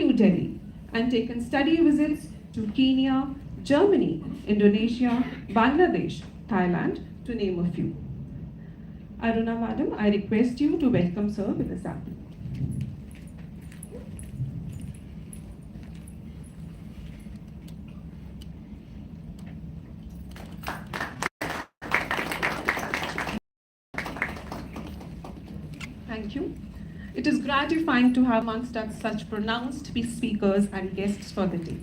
New Delhi and taken study visits to Kenya, Germany, Indonesia, Bangladesh, Thailand, to name a few. Aruna Madam, I request you to welcome sir with a sample. Thank you. It is gratifying to have amongst us such pronounced speakers and guests for the day.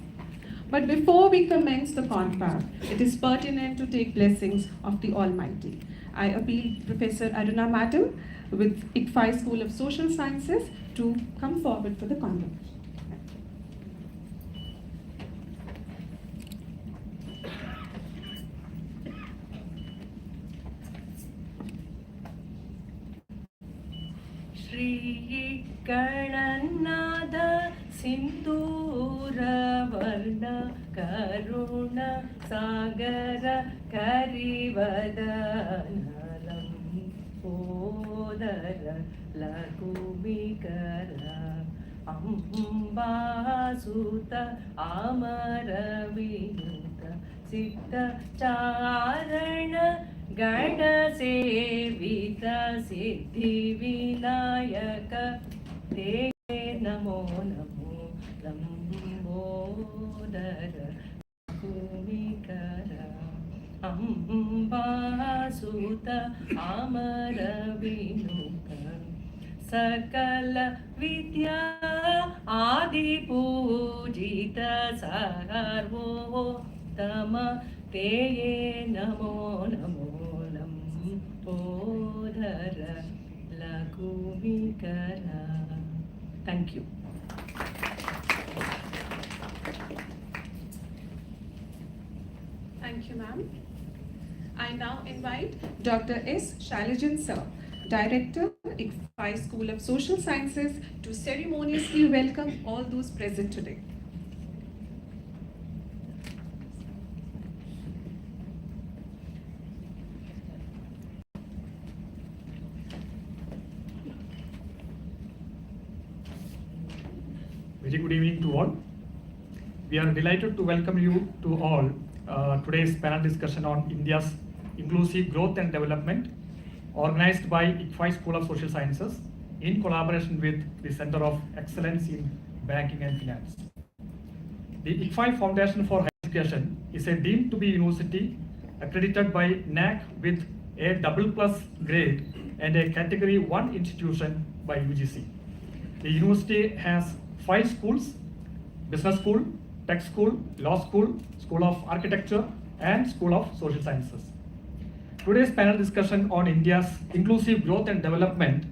But before we commence the confab, it is pertinent to take blessings of the Almighty. I appeal Professor Aruna Madam with ICFAI School of Social Sciences to come forward for the convocation. Shri Gananada Sindhura Varna Karuna Sagara Karivadanalam Odara Lagumikara Ambasuta Amara Vinuta Siddha Charana Gada Sevita Siddhi Vinayaka Te Namo Namo Lambodara Kumikara Ambasuta Amara Vinuka Sakala Vidya Adi Pujita Sarvo Tama Te Namo Namo Odhara Lagumikara. Thank you. Thank you, ma'am. I now invite Dr. S. Shailajan sir, Director, ICFAI School of Social Sciences, to ceremoniously welcome all those present today. Very good evening to all. We are delighted to welcome you to all today's panel discussion on India's inclusive growth and development, organized by ICFAI School of Social Sciences in collaboration with the Center of Excellence in Banking and Finance. The ICFAI Foundation for Higher Education is a deemed to be university accredited by NAC with a AA+ grade and a Category 1 institution by UGC. The university has 5 schools: Business School, Tech School, Law School, School of Architecture, and School of Social Sciences. Today's panel discussion on India's inclusive growth and development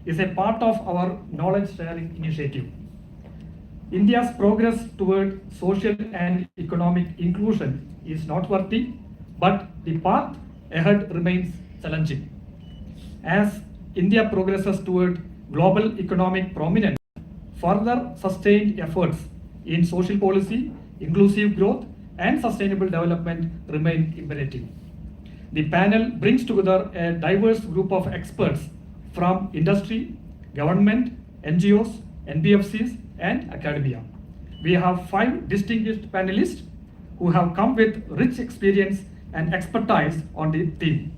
is a part of our knowledge sharing initiative. India's progress toward social and economic inclusion is noteworthy, but the path ahead remains challenging. As India progresses toward global economic prominence, further sustained efforts in social policy, inclusive growth, and sustainable development remain imperative. The panel brings together a diverse group of experts from industry, government, NGOs, NBFCs, and academia. We have 5 distinguished panelists who have come with rich experience and expertise on the theme.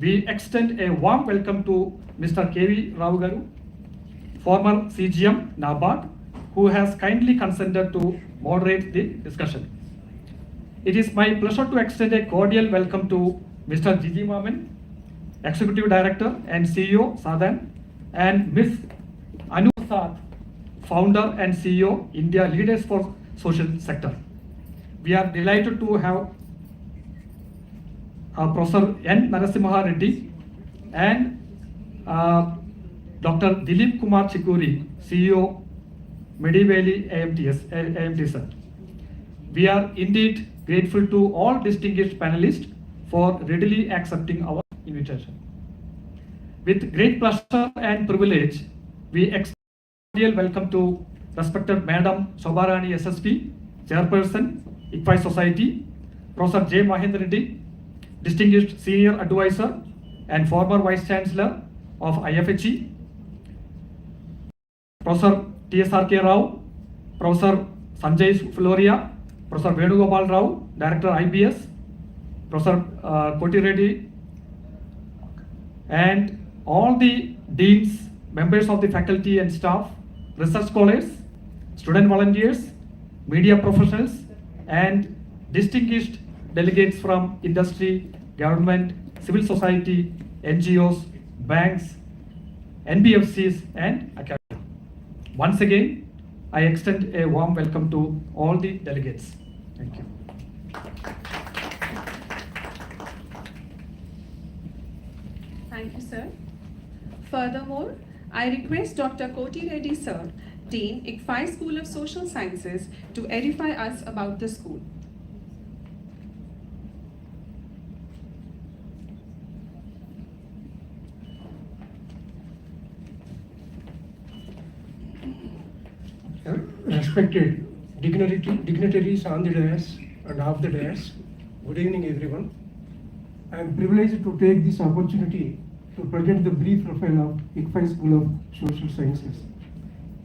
We extend a warm welcome to Mr. K.V. Rao Garu, former CGM NABARD, who has kindly consented to moderate the discussion. It is my pleasure to extend a cordial welcome to Mr. Gigi Maman, Executive Director and CEO Sadan, and Ms. Anu Prasad, Founder and CEO India Leaders for Social Sector. We are delighted to have Professor N. Narasimha Reddy and Dr. Dilip Kumar Chikuri, CEO Medivalley AMT sir. We are indeed grateful to all distinguished panelists for readily accepting our invitation. With great pleasure and privilege, we extend a cordial welcome to respected Madam Sobarani SSP, Chairperson, ICFAI Society, Professor J. Mahendra Reddy, Distinguished Senior Advisor and former Vice Chancellor of IFHE, Professor T.S.R.K. Rao, Professor Sanjay Floria, Professor Venugopal Rao, Director IBS, Professor Koti Reddy, and all the deans, members of the faculty and staff, research scholars, student volunteers, media professionals, and distinguished delegates from industry, government, civil society, NGOs, banks, NBFCs, and academia. Once again, I extend a warm welcome to all the delegates. Thank you. Thank you, sir. Furthermore, I request Dr. Koti Reddy, sir, Dean, ICFAI School of Social Sciences, to edify us about the school. Respected dignitaries on the dais and off the dais, good evening everyone. I am privileged to take this opportunity to present the brief profile of ICFAI School of Social Sciences.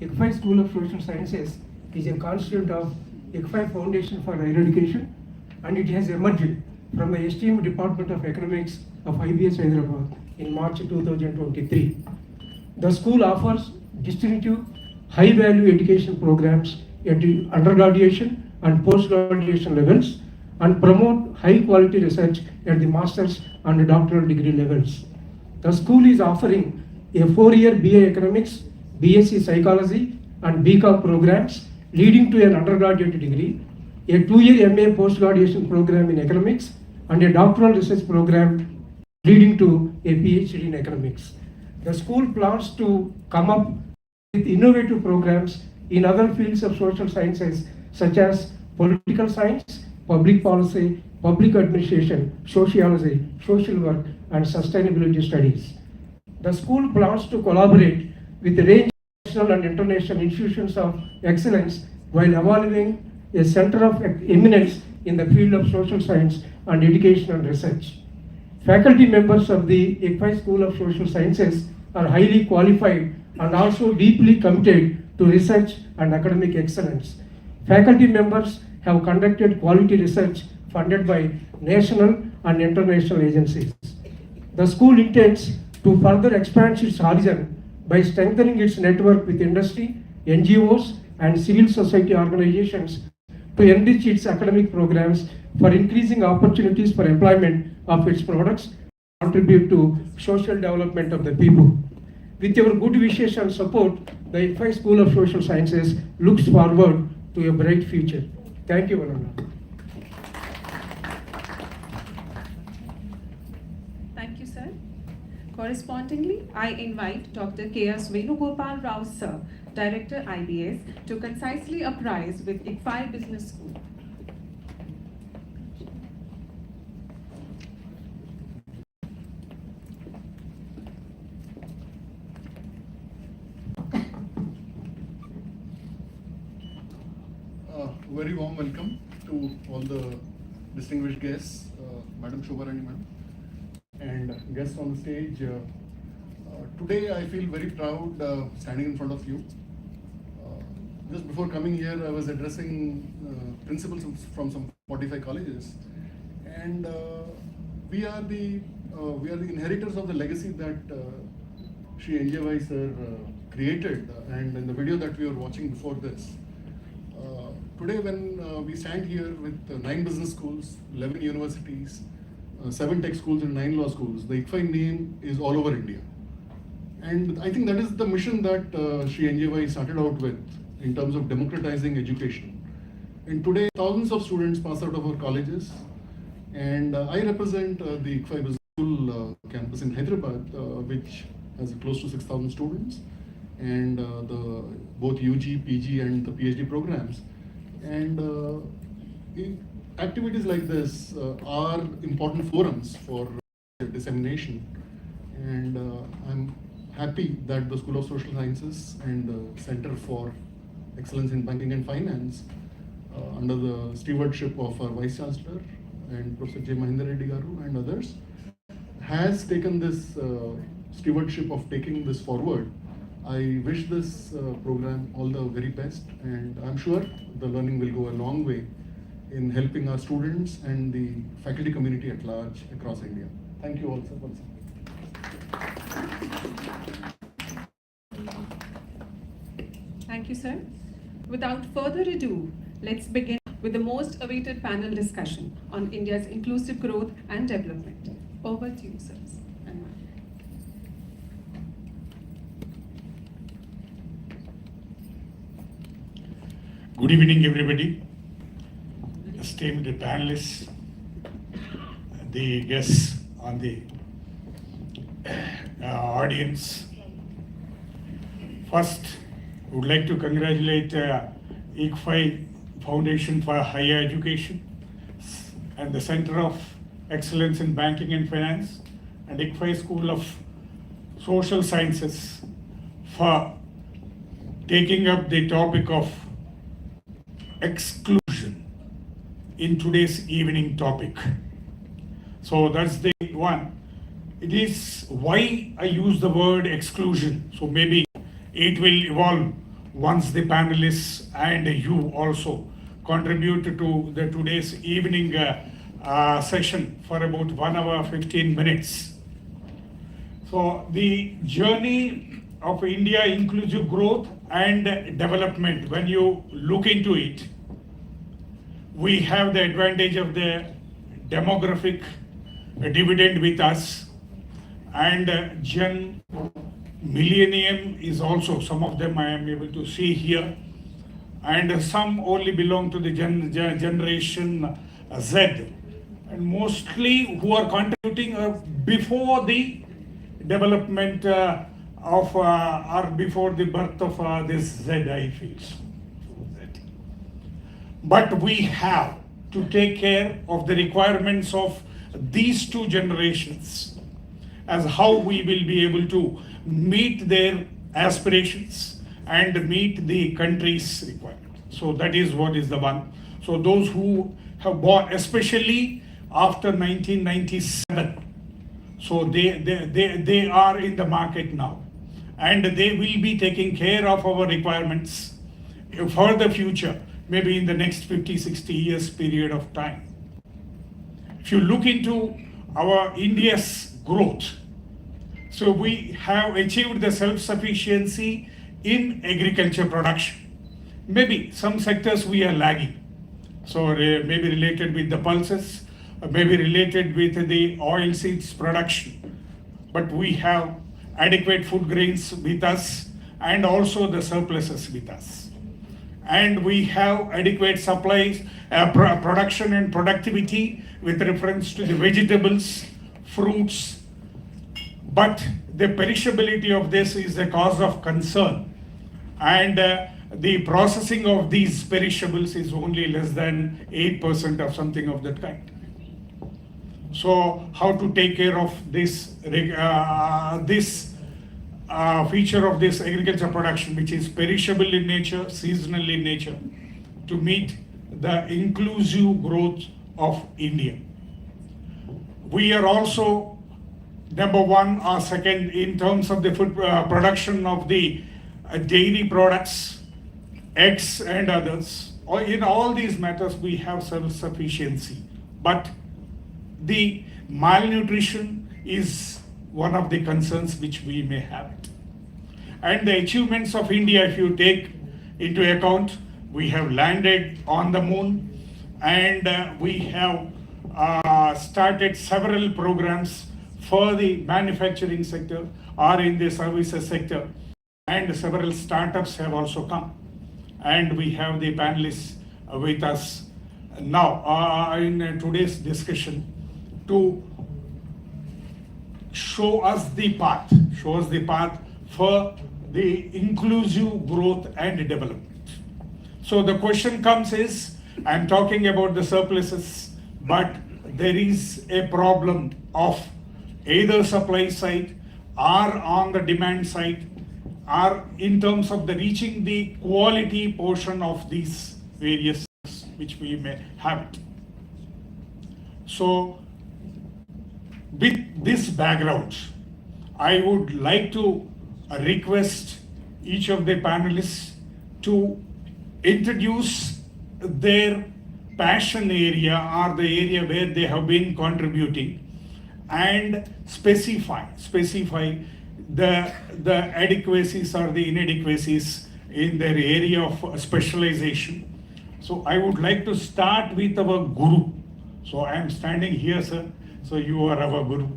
ICFAI School of Social Sciences is a constituent of ICFAI Foundation for Higher Education, and it has emerged from the esteemed Department of Economics of IBS Hyderabad in March 2023. The school offers distinctive high-value education programs at the undergraduate and post-graduation levels and promote high-quality research at the master's and doctoral degree levels. The school is offering a 4-year BA Economics, BSc Psychology and BCom programs leading to an undergraduate degree, a 2-year MA post-graduation program in economics, and a doctoral research program leading to a PhD in economics. The school plans to come up with innovative programs in other fields of social sciences such as political science, public policy, public administration, sociology, social work, and sustainability studies. The school plans to collaborate with a range of national and international institutions of excellence while evolving a center of eminence in the field of social science and education and research. Faculty members of the ICFAI School of Social Sciences are highly qualified and also deeply committed to research and academic excellence. Faculty members have conducted quality research funded by national and international agencies. The school intends to further expand its horizon by strengthening its network with industry, NGOs, and civil society organizations to enrich its academic programs for increasing opportunities for employment of its products and contribute to social development of the people. With your good wishes and support, the ICFAI School of Social Sciences looks forward to a bright future. Thank you, Vananda. Thank you, sir. Correspondingly, I invite Dr. K.S. Venugopal Rao, sir, Director IBS, to concisely apprise with ICFAI Business School. Very warm welcome to all the distinguished guests, Madam Shobharani Madam, and guests on the stage. Today I feel very proud standing in front of you. Just before coming here, I was addressing principals from some 45 colleges, and we are the inheritors of the legacy that Shri NGOs sir created, and in the video that we were watching before this. Today, when we stand here with 9 business schools, 11 universities, 7 tech schools and 9 law schools, the ICFAI name is all over India. And I think that is the mission that Shri NGOs started out with in terms of democratizing education. And today, thousands of students pass out of our colleges. And I represent the ICFAI Business School campus in Hyderabad, which has close to 6,000 students, and both UG, PG and the PhD programs. And activities like this are important forums for dissemination, and I'm happy that the School of Social Sciences and the Center for Excellence in Banking and Finance, under the stewardship of our Vice Chancellor and Professor J. Mahendra Reddy Garu and others, has taken this stewardship of taking this forward I wish this program all the very best, and I'm sure the learning will go a long way in helping our students and the faculty community at large across India. Thank you all, sir. Once again. Thank you, sir. Without further ado, let's begin with the most awaited panel discussion on India's inclusive growth and development. Over to you, sirs. and ma'am. Good evening, everybody. Esteemed panelists, the guests on the audience. First, I would like to congratulate ICFAI Foundation for Higher Education and the Center of Excellence in Banking and Finance and ICFAI School of Social Sciences for taking up the topic of exclusion in today's evening topic. So that's the one. It is why I use the word exclusion. So maybe it will evolve once the panelists and you also contribute to the today's evening session for about 1 hour 15 minutes. So the journey of India inclusive growth and development, when you look into it, we have the advantage of the demographic dividend with us, and Gen Millennium is also, some of them I am able to see here, and some only belong to the generation Z, and mostly who are contributing before the development of or before the birth of this Z, I feel. But we have to take care of the requirements of these two generations as how we will be able to meet their aspirations and meet the country's requirement. So that is what is the one. So those who have born, especially after 1997, so they are in the market now, and they will be taking care of our requirements for the future, maybe in the next 50-60 years period of time. If you look into our India's growth, so we have achieved the self-sufficiency in agriculture production. Maybe some sectors we are lagging. So maybe related with the pulses, maybe related with the oil seeds production. But we have adequate food grains with us and also the surpluses with us. And we have adequate supplies, production and productivity with reference to the vegetables, fruits. But the perishability of this is a cause of concern. And the processing of these perishables is only less than 8% of something of that kind. So how to take care of this, feature of this agriculture production, which is perishable in nature, seasonal in nature, to meet the inclusive growth of India. We are also number one or second in terms of the food production of the dairy products, eggs and others. In all these matters we have self-sufficiency, but the malnutrition is one of the concerns which we may have. And the achievements of India, if you take into account, we have landed on the moon, and we have started several programs for the manufacturing sector or in the services sector, and several startups have also come. And we have the panelists with us now in today's discussion to show us the path for the inclusive growth and development. So the question comes is, I'm talking about the surpluses, but there is a problem of either supply side or on the demand side, or in terms of the reaching the quality portion of these various which we may have it. So with this background, I would like to request each of the panelists to introduce their passion area or the area where they have been contributing and specify the adequacies or the inadequacies in their area of specialization. So I would like to start with our guru. So I am standing here, sir. So you are our guru.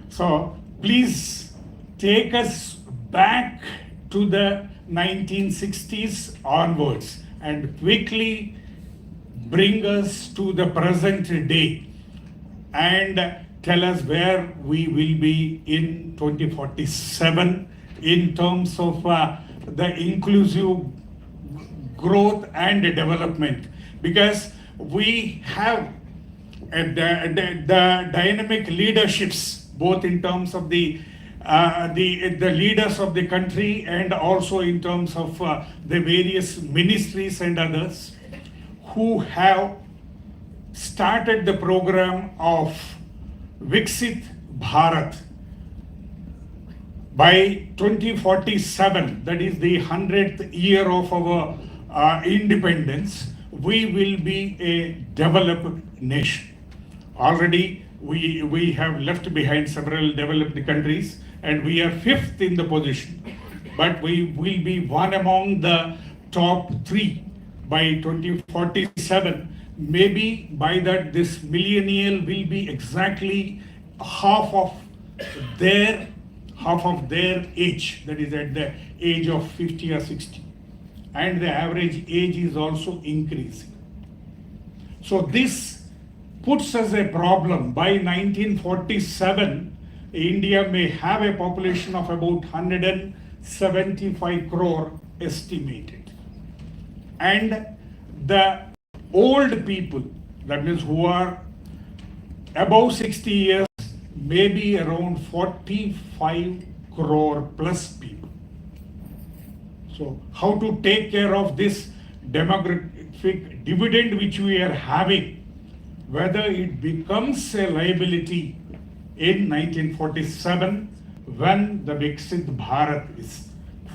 So please take us back to the 1960s onwards and quickly bring us to the present day and tell us where we will be in 2047 in terms of the inclusive growth and development, because we have the dynamic leaderships both in terms of the leaders of the country and also in terms of the various ministries and others who have started the program of Viksit Bharat. By 2047, that is the 100th year of our independence, we will be a developed nation. Already we have left behind several developed countries and we are 5th in the position, but we will be one among the top 3 by 2047. Maybe by that this millennial will be exactly half of their age, that is at the age of 50 or 60, and the average age is also increasing. So this puts us a problem. By 1947, India may have a population of about 175 crore estimated. And the old people, that means who are above 60 years, maybe around 45 crore plus people. So how to take care of this demographic dividend which we are having, whether it becomes a liability in 1947 when the Viksit Bharat is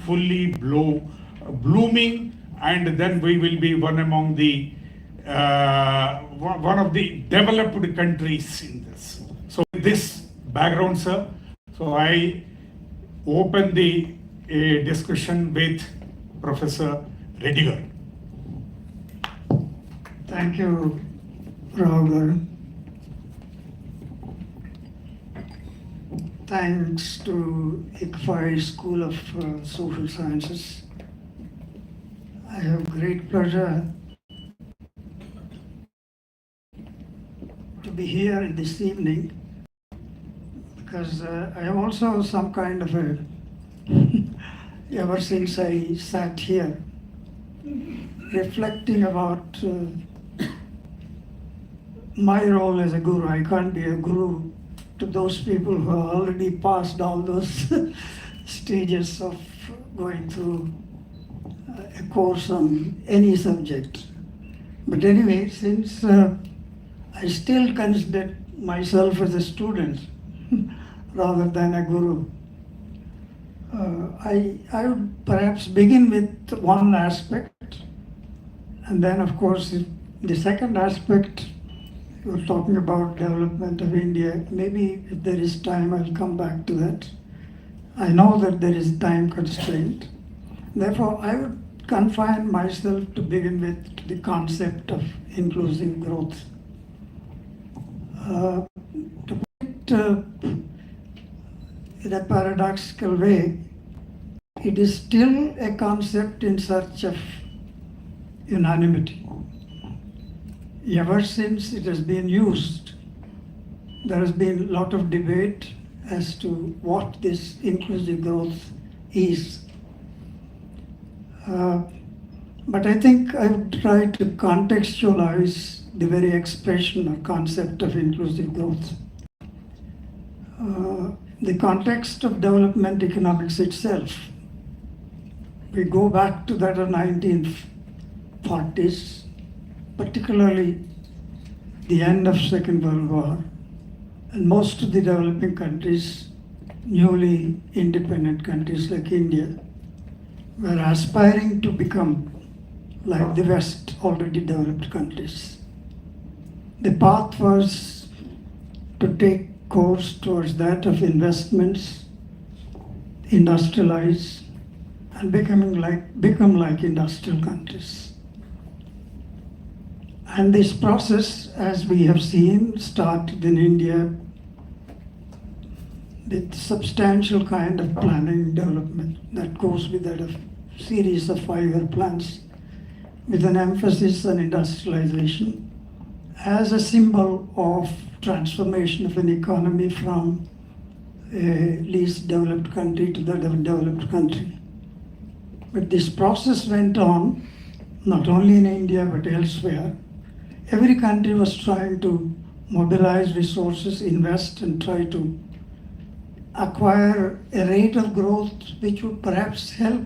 fully blooming, and then we will be one among the one of the developed countries in this. So with this background, sir, so I open the discussion with Professor Rediger. Thank you, Rahul. Thanks to ICFAI School of Social Sciences. I have great pleasure to be here this evening because I am also some kind of a, ever since I sat here, reflecting about my role as a guru. I can't be a guru to those people who have already passed all those stages of going through a course on any subject. But anyway, since I still consider myself as a student rather than a guru, I would perhaps begin with one aspect, and then of course the second aspect, you're talking about development of India. Maybe if there is time, I'll come back to that. I know that there is time constraint. Therefore, I would confine myself to begin with the concept of inclusive growth. To put it in a paradoxical way, it is still a concept in search of unanimity. Ever since it has been used, there has been a lot of debate as to what this inclusive growth is. But I think I would try to contextualize the very expression or concept of inclusive growth. The context of development economics itself, we go back to that of 1940s, particularly the end of Second World War, and most of the developing countries, newly independent countries like India, were aspiring to become like the West already developed countries. The path was to take course towards that of investments, industrialize, and become like industrial countries. And this process, as we have seen, started in India with substantial kind of planning development that goes with that of series of 5-year plans with an emphasis on industrialization as a symbol of transformation of an economy from a least developed country to that of a developed country. But this process went on not only in India but elsewhere. Every country was trying to mobilize resources, invest, and try to acquire a rate of growth which would perhaps help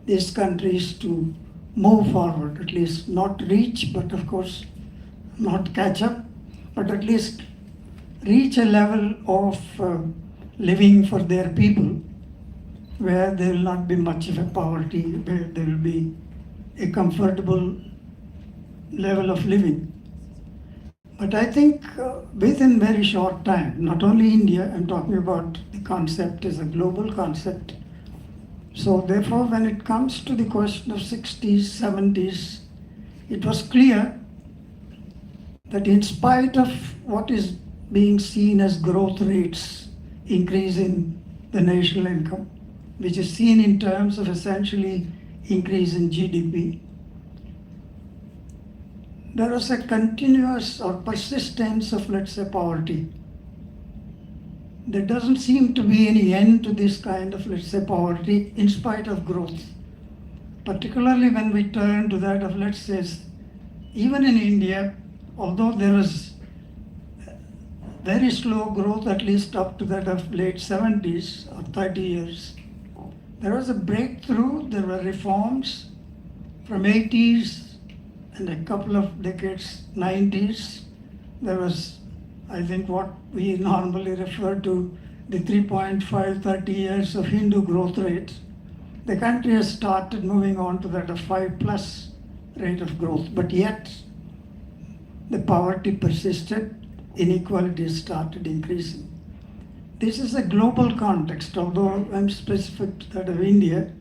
these countries to move forward, at least not reach, but of course not catch up, but at least reach a level of living for their people where there will not be much of a poverty, where there will be a comfortable level of living. But I think within very short time, not only India, I'm talking about the concept as a global concept. So therefore, when it comes to the question of 60s, 70s, it was clear that in spite of what is being seen as growth rates, increase in the national income, which is seen in terms of essentially increase in GDP, there was a continuous or persistence of, let's say, poverty. There doesn't seem to be any end to this kind of, let's say, poverty in spite of growth. Particularly when we turn to that of, let's say, even in India, although there was very slow growth, at least up to that of late 70s or 30 years, there was a breakthrough, there were reforms from 80s and a couple of decades, 90s. There was, I think, what we normally refer to the 3.5, 30 years of Hindu growth rate. The country has started moving on to that of 5+ rate of growth, but yet the poverty persisted, inequalities started increasing. This is a global context, although I'm specific to that of India.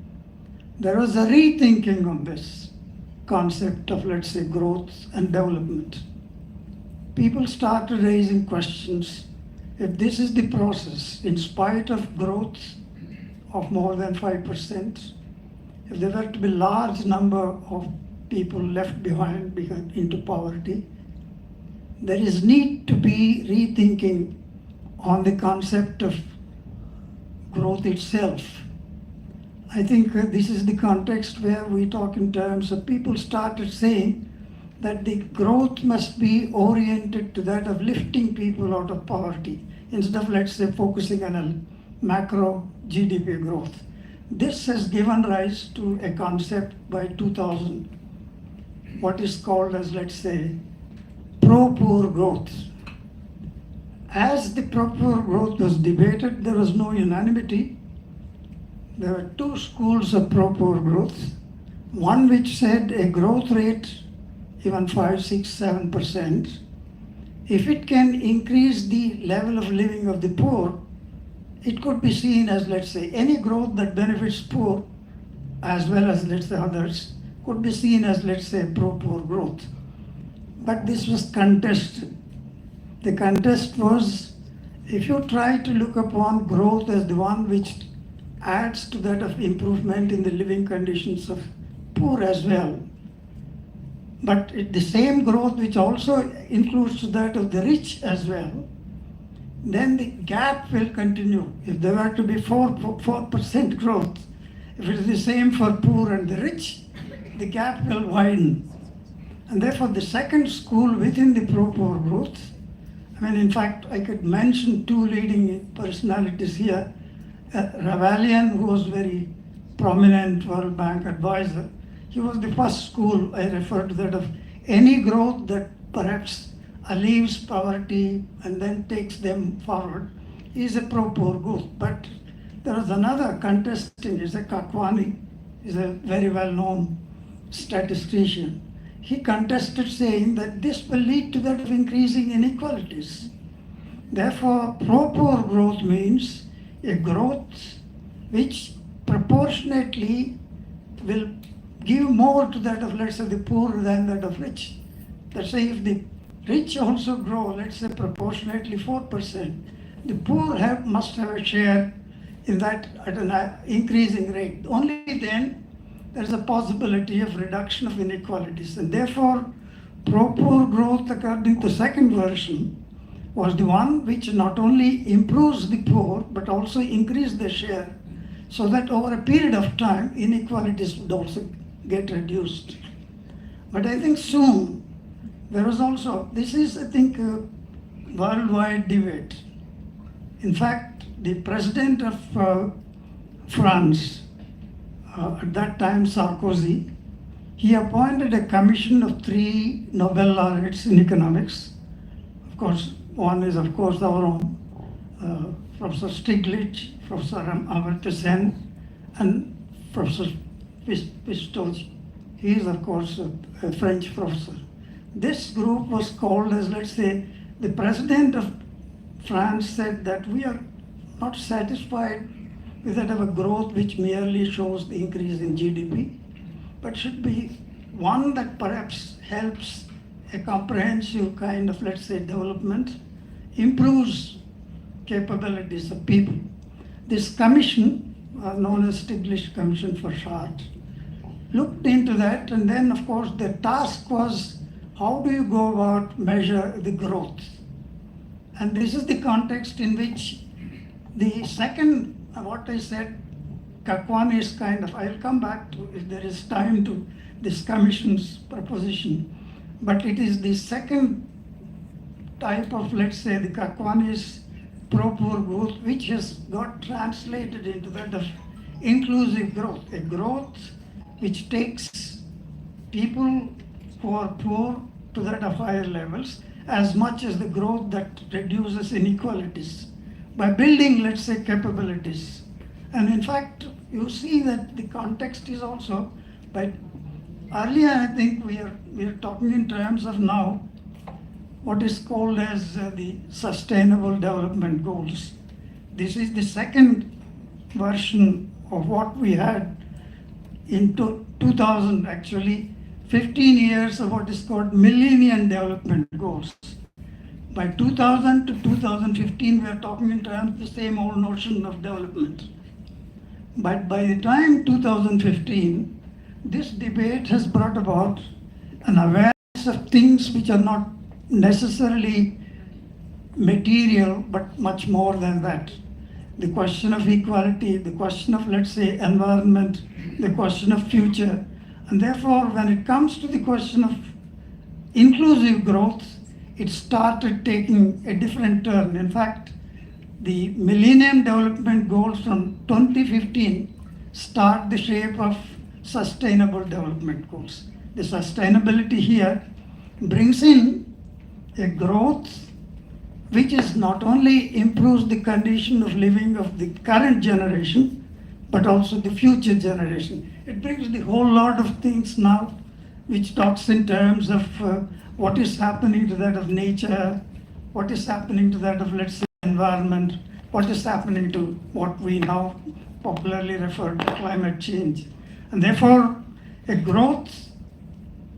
There was a rethinking on this concept of, let's say, growth and development. People started raising questions. If this is the process, in spite of growth of more than 5%, if there were to be large number of people left behind into poverty, there is need to be rethinking on the concept of growth itself. I think this is the context where we talk in terms of people started saying that the growth must be oriented to that of lifting people out of poverty instead of, let's say, focusing on a macro GDP growth. This has given rise to a concept by 2000, what is called as, let's say, pro-poor growth. As the pro-poor growth was debated, there was no unanimity. There were two schools of pro-poor growth. One which said a growth rate, even 5, 6, 7%, if it can increase the level of living of the poor, it could be seen as, let's say, any growth that benefits poor as well as, let's say, others, could be seen as, let's say, pro-poor growth. But this was contested. The contest was, if you try to look upon growth as the one which adds to that of improvement in the living conditions of poor as well, but the same growth which also includes that of the rich as well, then the gap will continue. If there were to be 4% growth, if it is the same for poor and the rich, the gap will widen. And therefore the second school within the pro-poor growth, I mean, in fact, I could mention two leading personalities here. Ravalian, who was very prominent World Bank advisor, he was the first school I referred to, that of any growth that perhaps alleviates poverty and then takes them forward is a pro-poor growth. But there was another contesting, is a Kakwani, is a very well-known statistician. He contested saying that this will lead to that of increasing inequalities. Therefore, pro-poor growth means a growth which proportionately will give more to that of, let's say, the poor than that of rich. Let's say if the rich also grow, let's say proportionately 4%, the poor must have a share in that at an increasing rate. Only then there's a possibility of reduction of inequalities. And therefore, pro-poor growth, according to the second version, was the one which not only improves the poor, but also increase their share, so that over a period of time, inequalities would also get reduced. But I think soon, there was also, this is, I think, a worldwide debate. In fact, the president of France, at that time Sarkozy, he appointed a commission of 3 Nobel laureates in economics. Of course, one is, of course, our own Professor Stiglitz, Professor Amartya Sen, and Professor Pistoch. He is, of course, a French professor. This group was called as, let's say, the president of France said that we are not satisfied with that of a growth which merely shows the increase in GDP, but should be one that perhaps helps a comprehensive kind of, let's say, development, improves capabilities of people. This commission, known as Stiglitz Commission for short, looked into that, and then, of course, the task was, how do you go about measure the growth? And this is the context in which the second, what I said, Kakwani is kind of, I'll come back to, if there is time, to this commission's proposition, but it is the second type of, let's say, the Kakwani's pro-poor growth, which has got translated into that of inclusive growth, a growth which takes people who are poor to that of higher levels, as much as the growth that reduces inequalities by building, let's say, capabilities. And in fact, you see that the context is also, but earlier I think we are talking in terms of now what is called as the Sustainable Development Goals. This is the second version of what we had in 2000, actually, 15 years of what is called Millennium Development Goals. By 2000 to 2015, we are talking in terms of the same old notion of development. But by the time 2015, this debate has brought about an awareness of things which are not necessarily material, but much more than that. The question of equality, the question of, let's say, environment, the question of future. And therefore, when it comes to the question of inclusive growth, it started taking a different turn. In fact, the Millennium Development Goals from 2015 start the shape of Sustainable Development Goals. The sustainability here brings in a growth which is not only improves the condition of living of the current generation, but also the future generation. It brings the whole lot of things now, which talks in terms of what is happening to that of nature, what is happening to that of, let's say, environment, what is happening to what we now popularly refer to climate change. And therefore, a growth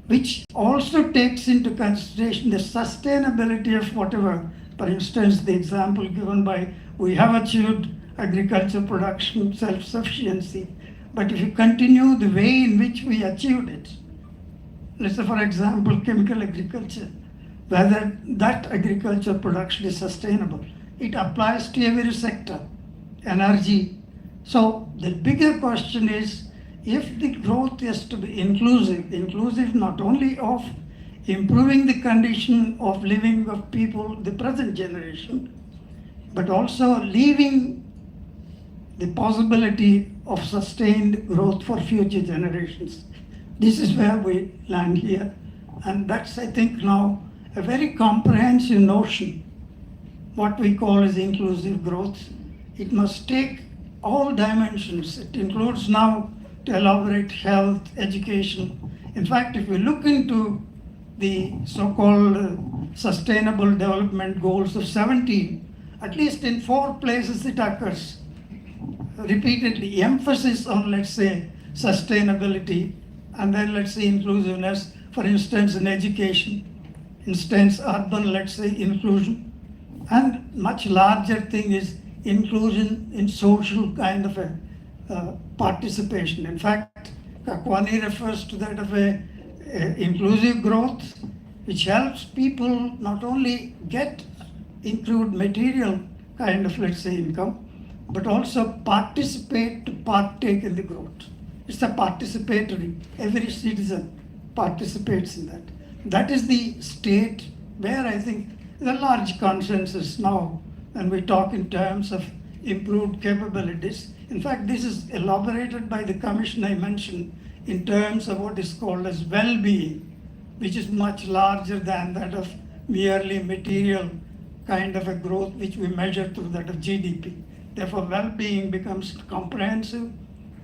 which also takes into consideration the sustainability of whatever, for instance, the example given by, we have achieved agriculture production self-sufficiency, but if you continue the way in which we achieved it, let's say, for example, chemical agriculture, whether that agriculture production is sustainable, it applies to every sector, energy. So the bigger question is, if the growth is to be inclusive not only of improving the condition of living of people, the present generation, but also leaving the possibility of sustained growth for future generations. This is where we land here. And that's, I think, now a very comprehensive notion, what we call as inclusive growth. It must take all dimensions. It includes now to elaborate health, education. In fact, if we look into the so-called Sustainable Development Goals of 17, at least in 4 places it occurs repeatedly, emphasis on, let's say, sustainability, and then let's say inclusiveness, for instance, in education, instance, urban, let's say, inclusion, and much larger thing is inclusion in social kind of a participation. In fact, Kakwani refers to that of a inclusive growth, which helps people not only get improved material kind of, let's say, income, but also participate to partake in the growth. It's a participatory, every citizen participates in that. That is the state where I think the large consensus now, and we talk in terms of improved capabilities. In fact, this is elaborated by the commission I mentioned in terms of what is called as well-being, which is much larger than that of merely material kind of a growth which we measure through that of GDP. Therefore, well-being becomes comprehensive.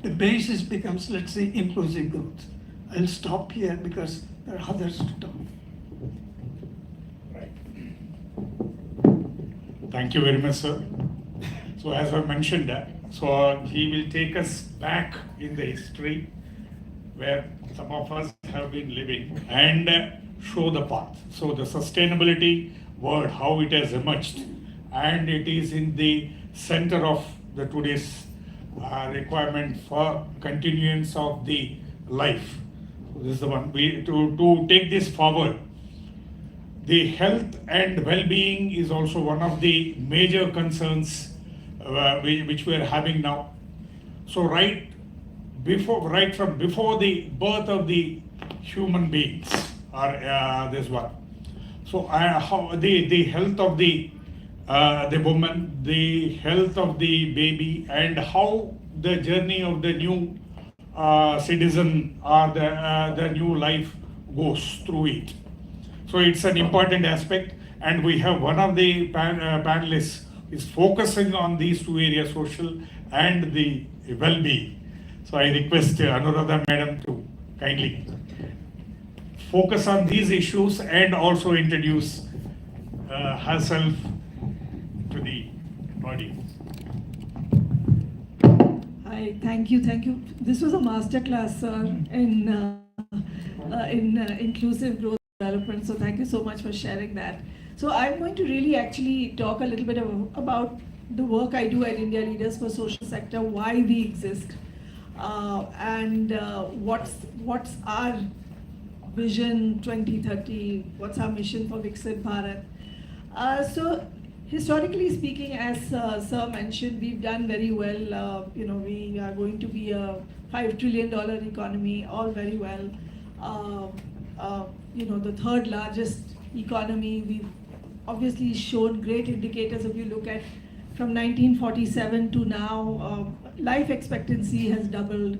The basis becomes, let's say, inclusive growth. I'll stop here because there are others to talk. Right. Thank you very much, sir. So as I mentioned, so he will take us back in the history where some of us have been living and show the path. So the sustainability word, how it has emerged, and it is in the center of the today's requirement for continuance of the life. So this is the one. To take this forward, the health and well-being is also one of the major concerns which we are having now. So right from before the birth of the human beings are this one. So how the health of the woman, the health of the baby, and how the journey of the new citizen or the new life goes through it. So it's an important aspect, and we have one of the panelists is focusing on these 2 areas, social and the well-being. So I request Anuradha madam to kindly focus on these issues and also introduce herself to the audience. Hi, thank you. This was a masterclass, sir, in inclusive growth development. So thank you so much for sharing that. So I'm going to really actually talk a little bit about the work I do at India Leaders for Social Sector, why we exist, and what's our vision 2030, what's our mission for Viksit Bharat. So historically speaking, as Sir mentioned, we've done very well. We are going to be a $5 trillion economy, all very well. The 3rd largest economy. We've obviously shown great indicators. If you look at from 1947 to now, life expectancy has doubled.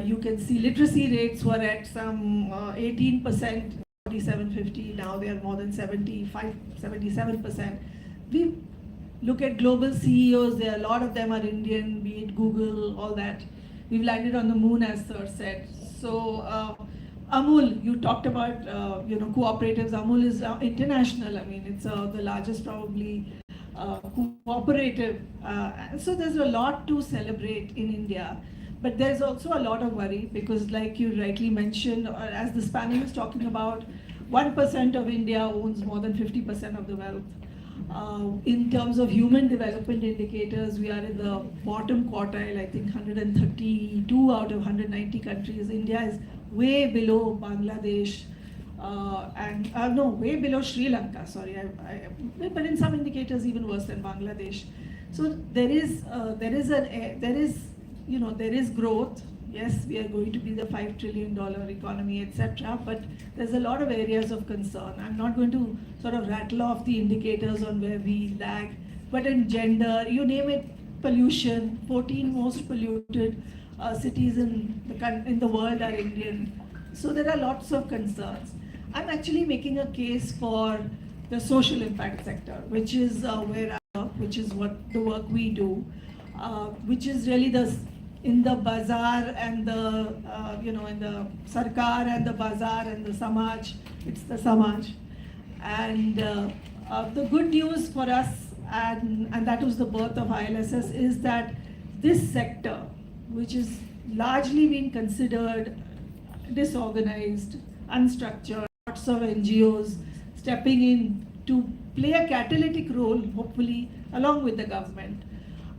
You can see literacy rates were at some 18%, 47-50. Now they are more than 77%. We look at global CEOs. There are a lot of them are Indian, be it Google, all that. We've landed on the moon, as Sir said. So Amul, you talked about cooperatives. Amul is international. I mean, it's the largest probably cooperative. So there's a lot to celebrate in India. But there's also a lot of worry because, like you rightly mentioned, as this panel is talking about, 1% of India owns more than 50% of the wealth. In terms of human development indicators, we are in the bottom quartile, I think 132 out of 190 countries. India is way below Bangladesh, way below Sri Lanka, sorry, but in some indicators even worse than Bangladesh. So there is growth. Yes, we are going to be the $5 trillion economy, etc. But there's a lot of areas of concern. I'm not going to sort of rattle off the indicators on where we lag, but in gender, you name it, pollution, 14 most polluted cities in the world are Indian. So there are lots of concerns. I'm actually making a case for the social impact sector, which is where I work, which is what the work we do, which is really the in the bazaar and the, in the sarkar and the bazaar and the samaj. It's the samaj. And the good news for us, and that was the birth of ILSS, is that this sector, which is largely been considered disorganized, unstructured, lots of NGOs stepping in to play a catalytic role, hopefully, along with the government,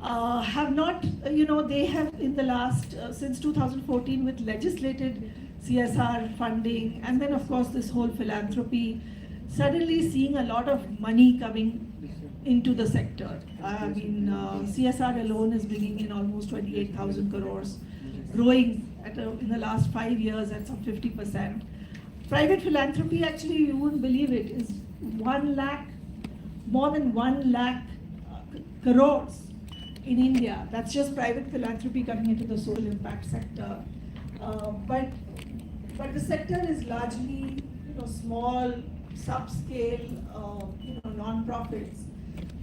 have not, they have in the last, since 2014 with legislated CSR funding, and then of course this whole philanthropy, suddenly seeing a lot of money coming into the sector. I mean, CSR alone is bringing in almost 28,000 crores, growing in the last 5 years at some 50%. Private philanthropy, actually, you wouldn't believe it, is 1 lakh, more than 1 lakh crores in India. That's just private philanthropy coming into the social impact sector. But the sector is largely, small, subscale, non-profits.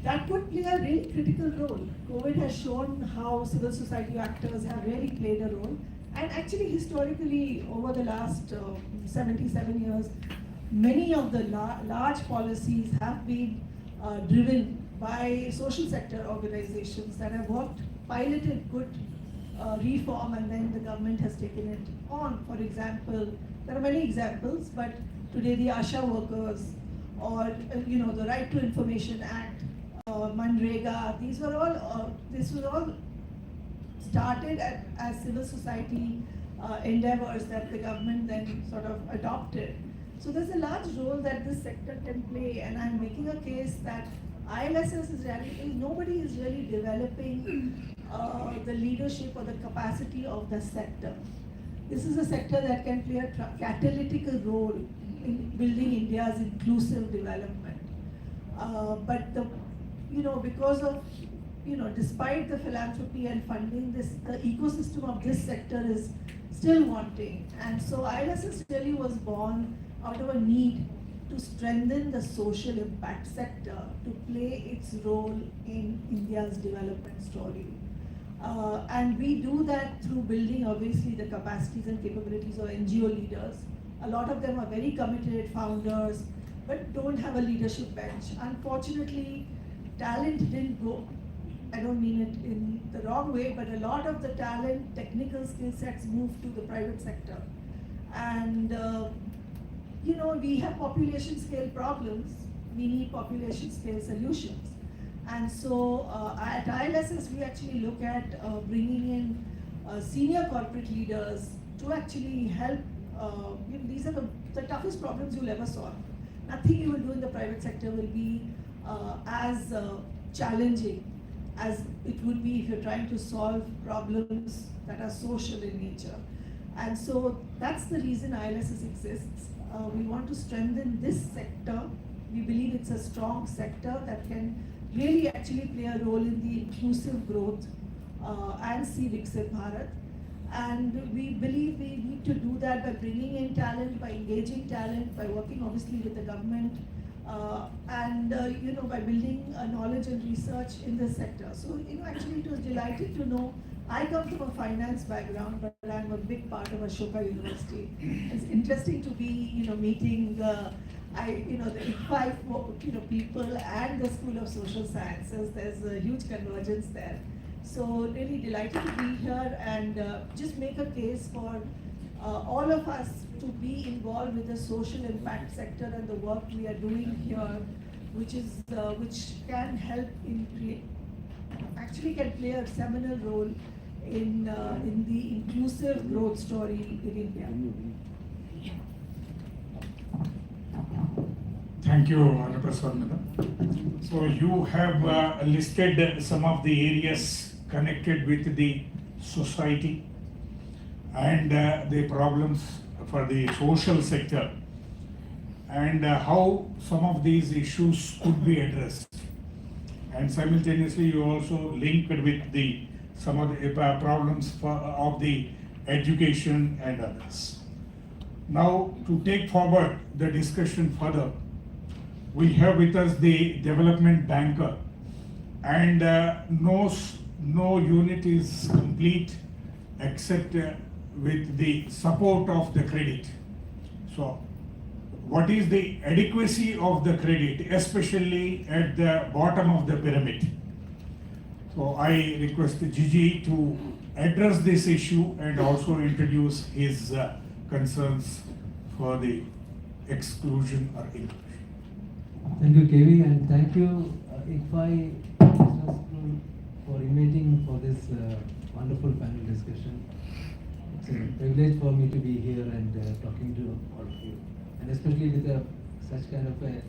That could play a really critical role. COVID has shown how civil society actors have really played a role. And actually, historically, over the last 77 years, many of the large policies have been driven by social sector organizations that have worked, piloted good reform, and then the government has taken it on. For example, there are many examples, but today the ASHA workers, or the Right to Information Act, Manrega, this was all started as civil society endeavors that the government then sort of adopted. So there's a large role that this sector can play, and I'm making a case that ILSS is really, nobody is really developing the leadership or the capacity of the sector. This is a sector that can play a catalytic role in building India's inclusive development. But because of, despite the philanthropy and funding, the ecosystem of this sector is still wanting. And so ILSS really was born out of a need to strengthen the social impact sector, to play its role in India's development story. And we do that through building, obviously, the capacities and capabilities of NGO leaders. A lot of them are very committed founders, but don't have a leadership bench. Unfortunately, talent didn't go. I don't mean it in the wrong way, but a lot of the talent, technical skill sets moved to the private sector. And, we have population scale problems. We need population scale solutions. And so at ILSS, we actually look at bringing in senior corporate leaders to actually help. These are the toughest problems you'll ever solve. Nothing you will do in the private sector will be as challenging as it would be if you're trying to solve problems that are social in nature. And so that's the reason ILSS exists. We want to strengthen this sector. We believe it's a strong sector that can really actually play a role in the inclusive growth and see Viksit Bharat. And we believe we need to do that by bringing in talent, by engaging talent, by working obviously with the government, and by building knowledge and research in this sector. So actually it was delighted to know. I come from a finance background, but I'm a big part of Ashoka University. It's interesting to be meeting the IFHE people and the School of Social Sciences. There's a huge convergence there. So really delighted to be here and just make a case for all of us to be involved with the social impact sector and the work we are doing here, which can help can play a seminal role in the inclusive growth story in India. Thank you, Honorable Madam. So you have listed some of the areas connected with the society and the problems for the social sector, and how some of these issues could be addressed. And simultaneously, you also linked with some of the problems of the education and others. Now, to take forward the discussion further, we have with us the development banker, and no unit is complete accept with the support of the credit. So what is the adequacy of the credit, especially at the bottom of the pyramid? So I request Gigi to address this issue and also introduce his concerns for the exclusion or inclusion. Thank you, KV, and thank you, ICFAI Business School, for inviting for this wonderful panel discussion. It's a privilege for me to be here and talking to all of you, and especially with such kind of a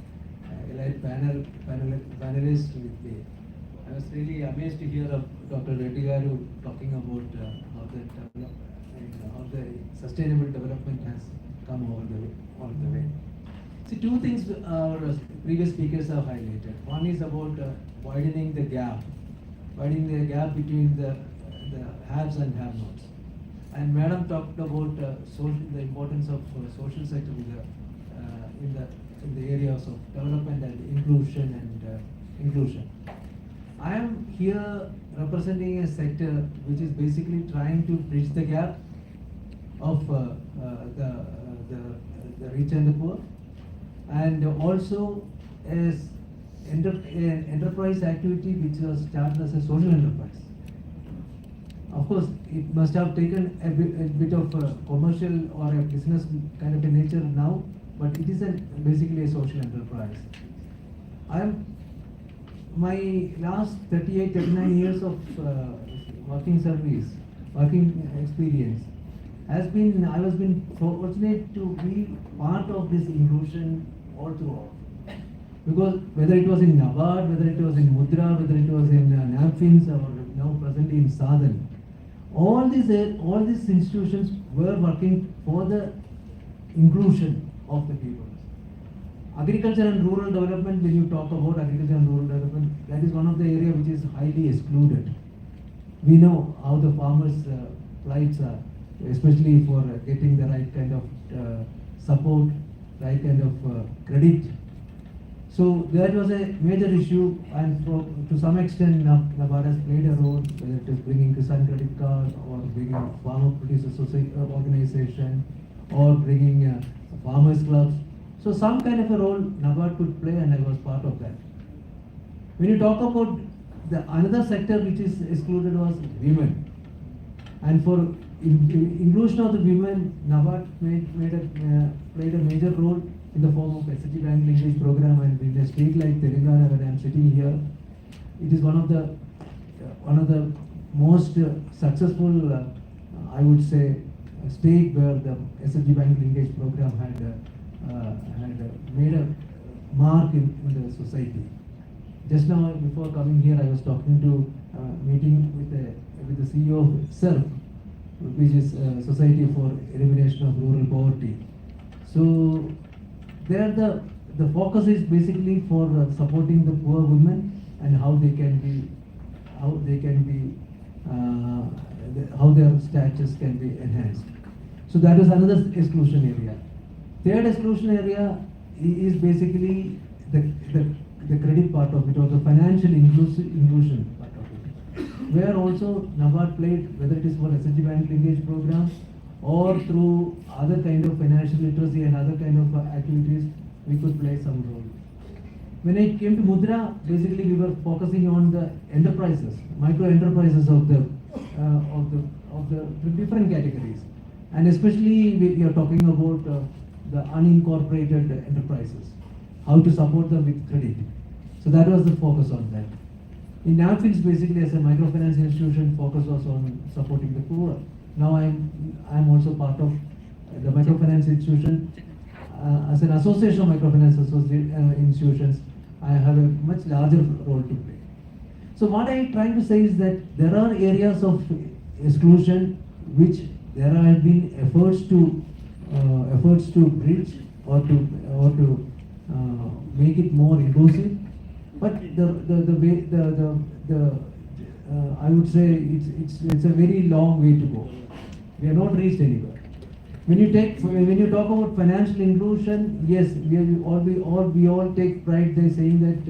elite panelist with me. I was really amazed to hear of Dr. Reddy Garu talking about how the sustainable development has come all the way. See, two things our previous speakers have highlighted. One is about widening the gap between the haves and have-nots. And Madam talked about the importance of social sector in the areas of development and inclusion. I am here representing a sector which is basically trying to bridge the gap of the rich and the poor, and also as an enterprise activity which was started as a social enterprise. Of course, it must have taken a bit of a commercial or a business kind of a nature now, but it is basically a social enterprise. My last 39 years of working experience I was been fortunate to be part of this inclusion all throughout. Because whether it was in NABARD, whether it was in Mudra, whether it was in NAPFINS, or now presently in Sadhan, all these institutions were working for the inclusion of the people. Agriculture and rural development, when you talk about agriculture and rural development, that is one of the areas which is highly excluded. We know how the farmers' plights are, especially for getting the right kind of support, right kind of credit. So that was a major issue, and to some extent NABARD has played a role, whether it is bringing Kisan Credit Card or bringing Farmer Producer Society organization or bringing farmers clubs. So some kind of a role NABARD could play, and I was part of that. When you talk about another sector which is excluded was women, and for inclusion of the women, NABARD played a major role in the form of SHG Bank Linkage Program, and in a state like Telangana, where I am sitting here, it is one of the most successful, I would say, state where the SHG Bank Linkage Program had made a mark in the society. Just now, before coming here, I was talking to meeting with the CEO of SERP, which is Society for Elimination of Rural Poverty. So there the focus is basically for supporting the poor women and how their status can be enhanced. So that is another exclusion area. Third exclusion area is basically the credit part of it, or the financial inclusion part of it, where also NABARD played, whether it is for SHG Bank Linkage Program or through other kind of financial literacy and other kind of activities, we could play some role. When it came to Mudra, basically we were focusing on the enterprises, micro enterprises of the different categories, and especially we are talking about the unincorporated enterprises, how to support them with credit. So that was the focus on that. In NAPFINS, basically as a microfinance institution, focus was on supporting the poor. Now I'm also part of the microfinance institution. As an association of microfinance institutions, I have a much larger role to play. So what I'm trying to say is that there are areas of exclusion which there have been efforts to bridge or to make it more inclusive, but I would say it's a very long way to go. We have not reached anywhere. When you talk about financial inclusion, yes, we all take pride in saying that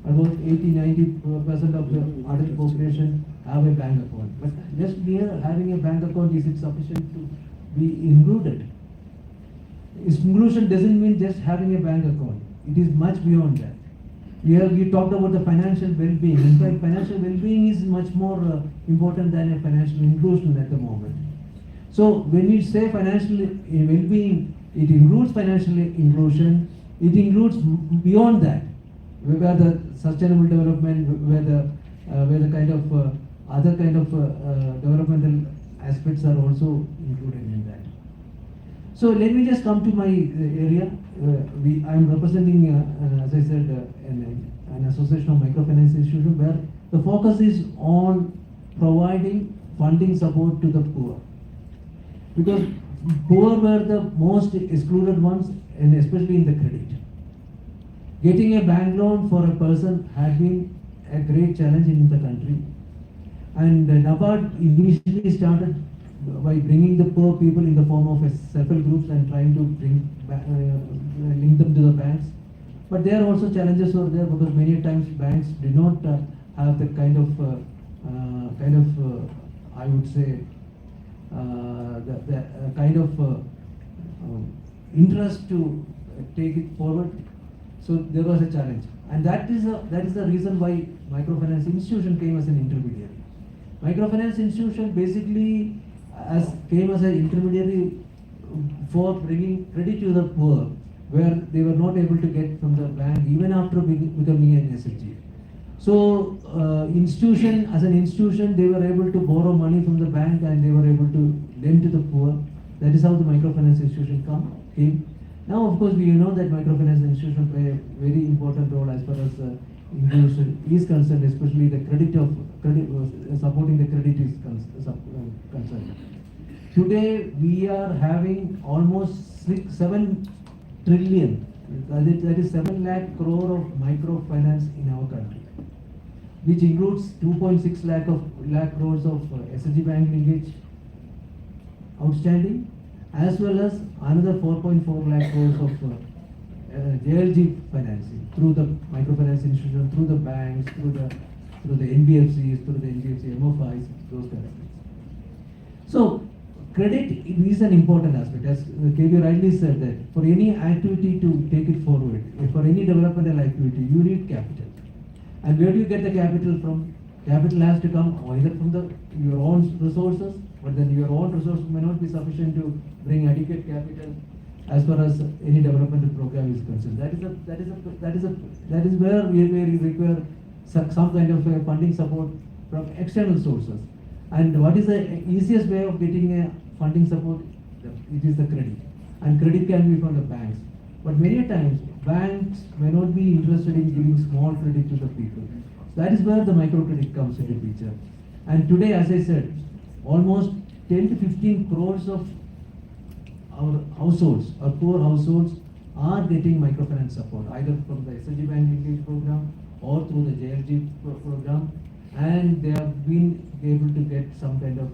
about 80-90% of the adult population have a bank account. But just mere having a bank account, is it sufficient to be included? Inclusion doesn't mean just having a bank account. It is much beyond that. We talked about the financial well-being. In fact, financial well-being is much more important than a financial inclusion at the moment. So when we say financial well-being, it includes financial inclusion. It includes beyond that, where the sustainable development, where the kind of other kind of developmental aspects are also included in that. So let me just come to my area. I am representing, as I said, an association of microfinance institutions where the focus is on providing funding support to the poor. Because poor were the most excluded ones, and especially in the credit. Getting a bank loan for a person had been a great challenge in the country. And NABARD initially started by bringing the poor people in the form of self-help groups and trying to link them to the banks. But there are also challenges over there because many times banks do not have the kind of I would say the kind of interest to take it forward. So there was a challenge, and that is the reason why microfinance institution came as an intermediary. Microfinance institution basically came as an intermediary for bringing credit to the poor, where they were not able to get from the bank even after becoming an SHG. So as an institution, they were able to borrow money from the bank and they were able to lend to the poor. That is how the microfinance institution came. Now, of course, we know that microfinance institution play a very important role as far as inclusion is concerned, especially the supporting the credit is concerned. Today, we are having almost 7 trillion, that is 7 lakh crore of microfinance in our country, which includes 2.6 lakh crores of SHG bank linkage outstanding, as well as another 4.4 lakh crores of JLG financing through the microfinance institution, through the banks, through the NBFCs, through the NGOs, MFIs, those kind of things. So credit is an important aspect. As KB rightly said, that for any activity to take it forward, for any developmental activity, you need capital. And where do you get the capital from? Capital has to come either from your own resources, but then your own resources may not be sufficient to bring adequate capital as far as any developmental program is concerned. That is where we require some kind of funding support from external sources. And what is the easiest way of getting a funding support? It is the credit. And credit can be from the banks. But many times, banks may not be interested in giving small credit to the people. That is where the microcredit comes into picture. And today, as I said, almost 10 to 15 crores of our households, our poor households, are getting microfinance support, either from the SHG bank linkage program or through the JLG program. And they have been able to get some kind of,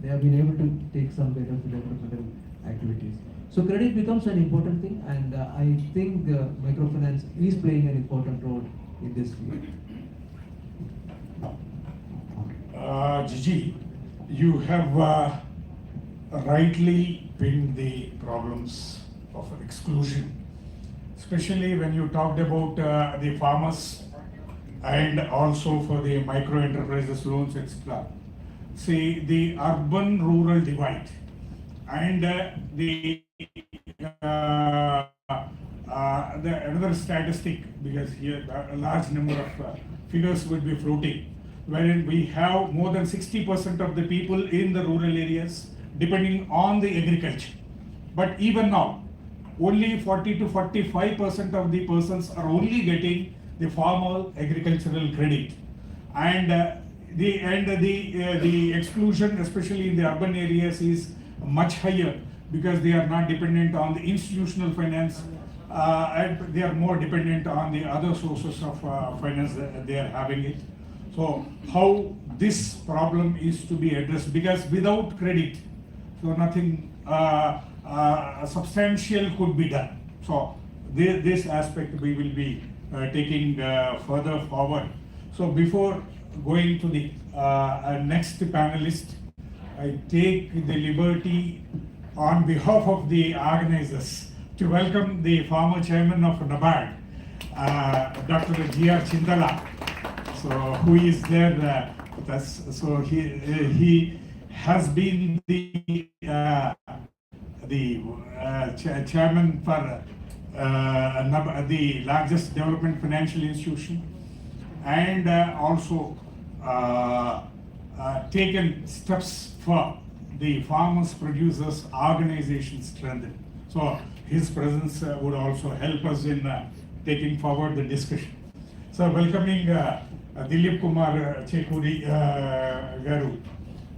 they have been able to take some kind of developmental activities. So credit becomes an important thing, and I think microfinance is playing an important role in this field. Gigi, you have rightly pinned the problems of exclusion, especially when you talked about the farmers and also for the micro enterprises loans, etc. See, the urban-rural divide and the another statistic, because here a large number of figures would be floating, wherein we have more than 60% of the people in the rural areas depending on the agriculture. But even now, only 40 to 45% of the persons are only getting the formal agricultural credit, and the exclusion, especially in the urban areas, is much higher because they are not dependent on the institutional finance, and they are more dependent on the other sources of finance that they are having it. So how this problem is to be addressed, because without credit, so nothing substantial could be done. So this aspect we will be taking further forward. So before going to the next panelist, I take the liberty on behalf of the organizers to welcome the former chairman of NABARD, Dr. G.R. Chindala, so who is there with us. So he has been the chairman for the largest development financial institution, and also taken steps for the farmers producers organization strengthen. So his presence would also help us in taking forward the discussion. So welcoming Dilip Kumar Chekuri Garu.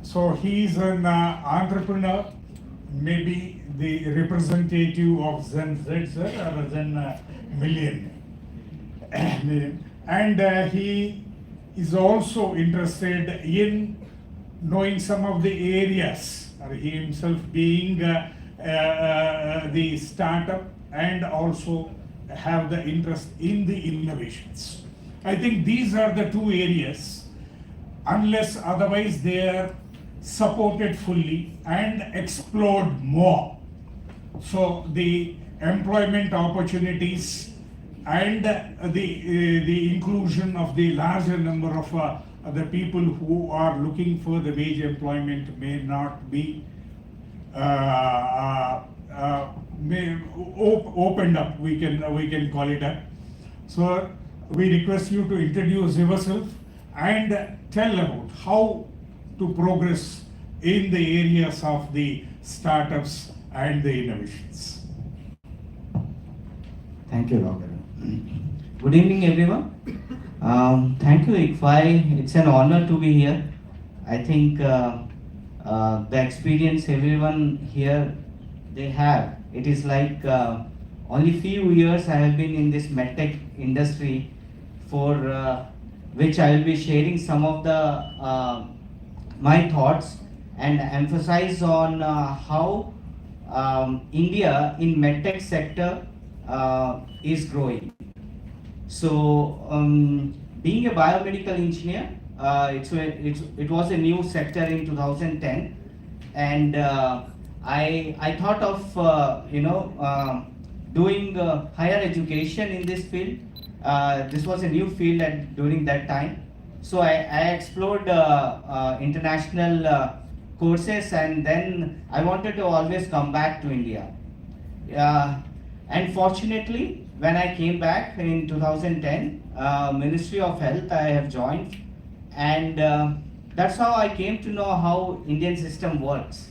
So he is an entrepreneur, maybe the representative of Zen Z or Zen Million. And he is also interested in knowing some of the areas, or he himself being the startup, and also have the interest in the innovations. I think these are the two areas, unless otherwise they are supported fully and explored more. So the employment opportunities and the inclusion of the larger number of the people who are looking for the wage employment may not be opened up, we can call it that. So we request you to introduce yourself and tell about how to progress in the areas of the startups and the innovations. Thank you, Robert. Good evening, everyone. Thank you, ICFAI. It's an honor to be here. I think the experience everyone here they have, it is like only few years I have been in this medtech industry, for which I will be sharing some of the my thoughts and emphasize on how India in medtech sector is growing. So being a biomedical engineer, it was a new sector in 2010, and I thought of doing higher education in this field. This was a new field during that time. So I explored international courses, and then I wanted to always come back to India. And fortunately, when I came back in 2010, Ministry of Health I have joined, and that's how I came to know how Indian system works.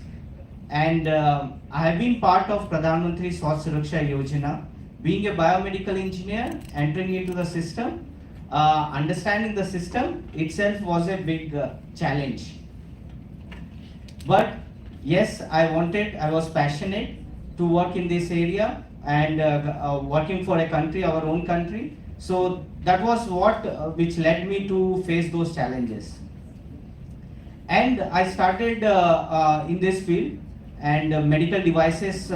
And I have been part of Pradhan Mantri Swasth Suraksha Yojana. Being a biomedical engineer, entering into the system, understanding the system itself was a big challenge. But yes, I was passionate to work in this area and working for a country, our own country. So that was which led me to face those challenges. And I started in this field, and medical devices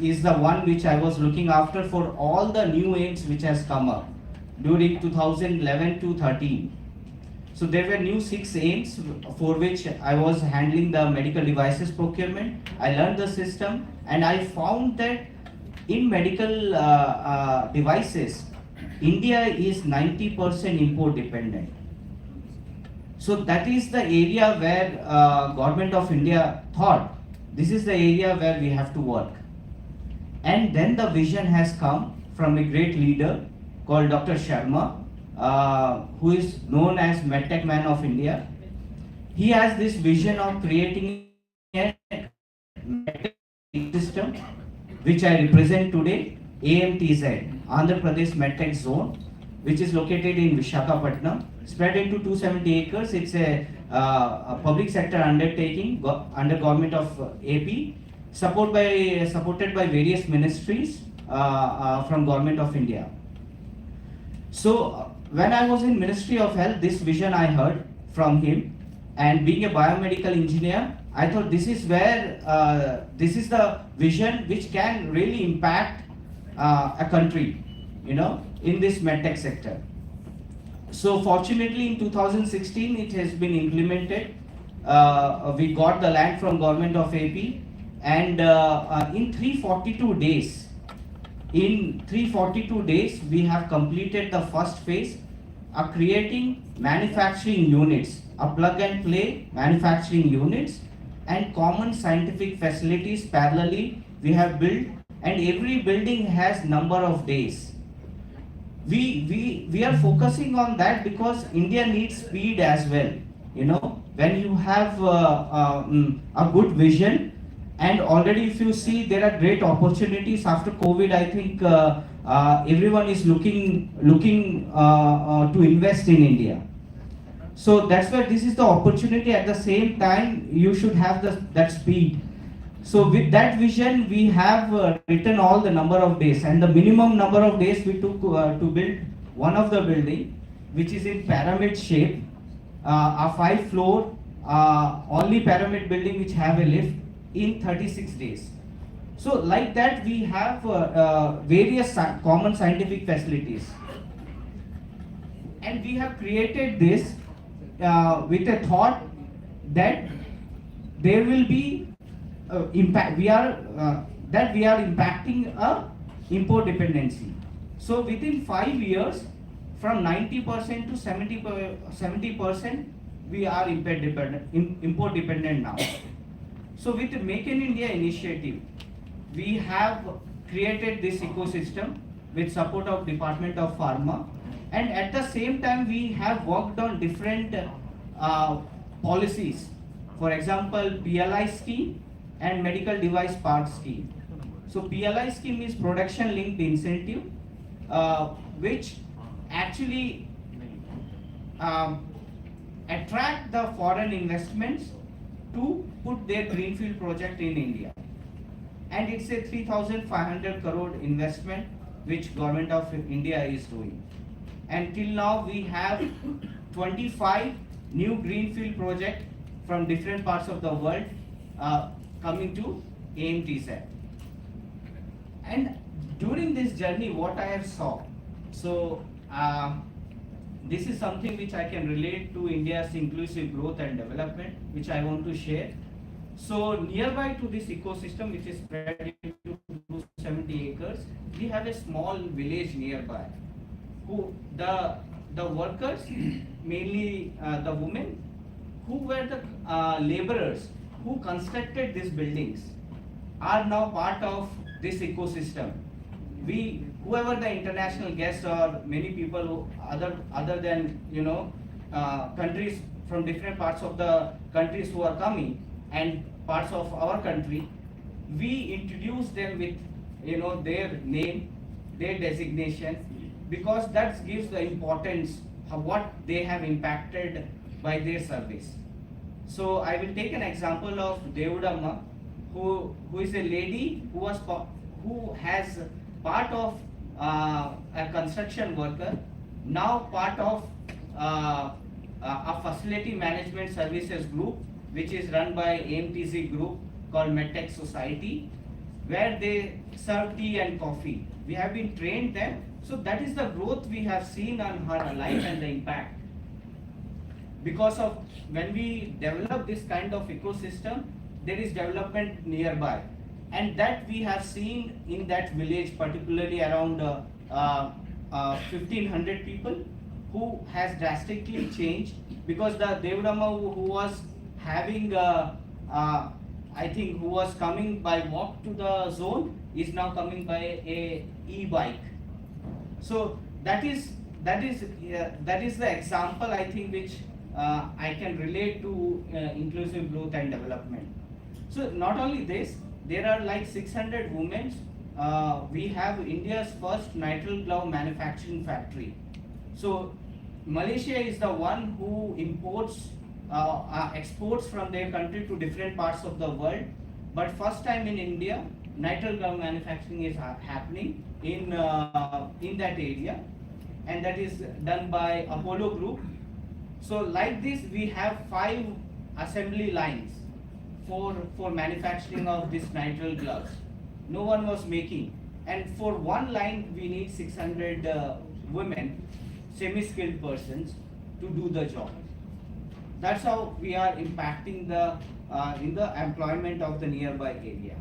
is the one which I was looking after for all the new aids which has come up during 2011 to 13. So there were new 6 aims for which I was handling the medical devices procurement. I learned the system, and I found that in medical devices, India is 90% import dependent. So that is the area where Government of India thought this is the area where we have to work. And then the vision has come from a great leader called Dr. Sharma, who is known as MedTech Man of India. He has this vision of creating a system which I represent today, AMTZ, Andhra Pradesh MedTech Zone, which is located in Visakhapatnam, spread into 270 acres. It's a public sector undertaking under government of AP, supported by various ministries from government of India. So when I was in Ministry of Health, this vision I heard from him, and being a biomedical engineer, I thought this is where this is the vision which can really impact a country. in this medtech sector. So fortunately in 2016 it has been implemented. We got the land from government of AP, and in 342 days, we have completed the first phase of creating manufacturing units, a plug and play manufacturing units, and common scientific facilities parallelly we have built, and every building has number of days. We are focusing on that because India needs speed as well. When you have a good vision, and already if you see there are great opportunities after COVID. I think everyone is looking to invest in India. So that's why this is the opportunity. At the same time, you should have that speed. So with that vision, we have written all the number of days, and the minimum number of days we took to build one of the building, which is in pyramid shape, a 5-floor only pyramid building which have a lift, in 36 days. So like that we have various common scientific facilities, and we have created this with a thought that there will be impact. We are impacting a import dependency. So within 5 years, from 90% to 70%, we are import dependent now. So with the Make in India initiative, we have created this ecosystem with support of Department of Pharma, and at the same time we have worked on different policies. For example, PLI scheme and medical device part scheme. So PLI scheme is production linked incentive, which actually attract the foreign investments to put their greenfield project in India. And it's a 3,500 crore investment which government of India is doing. And till now we have 25 new greenfield projects from different parts of the world coming to AMTZ. And during this journey, what I have saw, so this is something which I can relate to India's inclusive growth and development, which I want to share. So nearby to this ecosystem, which is spread into 270 acres, we have a small village nearby. Who the workers, mainly the women, who were the laborers who constructed these buildings, are now part of this ecosystem. Whoever the international guests or many people who, other than countries from different parts of the countries who are coming and parts of our country, we introduce them with their name, their designation, because that gives the importance of what they have impacted by their service. So I will take an example of Devudamma, who is a lady who has part of a construction worker, now part of a facility management services group which is run by AMTZ group called MedTech Society, where they serve tea and coffee. We have been trained them, so that is the growth we have seen on her life and the impact. Because of when we develop this kind of ecosystem, there is development nearby, and that we have seen in that village, particularly around 1,500 people, who has drastically changed, because the Devudamma who was having I think who was coming by walk to the zone is now coming by a e-bike. So that is the example, I think, which I can relate to inclusive growth and development. So not only this, there are like 600 women. We have India's first nitrile glove manufacturing factory. So Malaysia is the one who exports from their country to different parts of the world. But first time in India, nitrile glove manufacturing is happening in that area, and that is done by Apollo Group. So like this, we have 5 assembly lines for manufacturing of this nitrile gloves. No one was making. And for one line, we need 600 women, semi-skilled persons, to do the job. That's how we are impacting the in the employment of the nearby area.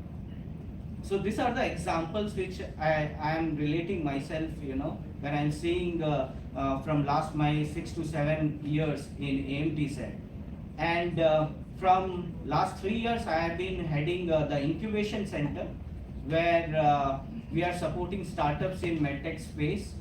So these are the examples which I am relating myself, when I'm seeing from last my 6 to 7 years in AMTZ. And from last 3 years, I have been heading the incubation center, where we are supporting startups in medtech space.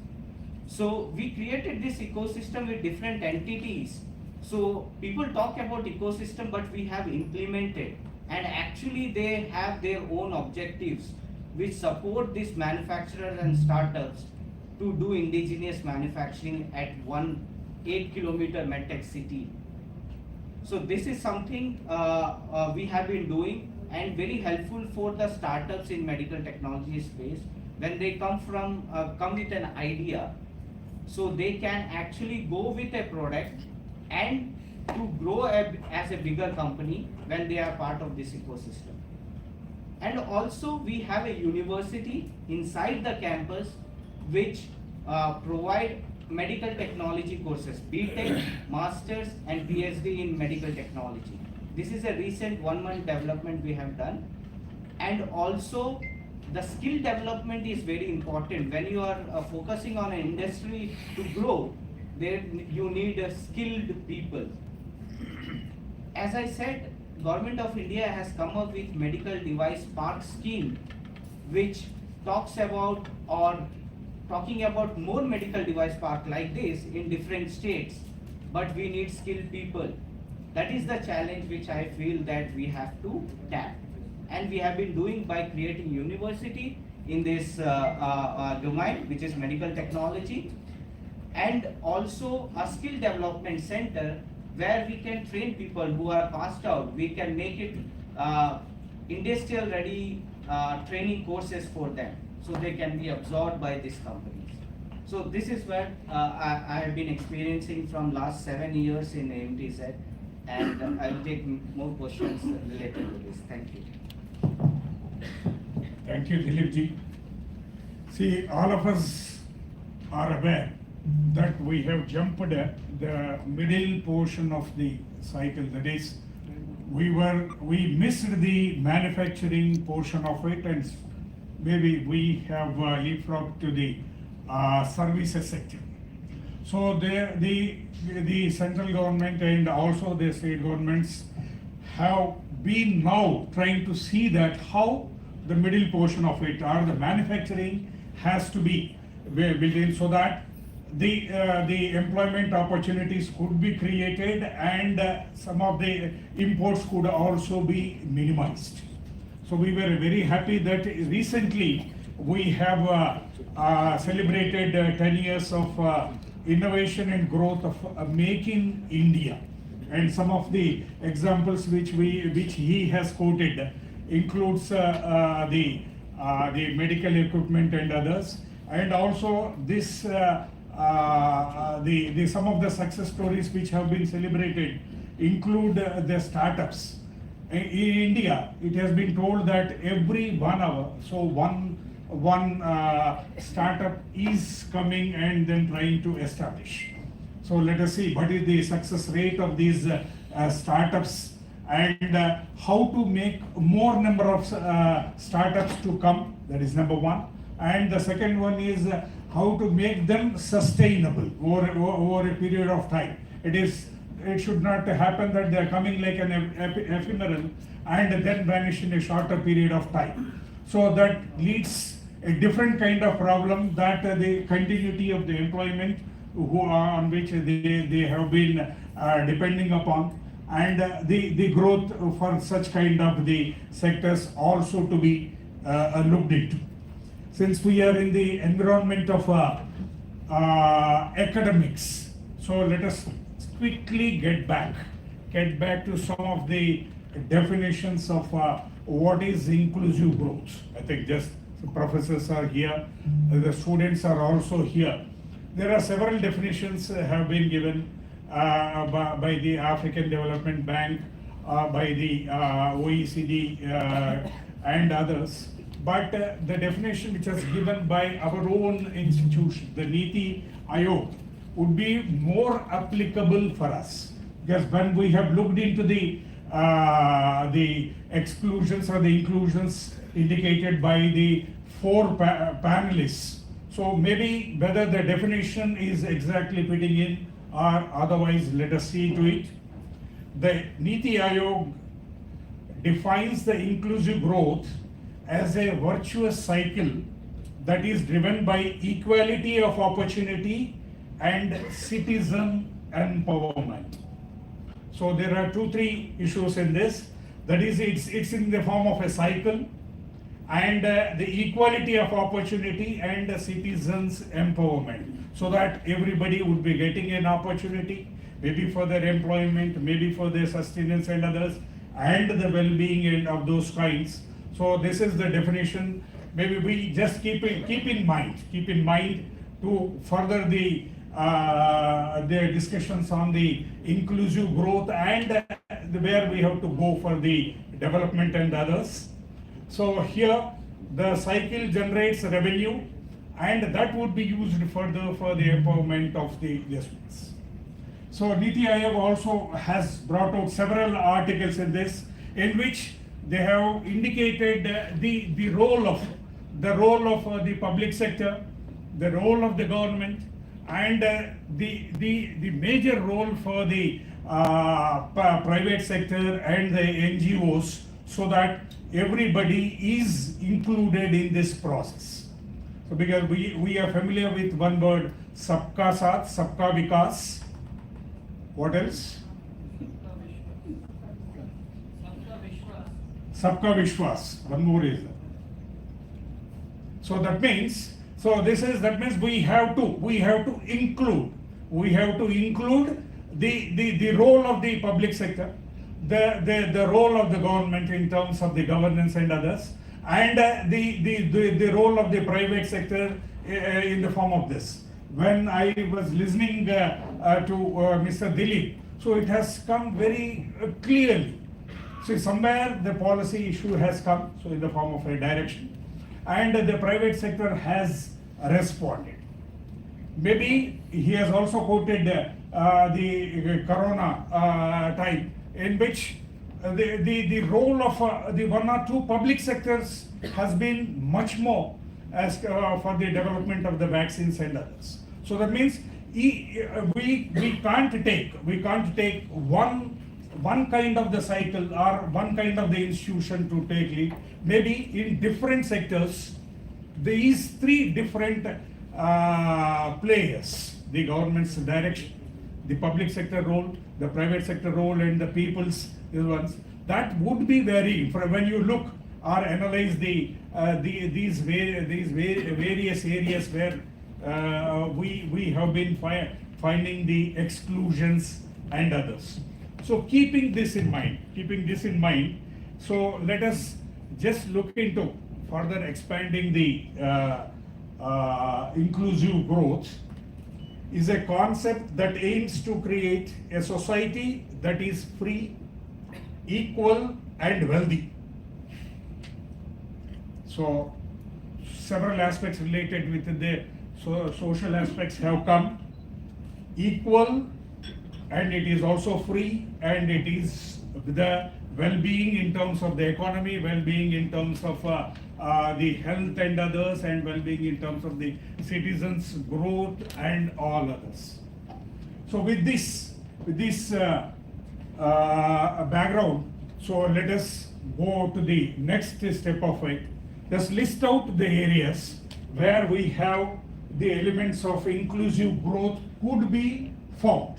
So we created this ecosystem with different entities. So people talk about ecosystem, but we have implemented, and actually they have their own objectives which support these manufacturers and startups to do indigenous manufacturing at 8-kilometer medtech city. So this is something we have been doing, and very helpful for the startups in medical technology space when they come with an idea. So they can actually go with a product and to grow as a bigger company when they are part of this ecosystem. And also we have a university inside the campus which provide medical technology courses, BTech, Masters and PhD in medical technology. This is a recent 1-month development we have done. And also the skill development is very important. When you are focusing on an industry to grow, there you need skilled people. As I said, Government of India has come up with medical device park scheme, which talking about more medical device park like this in different states, but we need skilled people. That is the challenge which I feel that we have to tap. And we have been doing by creating university in this domain, which is medical technology, and also a skill development center where we can train people who are passed out. We can make it industrial ready training courses for them, so they can be absorbed by these companies. So this is what I have been experiencing from last 7 years in AMTZ, and I will take more questions related to this. Thank you. Thank you, Dilip ji. See, all of us are aware that we have jumped the middle portion of the cycle. That is, we missed the manufacturing portion of it, and maybe we have leapfrogged to the services sector. So the central government and also the state governments have been now trying to see that how the middle portion of it or the manufacturing has to be built in, so that the employment opportunities could be created, and some of the imports could also be minimized. So we were very happy that recently we have celebrated 10 years of innovation and growth of Make in India. And some of the examples which he has quoted includes the medical equipment and others. And also this some of the success stories which have been celebrated include the startups. In India, it has been told that every 1 hour, so one startup is coming and then trying to establish. So let us see what is the success rate of these startups, and how to make more number of startups to come. That is number one. And the second one is how to make them sustainable over a period of time. It should not happen that they are coming like an ephemeral and then vanish in a shorter period of time. So that leads a different kind of problem, that the continuity of the employment on which they have been depending upon, and the growth for such kind of the sectors also to be looked into. Since we are in the environment of academics, so let us quickly get back to some of the definitions of what is inclusive growth. I think just the professors are here, the students are also here. There are several definitions have been given by the African Development Bank, by the OECD and others. but the definition which is given by our own institution, the Niti Aayog, would be more applicable for us. Because when we have looked into the exclusions or the inclusions indicated by the four panelists, so maybe whether the definition is exactly fitting in or otherwise, let us see to it. The Niti Aayog defines the inclusive growth as a virtuous cycle that is driven by equality of opportunity and citizen empowerment. So there are 2-3 issues in this. That is, it's in the form of a cycle, and the equality of opportunity and the citizens empowerment, so that everybody would be getting an opportunity, maybe for their employment, maybe for their sustenance and others, and the well-being and of those kinds. So this is the definition. Maybe we just keep in mind to further the discussions on the inclusive growth and where we have to go for the development and others. So here the cycle generates revenue, and that would be used further for the empowerment of the students. So Niti Aayog also has brought out several articles in this, in which they have indicated the role of the public sector, the role of the government, and the major role for the private sector and the NGOs, so that everybody is included in this process. So because we are familiar with one word, Sabka Saath, Sabka Vikas. What else? Sabka Vishwas. One more is there. So that means, that means we have to include the role of the public sector, the role of the government in terms of the governance and others, and the role of the private sector in the form of this. When I was listening to Mr. Dilip, so it has come very clearly. So somewhere the policy issue has come, so in the form of a direction, and the private sector has responded. Maybe he has also quoted the Corona time, in which the role of the one or two public sectors has been much more as for the development of the vaccines and others. So that means we can't take one kind of the cycle or one kind of the institution to take lead. Maybe in different sectors, these three different players, the government's direction, the public sector role, the private sector role, and the people's ones, that would be varying. For when you look or analyze these various areas where we have been finding the exclusions and others. So keeping this in mind, so let us just look into further expanding the inclusive growth is a concept that aims to create a society that is free, equal, and wealthy. So several aspects related with the social aspects have come. Equal, and it is also free, and it is the well-being in terms of the economy, well-being in terms of the health and others, and well-being in terms of the citizens' growth and all others. So with this background, so let us go to the next step of it. Just list out the areas where we have the elements of inclusive growth could be found.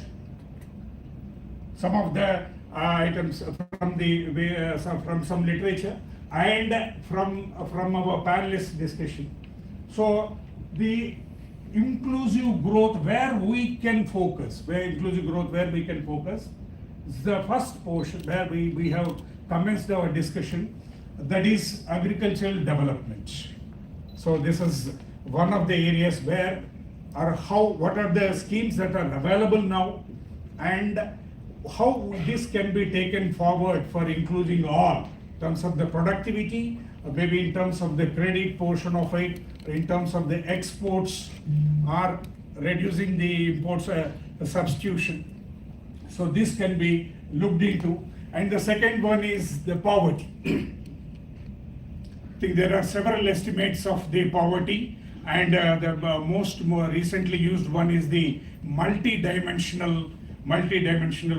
Some of the items from some literature and from our panelist discussion. So the inclusive growth where we can focus, is the first portion where we have commenced our discussion, that is agricultural development. So this is one of the areas where what are the schemes that are available now, and how this can be taken forward for including all in terms of the productivity maybe in terms of the credit portion of it, in terms of the exports, or reducing the imports substitution. So this can be looked into. And the second one is the poverty. I think there are several estimates of the poverty, and the more recently used one is the multi-dimensional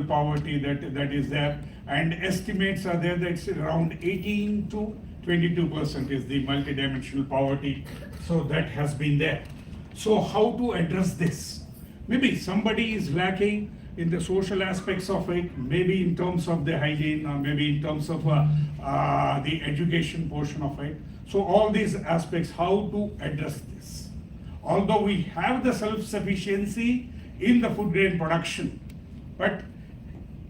poverty that is there, and estimates are there that it's around 18 to 22% is the multi-dimensional poverty. So that has been there. So how to address this? Maybe somebody is lacking in the social aspects of it, maybe in terms of the hygiene, or maybe in terms of the education portion of it. So all these aspects, how to address this? Although we have the self-sufficiency in the food grain production, but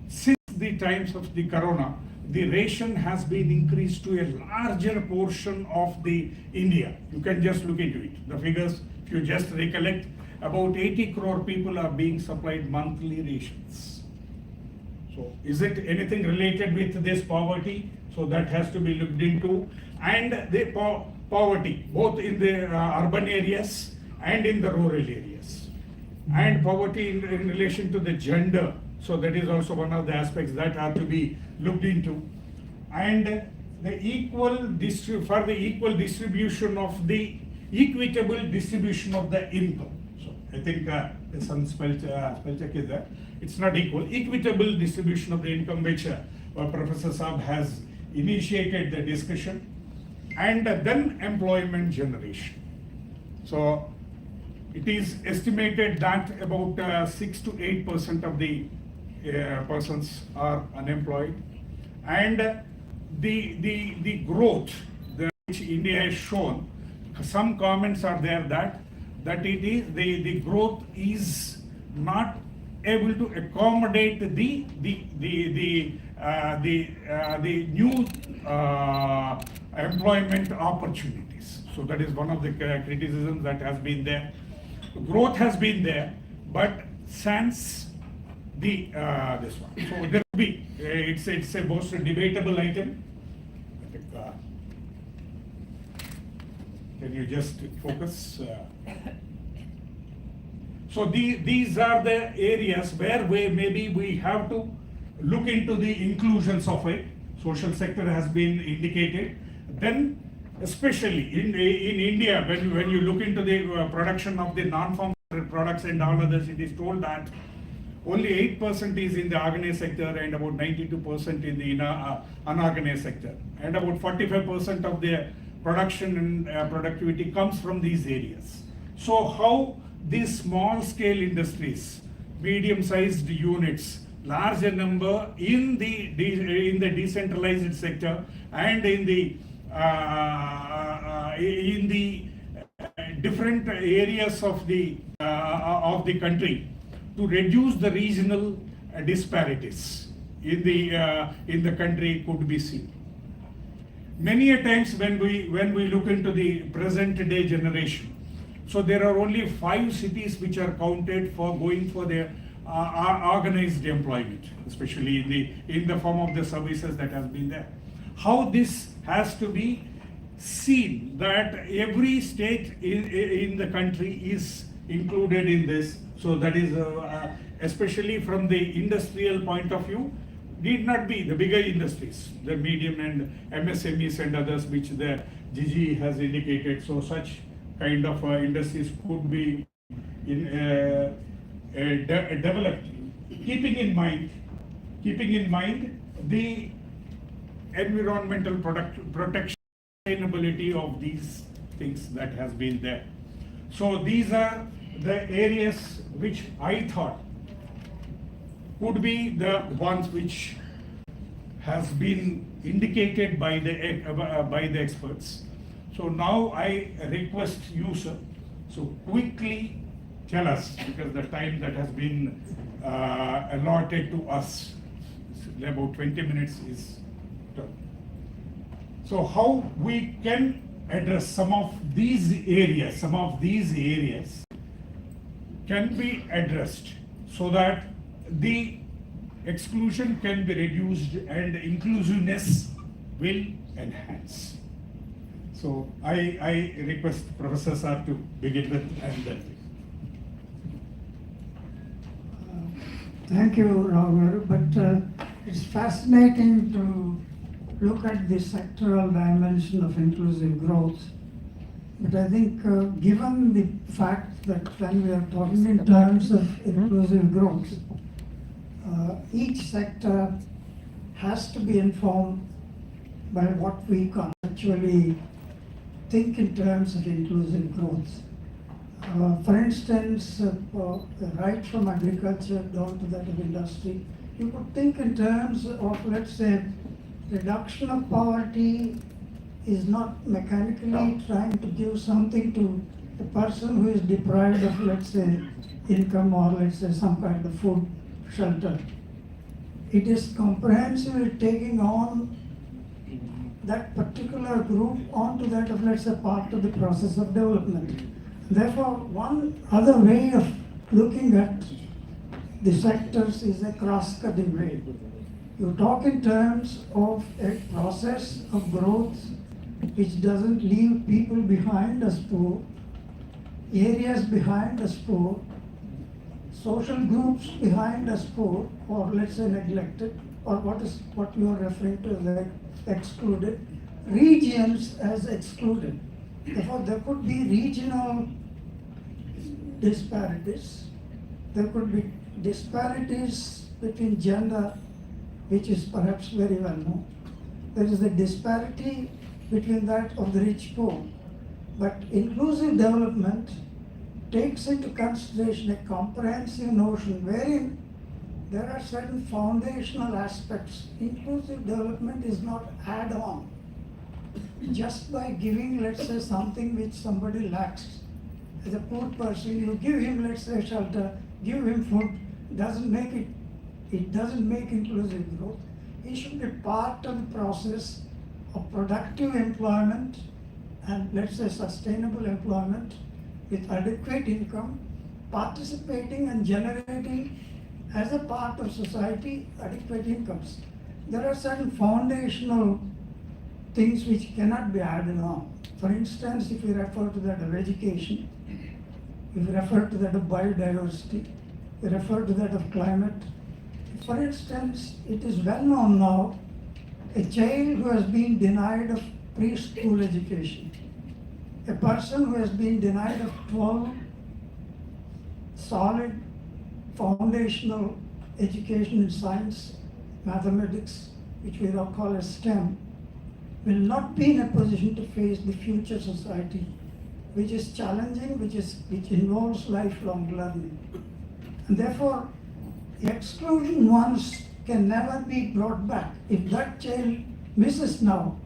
since the times of the corona, the ration has been increased to a larger portion of the India. You can just look into it. The figures, if you just recollect, about 80 crore people are being supplied monthly rations. So is it anything related with this poverty? So that has to be looked into. And the poverty, both in the urban areas and in the rural areas. And poverty in relation to the gender. So that is also one of the aspects that are to be looked into. And the equal distribution of the equitable distribution of the income. So I think there's some spell check is there. It's not equal. Equitable distribution of the income, which Professor Saab has initiated the discussion. And then employment generation. So it is estimated that about 6 to 8% of the persons are unemployed, and the growth which India has shown, some comments are there that it is the growth is not able to accommodate the new employment opportunities. So that is one of the criticisms that has been there. Growth has been there, but since the this one, so there will be it's a most debatable item. I think, can you just focus? So these are the areas where maybe we have to look into the inclusions of it. Social sector has been indicated. Then, especially in India, when you look into the production of the non-farm products and all others, it is told that only 8% is in the organized sector and about 92% in the unorganized sector. And about 45% of the production and productivity comes from these areas. So how these small scale industries, medium-sized units, larger number in the decentralized sector and in the different areas of the country, to reduce the regional disparities in the country could be seen. Many a times when we look into the present day generation, so there are only 5 cities which are counted for going for their organized employment, especially in the form of the services that has been there. How this has to be seen, that every state in the country is included in this. So that is especially from the industrial point of view, need not be the bigger industries, the medium and MSMEs and others which the Gigi has indicated. So such kind of industries could be developed, keeping in mind the environmental protection, sustainability of these things that has been there. So these are the areas which I thought could be the ones which has been indicated by the experts. So now I request you, sir, so quickly tell us, because the time that has been allotted to us, about 20 minutes is done. So how we can address some of these areas can be addressed so that the exclusion can be reduced and inclusiveness will enhance. So I request Professor Sir to begin with and then. Thank you, Robert. But it's fascinating to look at the sectoral dimension of inclusive growth. But I think given the fact that when we are talking in terms of inclusive growth, each sector has to be informed by what we conceptually think in terms of inclusive growth. For instance, right from agriculture down to that of industry, you could think in terms of, let's say, reduction of poverty is not mechanically trying to give something to the person who is deprived of, let's say, income or, let's say, some kind of food, shelter. It is comprehensively taking on that particular group onto that of, let's say, part of the process of development. Therefore, one other way of looking at the sectors is a cross-cutting way. You talk in terms of a process of growth which doesn't leave people behind as poor, areas behind as poor, social groups behind as poor, or let's say neglected, or what you are referring to as excluded, regions as excluded. Therefore, there could be regional disparities. There could be disparities between gender, which is perhaps very well known. There is a disparity between that of the rich poor. But inclusive development takes into consideration a comprehensive notion wherein there are certain foundational aspects. Inclusive development is not add-on. Just by giving, let's say, something which somebody lacks. As a poor person, you give him, let's say, shelter, give him food, it doesn't make inclusive growth. He should be part of the process of productive employment and, let's say, sustainable employment with adequate income, participating and generating as a part of society adequate incomes. There are certain foundational things which cannot be added on. For instance, if we refer to that of education, if we refer to that of biodiversity, we refer to that of climate. For instance, it is well known now, a child who has been denied of preschool education, a person who has been denied of 12 solid foundational education in science, mathematics, which we now call as STEM, will not be in a position to face the future society, which is challenging, which involves lifelong learning. And therefore, exclusion once can never be brought back. If that child misses now,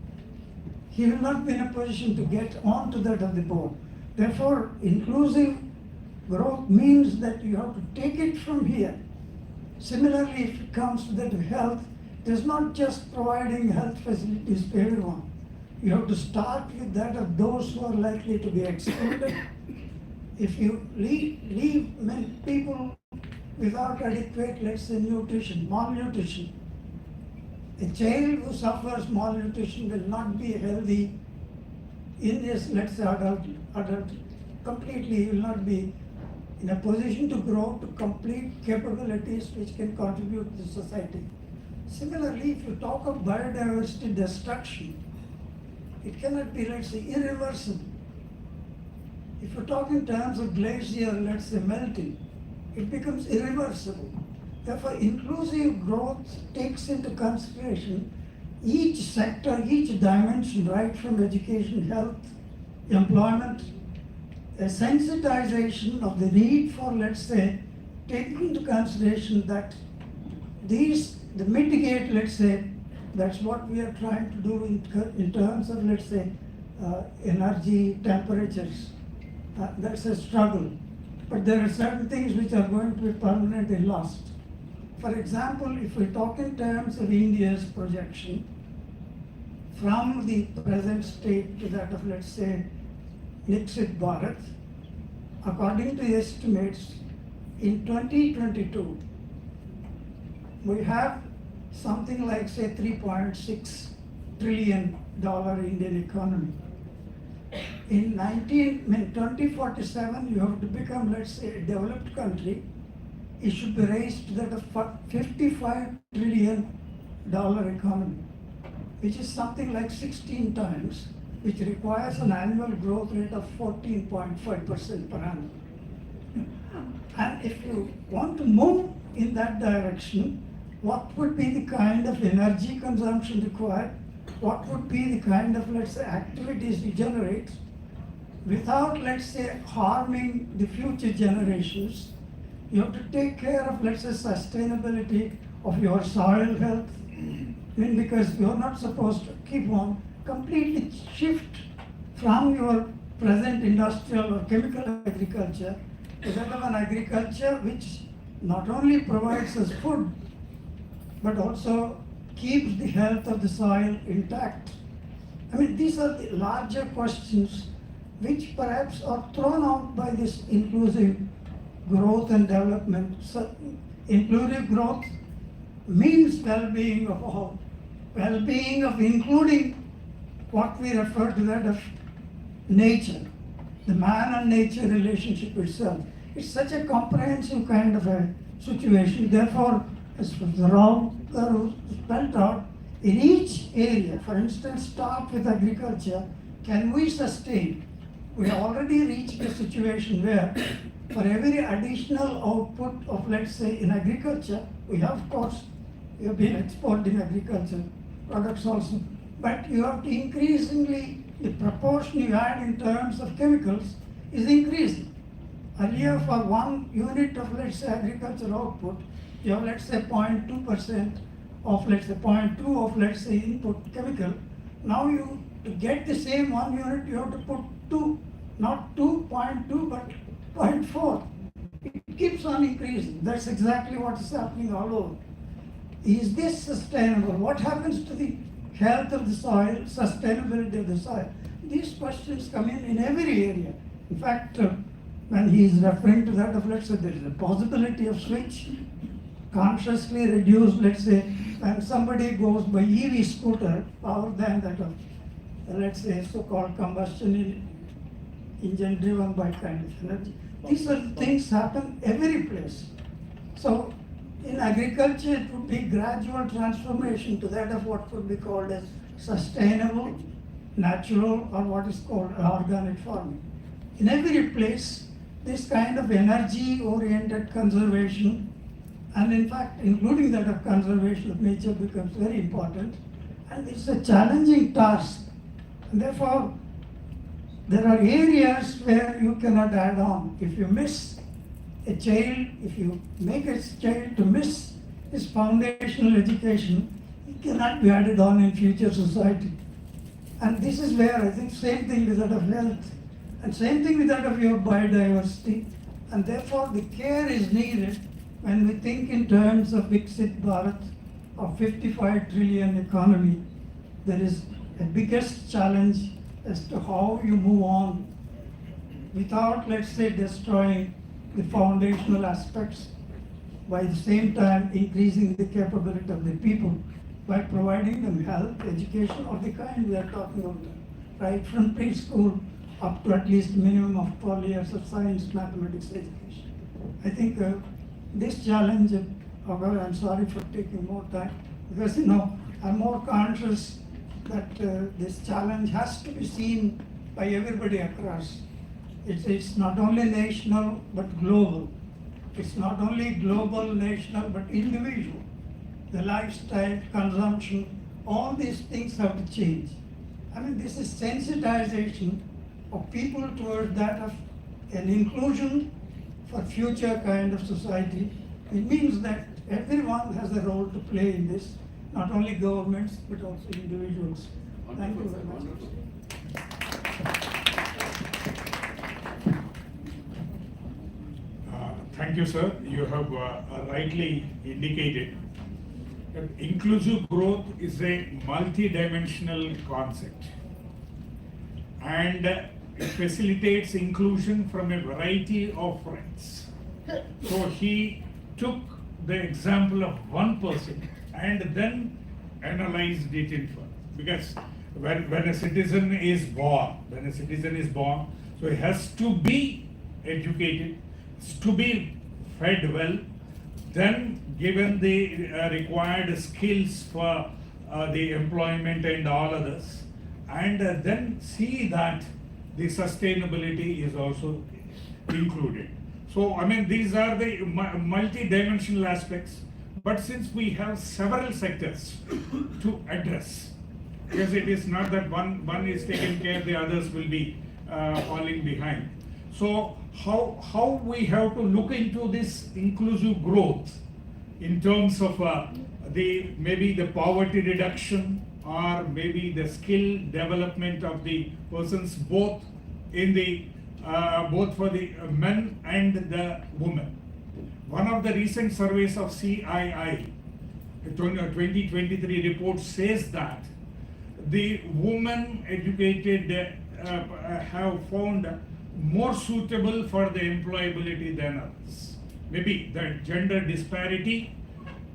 he will not be in a position to get onto that of the board. Therefore, inclusive growth means that you have to take it from here. Similarly, if it comes to that of health, it is not just providing health facilities to everyone. You have to start with that of those who are likely to be excluded. If you leave many people without adequate, let's say, nutrition, malnutrition, a child who suffers malnutrition will not be healthy in his, let's say, adult, completely. He will not be in a position to grow to complete capabilities which can contribute to society. Similarly, if you talk of biodiversity destruction, it cannot be, let's say, irreversible. If you talk in terms of glacier, let's say, melting, it becomes irreversible. Therefore, inclusive growth takes into consideration each sector, each dimension, right from education, health, employment, a sensitization of the need for, let's say, taking into consideration that the mitigate, let's say, that's what we are trying to do in terms of, let's say, energy, temperatures. That's a struggle. But there are certain things which are going to be permanently lost. For example, if we talk in terms of India's projection, from the present state to that of, let's say, Niksit Bharat, according to estimates, in 2022, we have something like, say, $3.6 trillion Indian economy. in 2047, you have to become, let's say, a developed country. It should be raised to that of $55 trillion economy, which is something like 16 times, which requires an annual growth rate of 14.5% per annum. And if you want to move in that direction, what would be the kind of energy consumption required? What would be the kind of, let's say, activities you generate without, let's say, harming the future generations? You have to take care of, let's say, sustainability of your soil health. I mean, because you're not supposed to keep on completely shift from your present industrial or chemical agriculture to that of an agriculture which not only provides us food, but also keeps the health of the soil intact. I mean, these are the larger questions which perhaps are thrown out by this inclusive growth and development. So, inclusive growth means well-being of all, well-being of including what we refer to that of nature, the man and nature relationship itself. It's such a comprehensive kind of a situation. Therefore, as Rao spelled out, in each area, for instance, start with agriculture, can we sustain? We have already reached a situation where for every additional output of, let's say, in agriculture, we have, of course, we have been exporting agriculture products also, but you have to increasingly, the proportion you add in terms of chemicals is increasing. Earlier, for 1 unit of, let's say, agricultural output, you have, let's say, 0.2% of, let's say, 0.2 of, let's say, input chemical. Now you, to get the same 1 unit, you have to put 2, not 2.2, but 0.4. It keeps on increasing. That's exactly what is happening all over. Is this sustainable? What happens to the health of the soil, sustainability of the soil? These questions come in every area. In fact, when he is referring to that of, let's say, there is a possibility of switch, consciously reduce, let's say, when somebody goes by EV scooter, powered than that of, let's say, so-called combustion engine driven by kind of energy. These are things happen every place. So in agriculture, it would be gradual transformation to that of what would be called as sustainable, natural, or what is called organic farming. In every place, this kind of energy-oriented conservation, and in fact, including that of conservation of nature, becomes very important. And it's a challenging task. And therefore, there are areas where you cannot add on. If you miss a child, if you make a child to miss his foundational education, it cannot be added on in future society. And this is where I think same thing with that of health, and same thing with that of your biodiversity. And therefore the care is needed when we think in terms of Viksit Bharat, of 55 trillion economy. There is a biggest challenge as to how you move on without, let's say, destroying the foundational aspects, by the same time increasing the capability of the people by providing them health, education of the kind we are talking about, right from preschool up to at least minimum of 12 years of science, mathematics education. I think this challenge, however, I'm sorry for taking more time, because I'm more conscious that this challenge has to be seen by everybody across. It's not only national, but global. It's not only global, national, but individual. The lifestyle, consumption, all these things have to change. I mean, this is sensitization of people towards that of an inclusion for future kind of society. It means that everyone has a role to play in this, not only governments, but also individuals. Thank you very much. Thank you, sir. You have rightly indicated that inclusive growth is a multi-dimensional concept, and it facilitates inclusion from a variety of fronts. So he took the example of one person and then analyzed it in further, because when a citizen is born, so he has to be educated, to be fed well, then given the required skills for the employment and all others, and then see that the sustainability is also included. So, I mean, these are the multi-dimensional aspects, but since we have several sectors to address, because it is not that one is taken care, the others will be falling behind. So how we have to look into this inclusive growth in terms of maybe the poverty reduction, or maybe the skill development of the persons, both for the men and the women. One of the recent surveys of CII, 2023 report says that the women educated have found more suitable for the employability than others. Maybe the gender disparity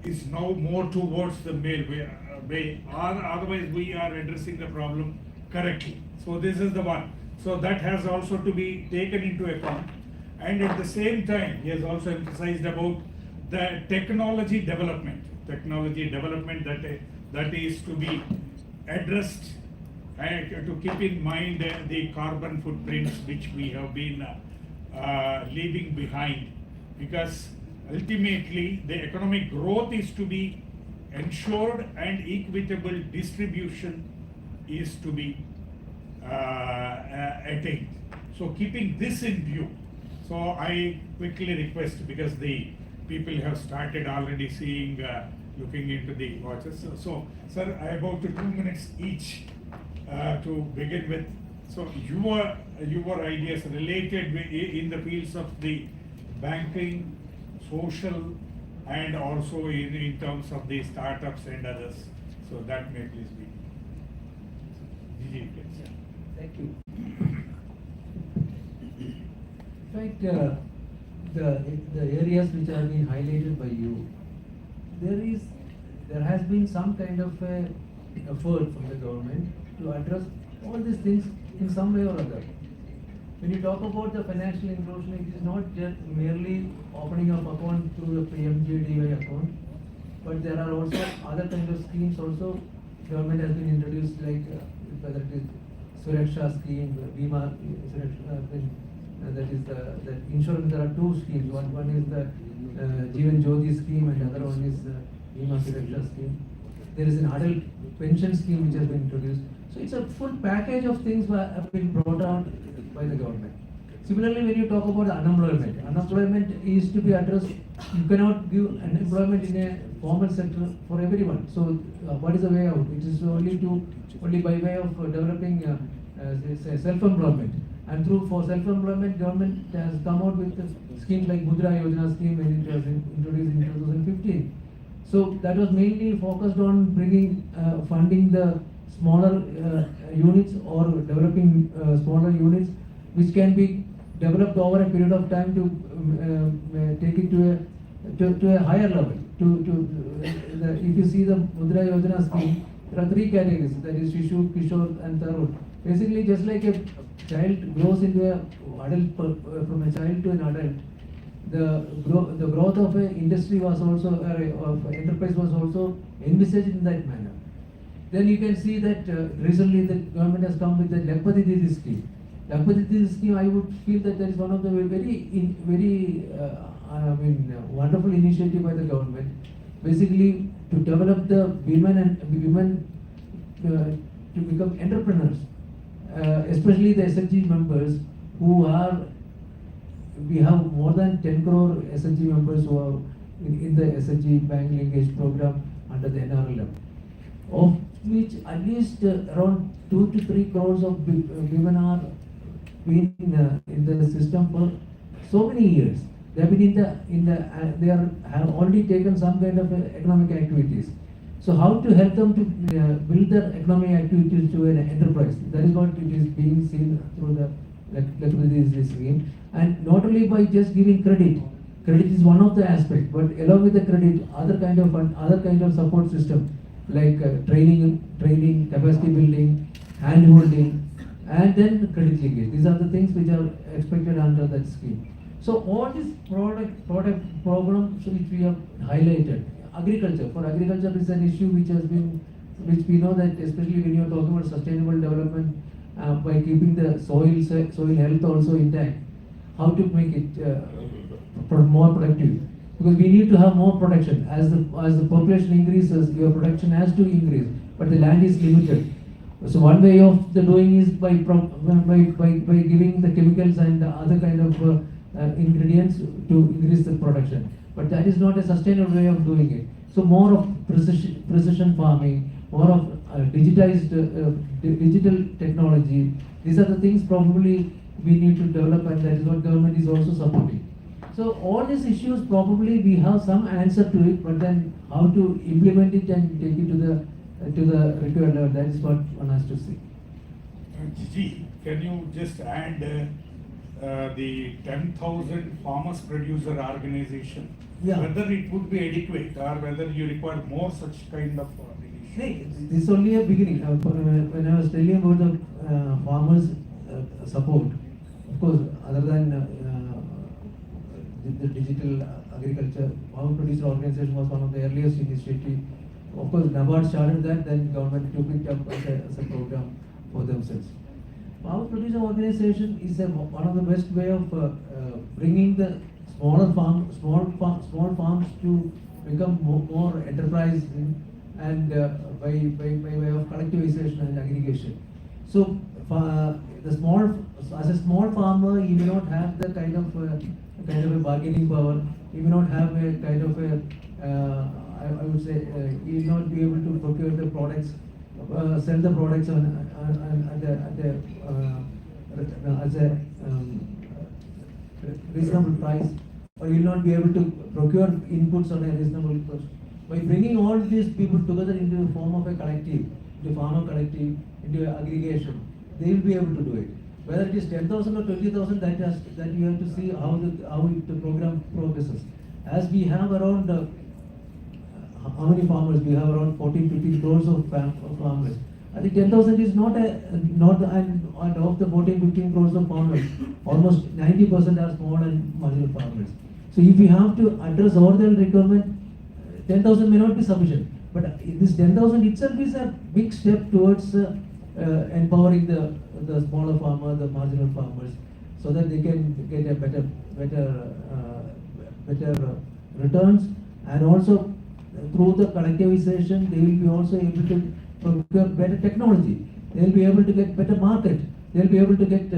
is now more towards the male way, otherwise we are addressing the problem correctly. So this is the one. So that has also to be taken into account. And at the same time, he has also emphasized about the technology development that is to be addressed, and to keep in mind the carbon footprints which we have been leaving behind, because ultimately the economic growth is to be ensured and equitable distribution is to be attained. So keeping this in view, so I quickly request, because the people have started already seeing, looking into the watches. So sir, I have about 2 minutes each to begin with. So your ideas related in the fields of the banking, social, and also in terms of the startups and others. So that may please be. Thank you. In fact, the areas which have been highlighted by you, there has been some kind of a effort from the government to address all these things in some way or other. When you talk about the financial inclusion, it is not just merely opening up account through the PMJDY account, but there are also other kind of schemes also government has been introduced, like whether it is Suraksha scheme, Bima, that is the insurance. There are two schemes. One is the Jeevan Jyoti scheme, and the other one is the Bima Suraksha scheme. There is an adult pension scheme which has been introduced. So it's a full package of things that have been brought out by the government. Similarly, when you talk about the unemployment is to be addressed. You cannot give unemployment in a formal sector for everyone. So what is the way out? It is only by way of developing self-employment. And for self-employment, government has come out with schemes like Mudra Yojana scheme, when it was introduced in 2015. So that was mainly focused on funding the smaller units, or developing smaller units which can be developed over a period of time to take it to a higher level. If you see the Mudra Yojana scheme, there are three categories, that is Shishu, Kishore and Tarun. Basically, just like a child grows into a adult, from a child to an adult, the growth of an industry was also, of enterprise was also envisaged in that manner. Then you can see that recently the government has come with the Lakpati Didi scheme. Lakpati Didi scheme, I would feel that is one of the very wonderful initiative by the government. Basically, to develop the women to become entrepreneurs, especially the SHG members who are. We have more than 10 crore SHG members who are in the SHG bank linkage program under the NRLM, of which at least around 2 to 3 crores of women are been in the system for so many years. They have been have already taken some kind of economic activities. So how to help them to build their economic activities to an enterprise? That is what it is being seen through the Lakpati scheme. And not only by just giving credit is one of the aspects, but along with the credit, other kind of support system like training, capacity building, hand-holding, and then credit linkage. These are the things which are expected under that scheme. So all these product programs which we have highlighted, agriculture, for agriculture is an issue which we know that especially when you are talking about sustainable development, by keeping the soil health also intact, how to make it more productive. Because we need to have more production. As the population increases, your production has to increase, but the land is limited. So one way of the doing is by giving the chemicals and other kind of ingredients to increase the production. But that is not a sustainable way of doing it. So more of precision farming, more of digitized digital technology. These are the things probably we need to develop, and that is what government is also supporting. So all these issues probably we have some answer to it, but then how to implement it and take it to the required level, that is what one has to see. Gigi, can you just add the 10,000 farmers producer organization? Yeah. Whether it would be adequate or whether you require more such kind of initiatives? Hey, this is only a beginning. When I was telling about the farmers support, of course, other than the digital agriculture, farmer producer organization was one of the earliest initiatives. Of course, NABARD started that, then government took it up as a program for themselves. Farmer producer organization is one of the best way of bringing the small farms to become more enterprising, and by way of collectivization and aggregation. So as a small farmer, you may not have the kind of a bargaining power. You may not have a kind of a I would say you will not be able to procure the products, sell the products as a reasonable price, or you will not be able to procure inputs on a reasonable cost. By bringing all these people together into the form of a collective, into farmer collective, into aggregation, they will be able to do it. Whether it is 10,000 or 20,000, that you have to see how the program progresses. As we have around how many farmers? We have around 14-15 crores of farmers. I think 10,000 is not and of the 14-15 crores of farmers, almost 90% are small and marginal farmers. So if we have to address all their requirement, 10,000 may not be sufficient. But this 10,000 itself is a big step towards empowering the smaller farmer, the marginal farmers, so that they can get a better returns, and also through the collectivization, they will be also able to procure better technology. They will be able to get better market. They will be able to get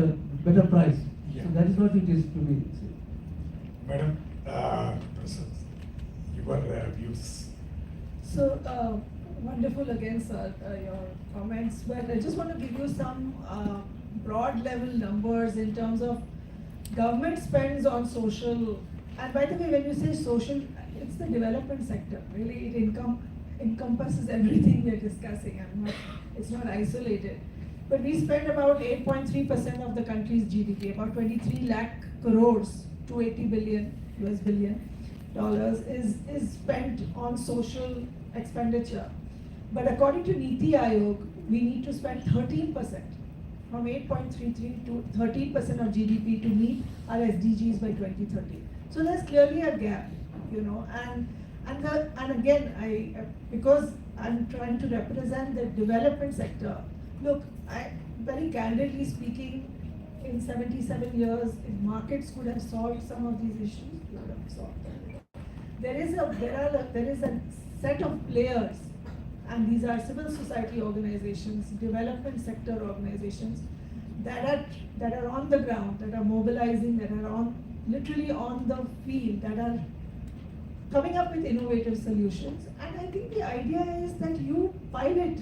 better price. Yeah. So that is what it is to be. Madam, your views. So, wonderful again, sir, your comments. But I just want to give you some broad level numbers in terms of government spends on social. And by the way, when you say social, it's the development sector. Really, it encompasses everything we're discussing. It's not isolated. But we spend about 8.3% of the country's GDP, about 23 lakh crores, $280 billion US billion dollars is spent on social expenditure. But according to Niti Aayog, we need to spend 13%, from 8.33 to 13% of GDP to meet our SDGs by 2030. So there's clearly a gap, and again, because I'm trying to represent the development sector. Look, very candidly speaking, in 77 years, if markets could have solved some of these issues, we would have solved them. There is a set of players, and these are civil society organizations, development sector organizations that are on the ground, that are mobilizing, that are literally on the field, that are coming up with innovative solutions. And I think the idea is that you pilot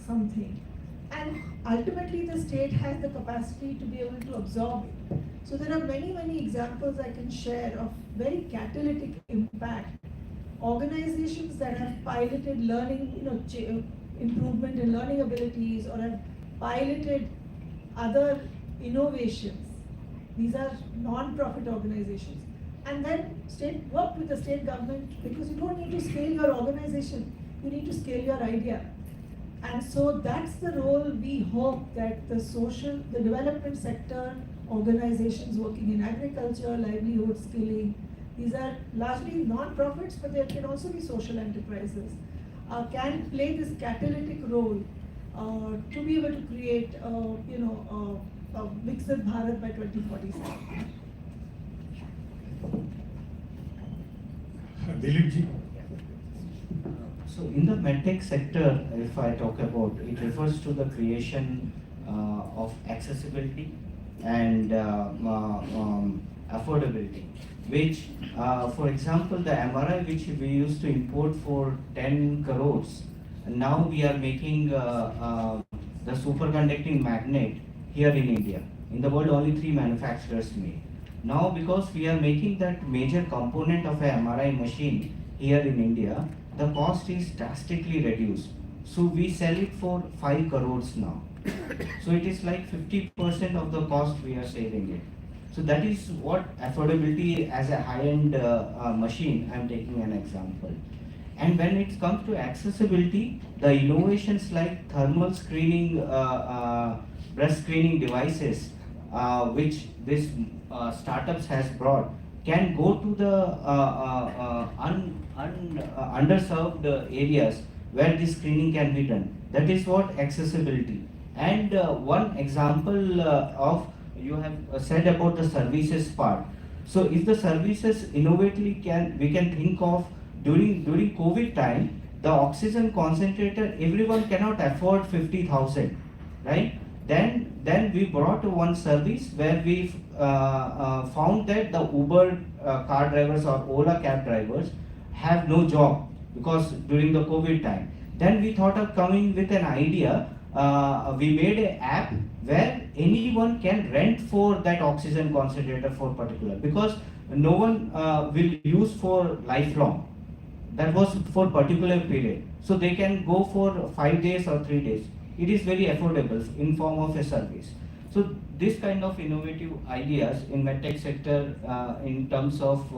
something, and ultimately the state has the capacity to be able to absorb it. So there are many examples I can share of very catalytic impact. Organizations that have piloted learning, improvement in learning abilities, or have piloted other innovations. These are non-profit organizations. And then work with the state government, because you don't need to scale your organization, you need to scale your idea. And so that's the role we hope that the development sector, organizations working in agriculture, livelihood, skilling, these are largely non-profits, but there can also be social enterprises, can play this catalytic role to be able to create, a Viksit Bharat by 2047. Dilipji. So in the medtech sector, if I talk about, it refers to the creation of accessibility and affordability, which, for example, the MRI which we used to import for 10 crores, now we are making the superconducting magnet here in India. In the world, only 3 manufacturers make. Now, because we are making that major component of a MRI machine here in India, the cost is drastically reduced. So we sell it for 5 crores now. So it is like 50% of the cost we are saving it. So that is what affordability as a high-end machine, I am taking an example. And when it comes to accessibility, the innovations like thermal screening, breast screening devices, which this startups has brought, can go to the underserved areas where this screening can be done. That is what accessibility. And one example of, you have said about the services part. So if the services innovatively we can think of during COVID time, the oxygen concentrator, everyone cannot afford 50,000, right? Then we brought one service where we found that the Uber car drivers or Ola cab drivers have no job because during the COVID time. Then we thought of coming with an idea. We made an app where anyone can rent for that oxygen concentrator for particular, because no one will use for lifelong. That was for particular period. So they can go for 5 days or 3 days. It is very affordable in form of a service. So this kind of innovative ideas in medtech sector in terms of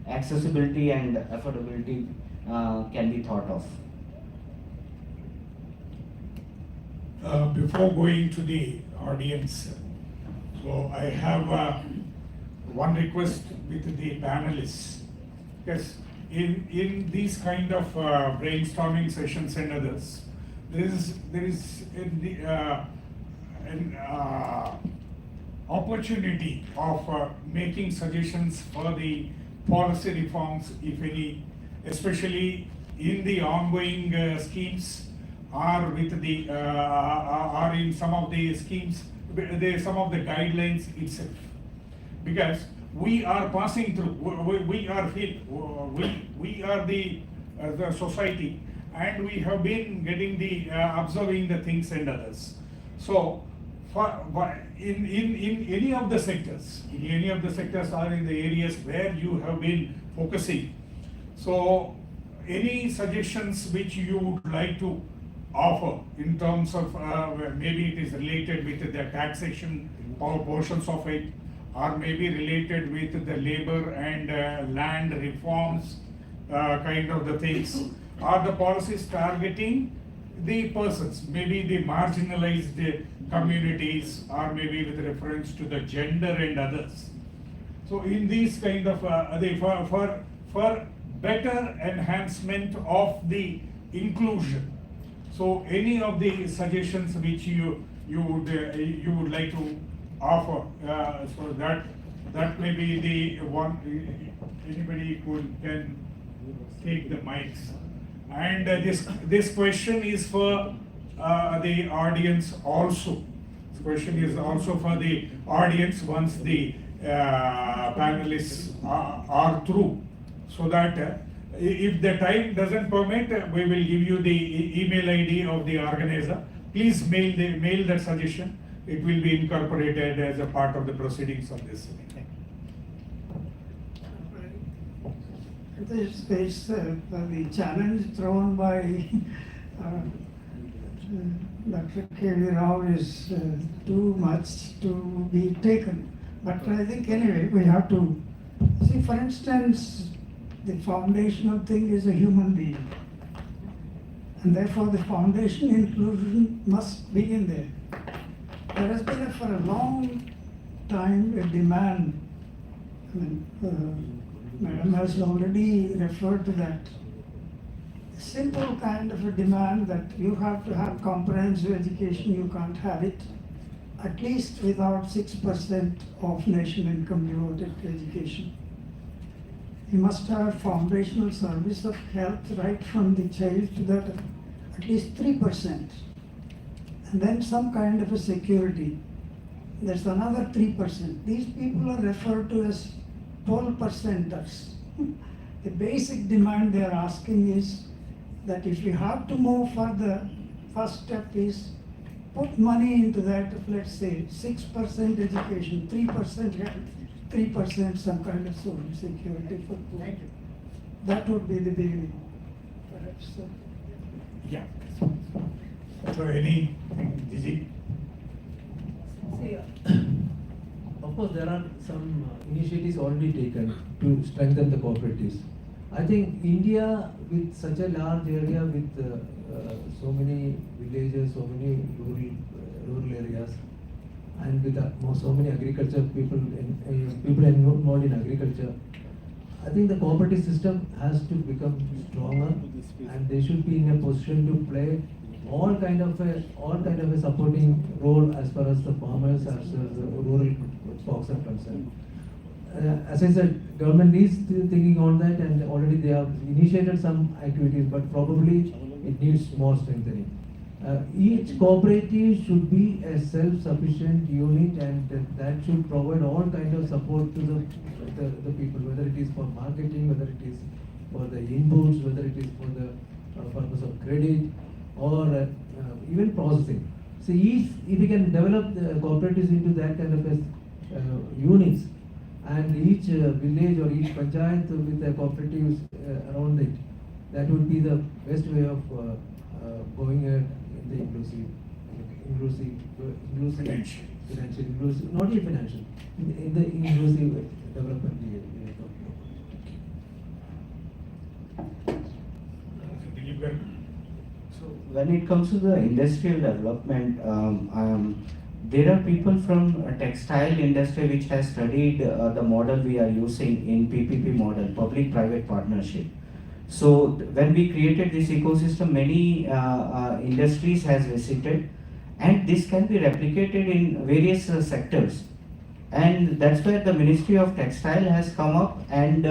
accessibility and affordability can be thought of. Before going to the audience, so I have one request with the panelists. Yes, in these kind of brainstorming sessions and others, there is an opportunity of making suggestions for the policy reforms, if any, especially in the ongoing schemes, or with the or in some of the schemes, some of the guidelines itself, because we are passing through. We are the society, and we have been getting the observing the things and others. So, in any of the sectors, or in the areas where you have been focusing, so any suggestions which you would like to offer in terms of maybe it is related with the taxation or portions of it, or maybe related with the labor and land reforms kind of the things, or the policies targeting the persons, maybe the marginalized communities, or maybe with reference to the gender and others. So in these kind of for better enhancement of the inclusion. So any of the suggestions which you would like to offer, so that may be the one. Anybody can take the mics. And this question is for the audience also. This question is also for the audience once the panelists are through, so that if the time doesn't permit, we will give you the email ID of the organizer. Please mail that suggestion. It will be incorporated as a part of the proceedings of this meeting. The challenge thrown by Dr. K.V. Rao is too much to be taken. But I think anyway, we have to see, for instance, the foundational thing is a human being. And therefore the foundation inclusion must begin there. There has been for a long time a demand. I mean, Madam has already referred to that. Simple kind of a demand that you have to have comprehensive education, you can't have it, at least without 6% of nation income devoted to education. You must have foundational service of health right from the child to that at least 3%. And then some kind of a security. There's another 3%. These people are referred to as 12%ers. The basic demand they are asking is that if you have to move further, first step is put money into that of, let's say, 6% education, 3% health, 3% some kind of social security for poor. That would be the beginning, perhaps. Yeah. So any, Gigi? See, of course, there are some initiatives already taken to strengthen the cooperatives. I think India, with such a large area, with so many villages, so many rural areas, and with so many agriculture people involved in agriculture, I think the cooperative system has to become stronger, and they should be in a position to play all kind of a supporting role as far as the farmers, as the rural folks are concerned. As I said, government is thinking on that, and already they have initiated some activities, but probably it needs more strengthening. Each cooperative should be a self-sufficient unit, and that should provide all kind of support to the people, whether it is for marketing, whether it is for the inputs, whether it is for the purpose of credit, or even processing. So if we can develop the cooperatives into that kind of units, and each village or each panchayat with the cooperatives around it, that would be the best way of going ahead in the financial, inclusive, not only financial, in the inclusive development we are talking about. So when it comes to the industrial development, there are people from textile industry which has studied the model we are using in PPP model, public-private partnership. So when we created this ecosystem, many industries has visited, and this can be replicated in various sectors. And that's where the Ministry of Textile has come up and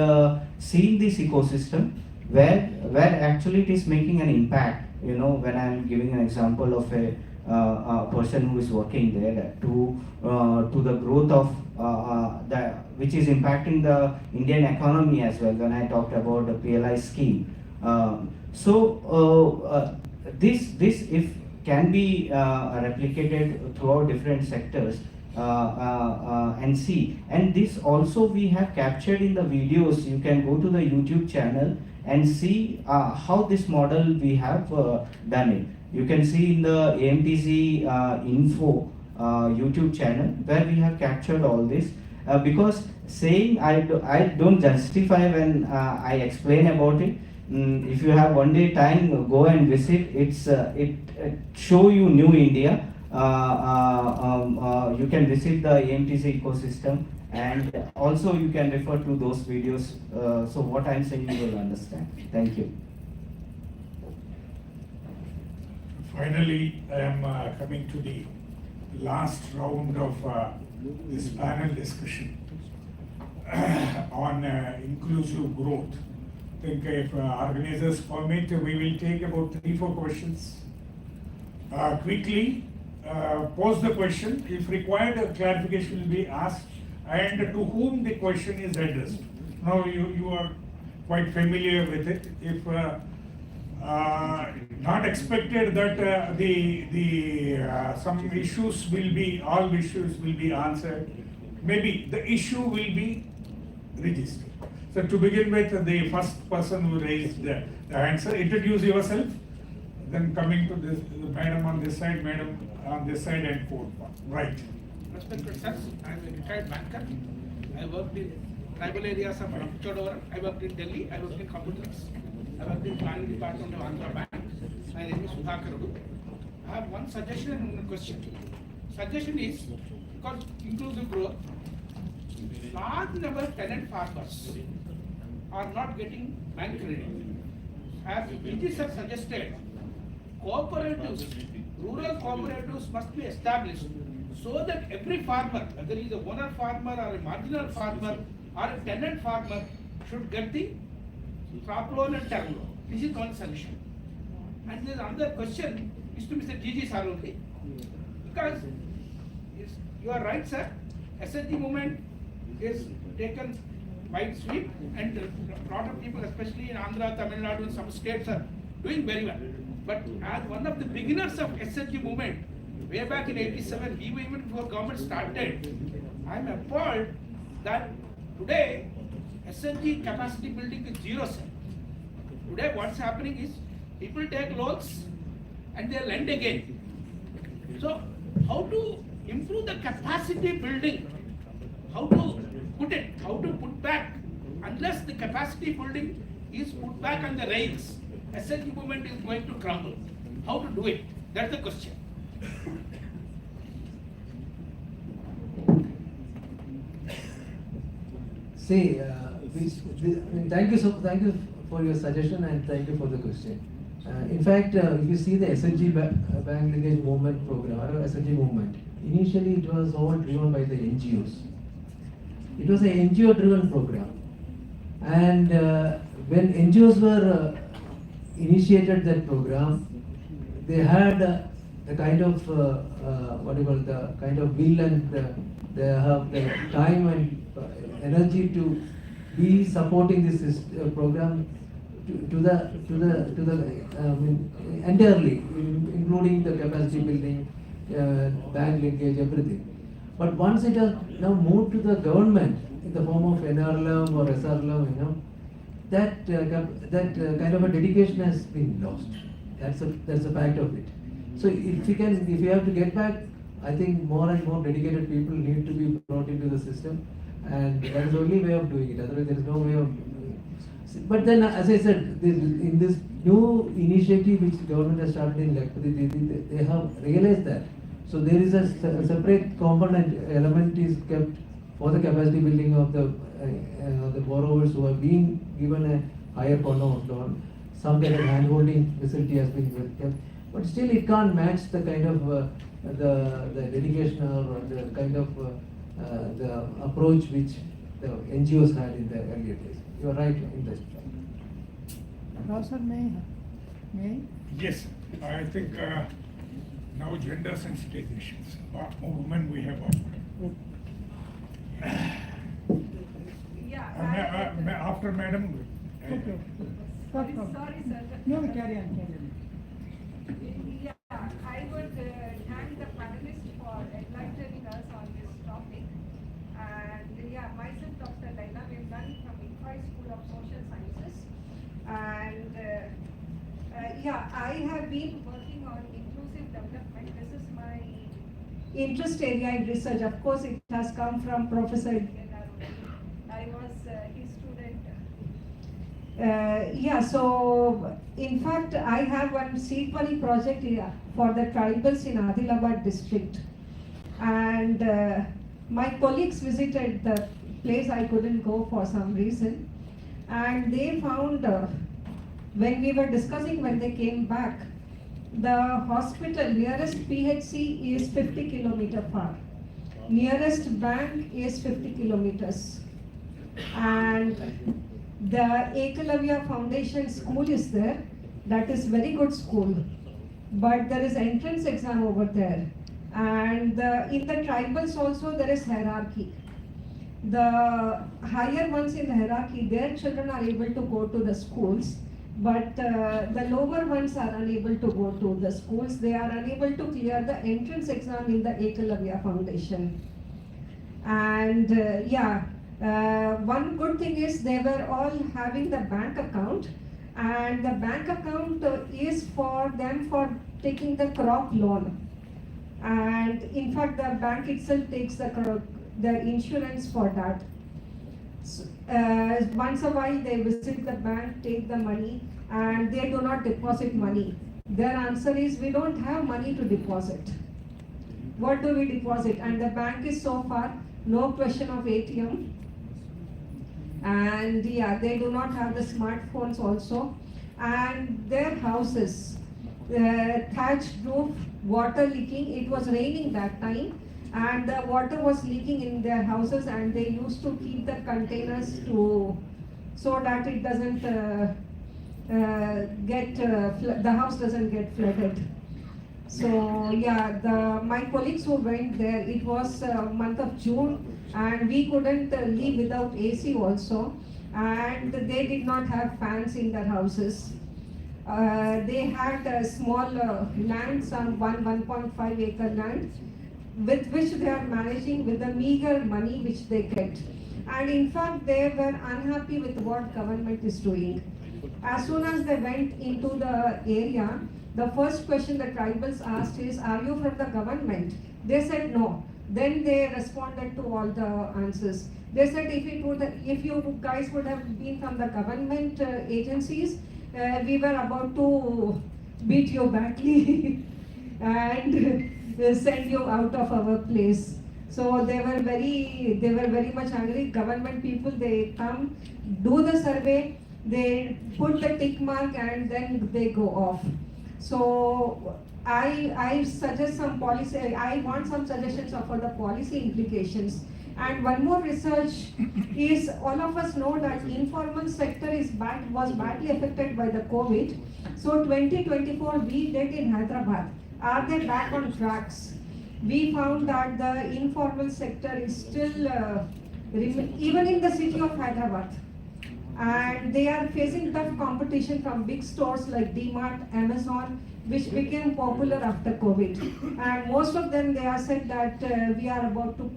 seen this ecosystem where actually it is making an impact. You know, when I'm giving an example of a person who is working there to the growth of which is impacting the Indian economy as well. When I talked about the PLI scheme, this if can be replicated throughout different sectors and see. And this also we have captured in the videos. You can go to the YouTube channel and see how this model we have done it. You can see in the AMTC info YouTube channel where we have captured all this. Because saying I don't justify when I explain about it. If you have one day time, go and visit. It show you new India. You can visit the AMTC ecosystem, and also you can refer to those videos. So what I'm saying you will understand. Thank you. Finally, I am coming to the last round of this panel discussion on inclusive growth. I think if organizers permit, we will take about 3-4 questions. Quickly pose the question. If required, a clarification will be asked, and to whom the question is addressed. Now you are quite familiar with it. If not expected that some issues will be, all issues will be answered. Maybe the issue will be registered. So to begin with, the first person who raised the answer, introduce yourself. Then coming to this, madam on this side, madam on this side, and fourth one. Right. Respected sir, I am a retired banker. I worked in tribal areas of Ramchodora. I worked in Delhi. I worked in computers. I worked in planning department of Andhra Bank. My name is Sudhakarudu. I have one suggestion and one question. Suggestion is, because inclusive growth, large number of tenant farmers are not getting bank credit. As it has suggested, cooperatives, rural cooperatives must be established so that every farmer, whether he is a owner farmer or a marginal farmer or a tenant farmer, should get the crop loan and term loan. This is one solution. And there is another question is to Mr. G.G. Sarungi, because you are right, sir. SHG movement is taken wide sweep, and a lot of people, especially in Andhra, Tamil Nadu, and some states, are doing very well. But as one of the beginners of SHG movement, way back in '87, even before government started, I am appalled that today SHG capacity building is 0, sir. Today what's happening is people take loans and they lend again. So how to improve the capacity building? How to put it? How to put back? Unless the capacity building is put back on the rails, SHG movement is going to crumble. How to do it? That's the question. See, thank you for your suggestion and thank you for the question. In fact, if you see the SHG bank linkage movement program or SHG movement, initially it was all driven by the NGOs. It was an NGO-driven program, and when NGOs were initiated that program, they had the kind of the kind of will and they have the time and energy to be supporting this program to the entirely, including the capacity building, bank linkage, everything. But once it has now moved to the government in the form of NRLM or SRLM, that kind of a dedication has been lost. That's a fact of it. So if you have to get back, I think more and more dedicated people need to be brought into the system, and that is the only way of doing it. Otherwise, there is no way of doing it. But then, as I said, in this new initiative which the government has started in Lakpati, they have realized that. So there is a separate component element is kept for the capacity building of the borrowers who are being given a higher quantum of loan. Some kind of hand-holding facility has been kept, but still it can't match the kind of the dedication or the kind of the approach which the NGOs had in the earlier days. You are right in that. Sir, may I? Yes, I think now gender sensitive issues. Lot more women we have. After madam. Okay. Sorry, sir. No, carry on. Yeah, I would thank the panelists for enlightening us on this topic. And yeah, myself, Dr. Laila, we've done from IFHE School of Social Sciences. And I have been working on inclusive development. This is my interest area in research. Of course, it has come from Professor I was his student. So in fact, I have one seed money project here for the tribals in Hyderabad district. And my colleagues visited the place. I couldn't go for some reason. And they found, when we were discussing when they came back, the hospital nearest PHC is 50 kilometers far. Nearest bank is 50 kilometers. And the Aacademia Foundation school is there. That is very good school. But there is entrance exam over there. And in the tribals also there is hierarchy. The higher ones in the hierarchy, their children are able to go to the schools, but the lower ones are unable to go to the schools. They are unable to clear the entrance exam in the Aacademia Foundation. And one good thing is they were all having the bank account, and the bank account is for them for taking the crop loan. And in fact, the bank itself takes the insurance for that. So, once a while they visit the bank, take the money, and they do not deposit money. Their answer is, we don't have money to deposit. What do we deposit? And the bank is so far, no question of ATM. And yeah, they do not have the smartphones also. And their houses, thatched roof, water leaking. It was raining that time, and the water was leaking in their houses, and they used to keep the containers so that it doesn't the house doesn't get flooded. So yeah, my colleagues who went there, it was month of June, and we couldn't leave without AC also, and they did not have fans in their houses. They had a small land, some 1.5 acre land, with which they are managing with the meager money which they get. And in fact, they were unhappy with what government is doing. As soon as they went into the area, the first question the tribals asked is, are you from the government? They said no. Then they responded to all the answers. They said, if you guys would have been from the government agencies, we were about to beat you badly and send you out of our place. So they were very much angry. Government people, they come, do the survey, they put the tick mark, and then they go off. So I suggest some policy. I want some suggestions for the policy implications. And one more research is, all of us know that informal sector was badly affected by the COVID. So 2024 we did in Hyderabad. Are they back on tracks? We found that the informal sector is still, even in the city of Hyderabad. And they are facing tough competition from big stores like DMart, Amazon, which became popular after COVID. And most of them, they have said that we are about to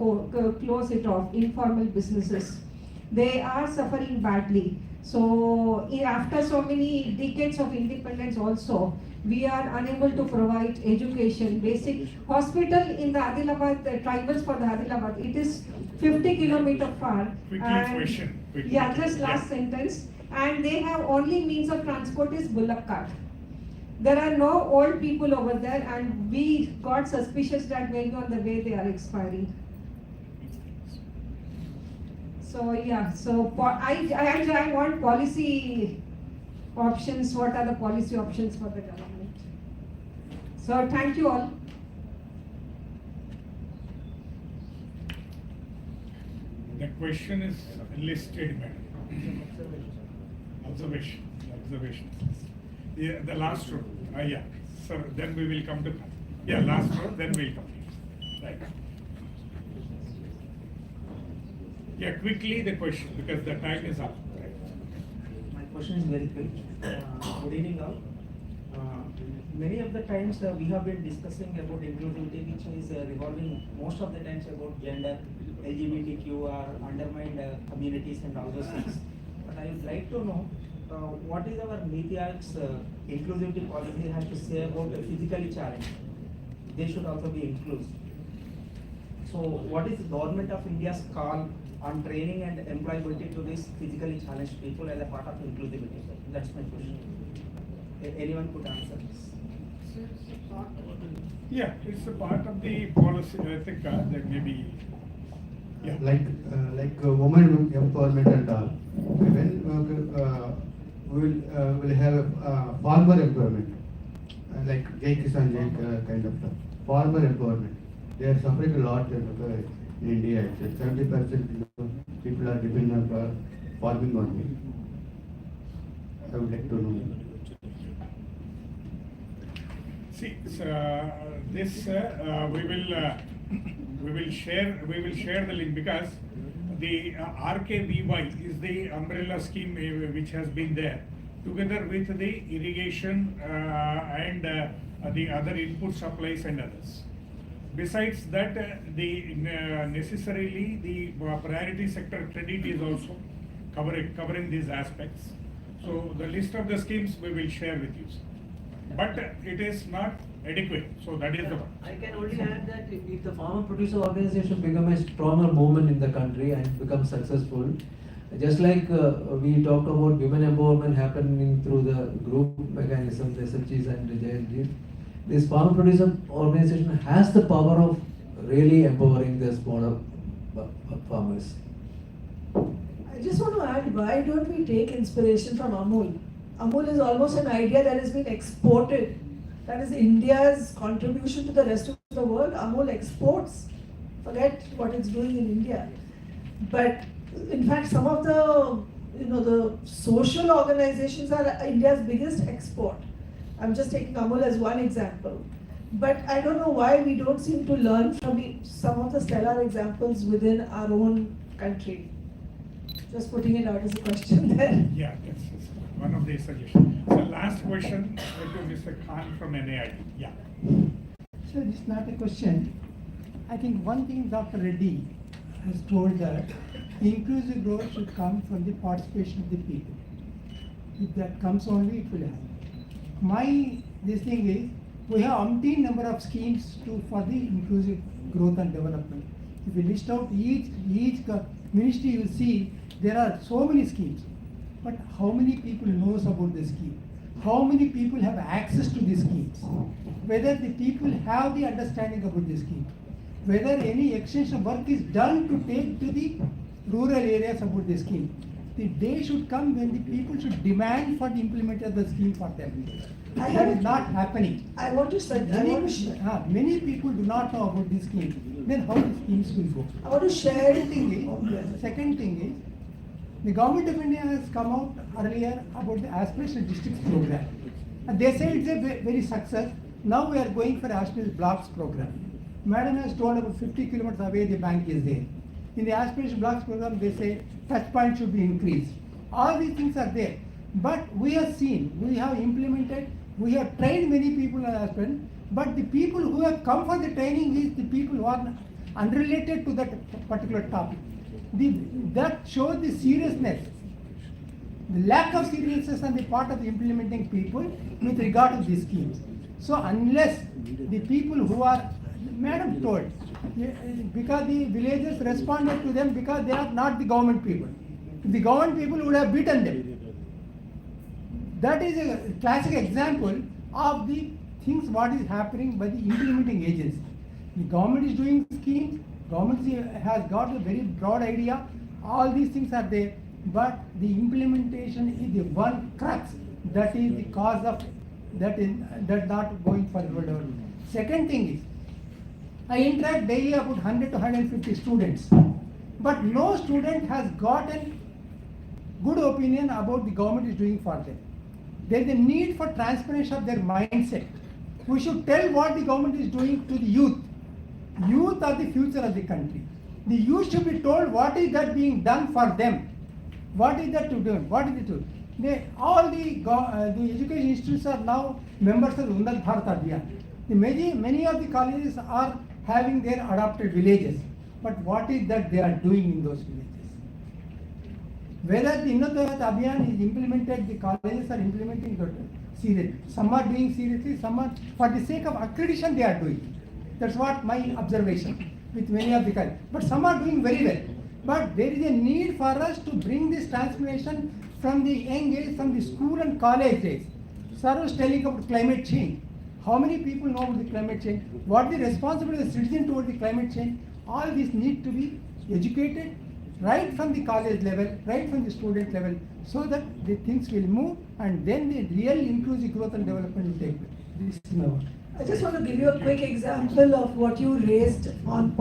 close it off, informal businesses. They are suffering badly. So after so many decades of independence also, we are unable to provide education, basic hospital in the Adilabad, the tribals for the Adilabad, it is 50 kilometers far. Question. Yeah, just last sentence. And they have only means of transport is bullock cart. There are no old people over there, and we got suspicious that maybe on the way they are expiring. So yeah, so I want policy options. What are the policy options for the government? So thank you all. The question is listed, madam. Observation. The last row. Yeah, sir. Then we will come to. Yeah, last row. Then we'll complete. Right. Yeah, quickly the question, because the time is up. Right. My question is very quick. Good evening all. Many of the times we have been discussing about inclusivity, which is revolving most of the times about gender, LGBTQ or undermined communities and all those things. But I would like to know what is our Niti Aayog's inclusivity policy has to say about the physically challenged. They should also be inclusive. So what is the government of India's call on training and employability to these physically challenged people as a part of inclusivity? That's my question. Anyone could answer this? Yeah, it's a part of the policy. I think that maybe. Yeah. Like women empowerment and all. When we will have farmer empowerment, like Jai Kisan kind of stuff. Farmer empowerment. They are suffering a lot in India. 70% people are dependent on farming only. I would like to know. See, this we will share the link, because the RKVY is the umbrella scheme which has been there, together with the irrigation and the other input supplies and others. Besides that, necessarily the priority sector credit is also covering these aspects. So the list of the schemes we will share with you, but it is not adequate. So that is the one. I can only add that if the farmer producer organization become a stronger movement in the country and become successful, Just like we talked about women empowerment happening through the group mechanism, the SLGs and the JLGs, this farm producer organization has the power of really empowering the smaller farmers. I just want to add, why don't we take inspiration from Amul? Amul is almost an idea that has been exported. That is India's contribution to the rest of the world. Amul exports. Forget what it's doing in India. But in fact, some of the social organizations are India's biggest export. I'm just taking Amul as one example. But I don't know why we don't seem to learn from some of the stellar examples within our own country. Just putting it out as a question there. Yeah, that's one of the suggestions. So last question to Mr. Khan from NAIT. Yeah. So this is not a question. I think one thing Dr. Reddy has told that inclusive growth should come from the participation of the people. If that comes only, it will happen. This thing is, we have umpteen number of schemes for the inclusive growth and development. If you list out each ministry, you will see there are so many schemes. But how many people knows about the scheme? How many people have access to the schemes? Whether the people have the understanding about the scheme? Whether any extension work is done to take to the rural areas about the scheme? The day should come when the people should demand for the implementation of the scheme for them. That is not happening. I want to say, many people do not know about this scheme. Then how the schemes will go? I want to share. Second thing is, the government of India has come out earlier about the aspirational districts program. And they say it's a very success. Now we are going for aspirational blocks program. Madam has told about 50 kilometers away the bank is there. In the aspirational blocks program, they say touch points should be increased. All these things are there. But we have seen, we have implemented, we have trained many people as aspirant, but the people who have come for the training is the people who are unrelated to that particular topic. That shows the seriousness, the lack of seriousness on the part of the implementing people with regard to these schemes. So unless the people who are, Madam told, because the villagers responded to them because they are not the government people. If the government people would have beaten them. That is a classic example of the things what is happening by the implementing agency. The government is doing schemes, government has got a very broad idea, all these things are there, but the implementation is the one crux that is the cause of that not going forward. Second thing is, I interact daily about 100 to 150 students, but no student has gotten good opinion about the government is doing for them. There is a need for transparency of their mindset. We should tell what the government is doing to the youth. Youth are the future of the country. The youth should be told what is that being done for them. What is that to do? What is it to do? All the education institutes are now members of Unnat Bharat Abhiyan. Many of the colleges are having their adopted villages. But what is that they are doing in those villages? Whether the Unnat Bharat Abhiyan is implemented, the colleges are implementing it seriously. Some are doing seriously, some are for the sake of accreditation they are doing. That's what my observation with many of the colleges. But some are doing very well. But there is a need for us to bring this transformation from the young age, from the school and college days. Sir was telling about climate change. How many people know about the climate change? What is the responsibility of the citizen towards the climate change? All these need to be educated right from the college level, right from the student level, so that the things will move and then the real inclusive growth and development will take place. This is my one. I just want to give you a quick example of what you raised on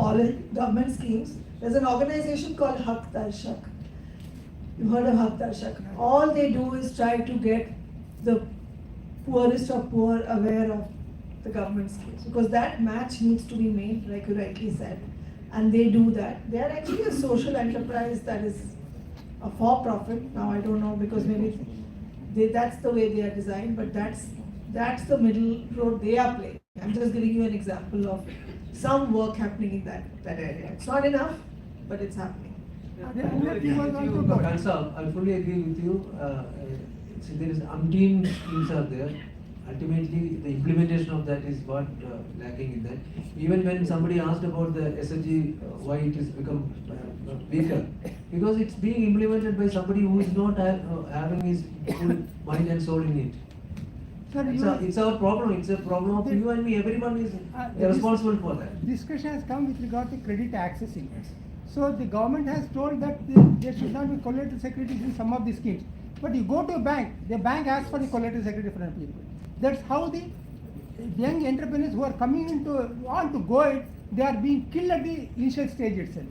government schemes. There's an organization called Haq Darshak. You've heard of Haq Darshak. All they do is try to get the poorest of poor aware of the government schemes, because that match needs to be made, like you rightly said. And they do that. They are actually a social enterprise that is a for-profit. Now I don't know, because maybe that's the way they are designed, but that's the middle road they are playing. I'm just giving you an example of some work happening in that area. It's not enough, but it's happening. I fully agree with you. There is umpteen schemes are there. ultimately the implementation of that is what lacking in that. Even when somebody asked about the SLG, why it has become weaker, because it's being implemented by somebody who is not having his full mind and soul in it. Sir, It's our problem. It's a problem of you and me. Everyone is responsible for that. Discussion has come with regard to credit accessing. So the government has told that there should not be collateral securities in some of the schemes. But you go to a bank, the bank asks for the collateral security from people. That's how the young entrepreneurs who are coming into want to go it, they are being killed at the initial stage itself.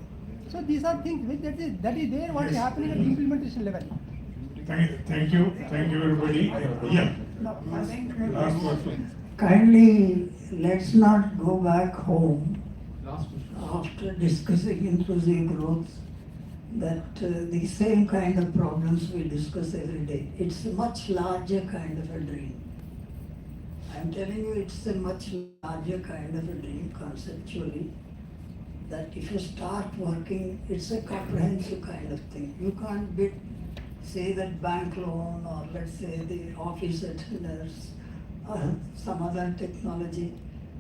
So these are things which that is there what is happening at the implementation level. Thank you, everybody. Yeah. No, I think Last question. kindly let's not go back home after discussing inclusive growth that the same kind of problems we discuss every day. It's a much larger kind of a dream. I'm telling you, it's a much larger kind of a dream conceptually, that if you start working, it's a comprehensive kind of thing. You can't say that bank loan or let's say the office attendance or some other technology.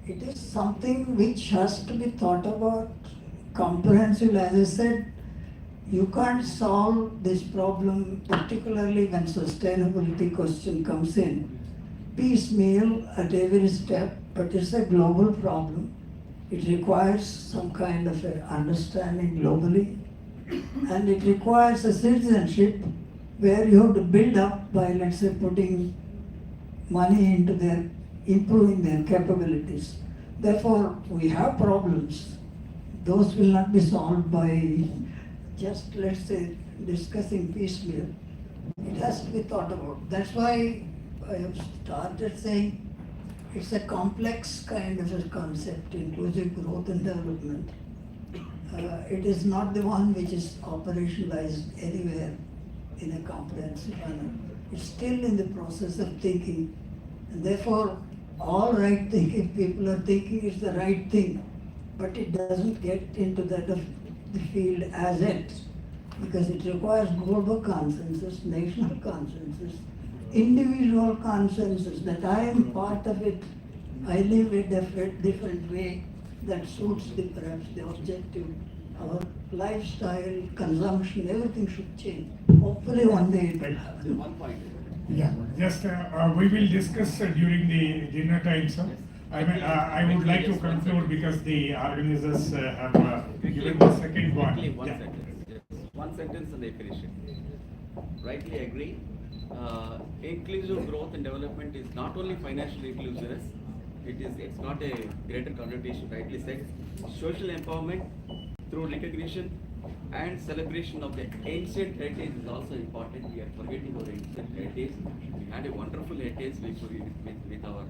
It is something which has to be thought about comprehensively. As I said, you can't solve this problem, particularly when sustainability question comes in, piecemeal at every step, but it's a global problem. It requires some kind of a understanding globally, and it requires a citizenship where you have to build up by, let's say, putting money into their, improving their capabilities. Therefore, we have problems. Those will not be solved by just, let's say, discussing piecemeal. It has to be thought about. That's why I have started saying it's a complex kind of a concept, inclusive growth and development. It is not the one which is operationalized anywhere in a comprehensive manner. It's still in the process of thinking. And therefore, all right thinking people are thinking it's the right thing, but it doesn't get into that of the field as yet, because it requires global consensus, national consensus, individual consensus, that I am part of it, I live a different way that suits perhaps the objective. Our lifestyle, consumption, everything should change. Hopefully one day it will happen. One point. Yeah, just we will discuss during the dinner time, sir. I would like to conclude because the organizers have given the second one. One sentence. Yes. One sentence and they finish it. Rightly agree. Inclusive growth and development is not only financial inclusiveness. It's not a greater connotation. Rightly said. Social empowerment through recognition and celebration of the ancient heritage is also important. We are forgetting our ancient heritage. We had a wonderful heritage with our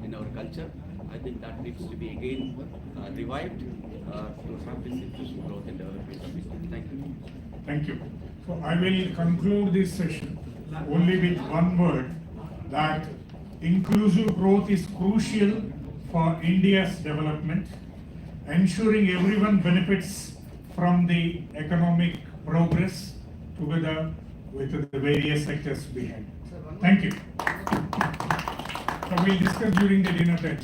in our culture. I think that needs to be again revived to have this inclusive growth and development. Thank you. Thank you. So I will conclude this session only with one word, that inclusive growth is crucial for India's development, ensuring everyone benefits from the economic progress together with the various sectors behind. Thank you. So we'll discuss during the dinner time.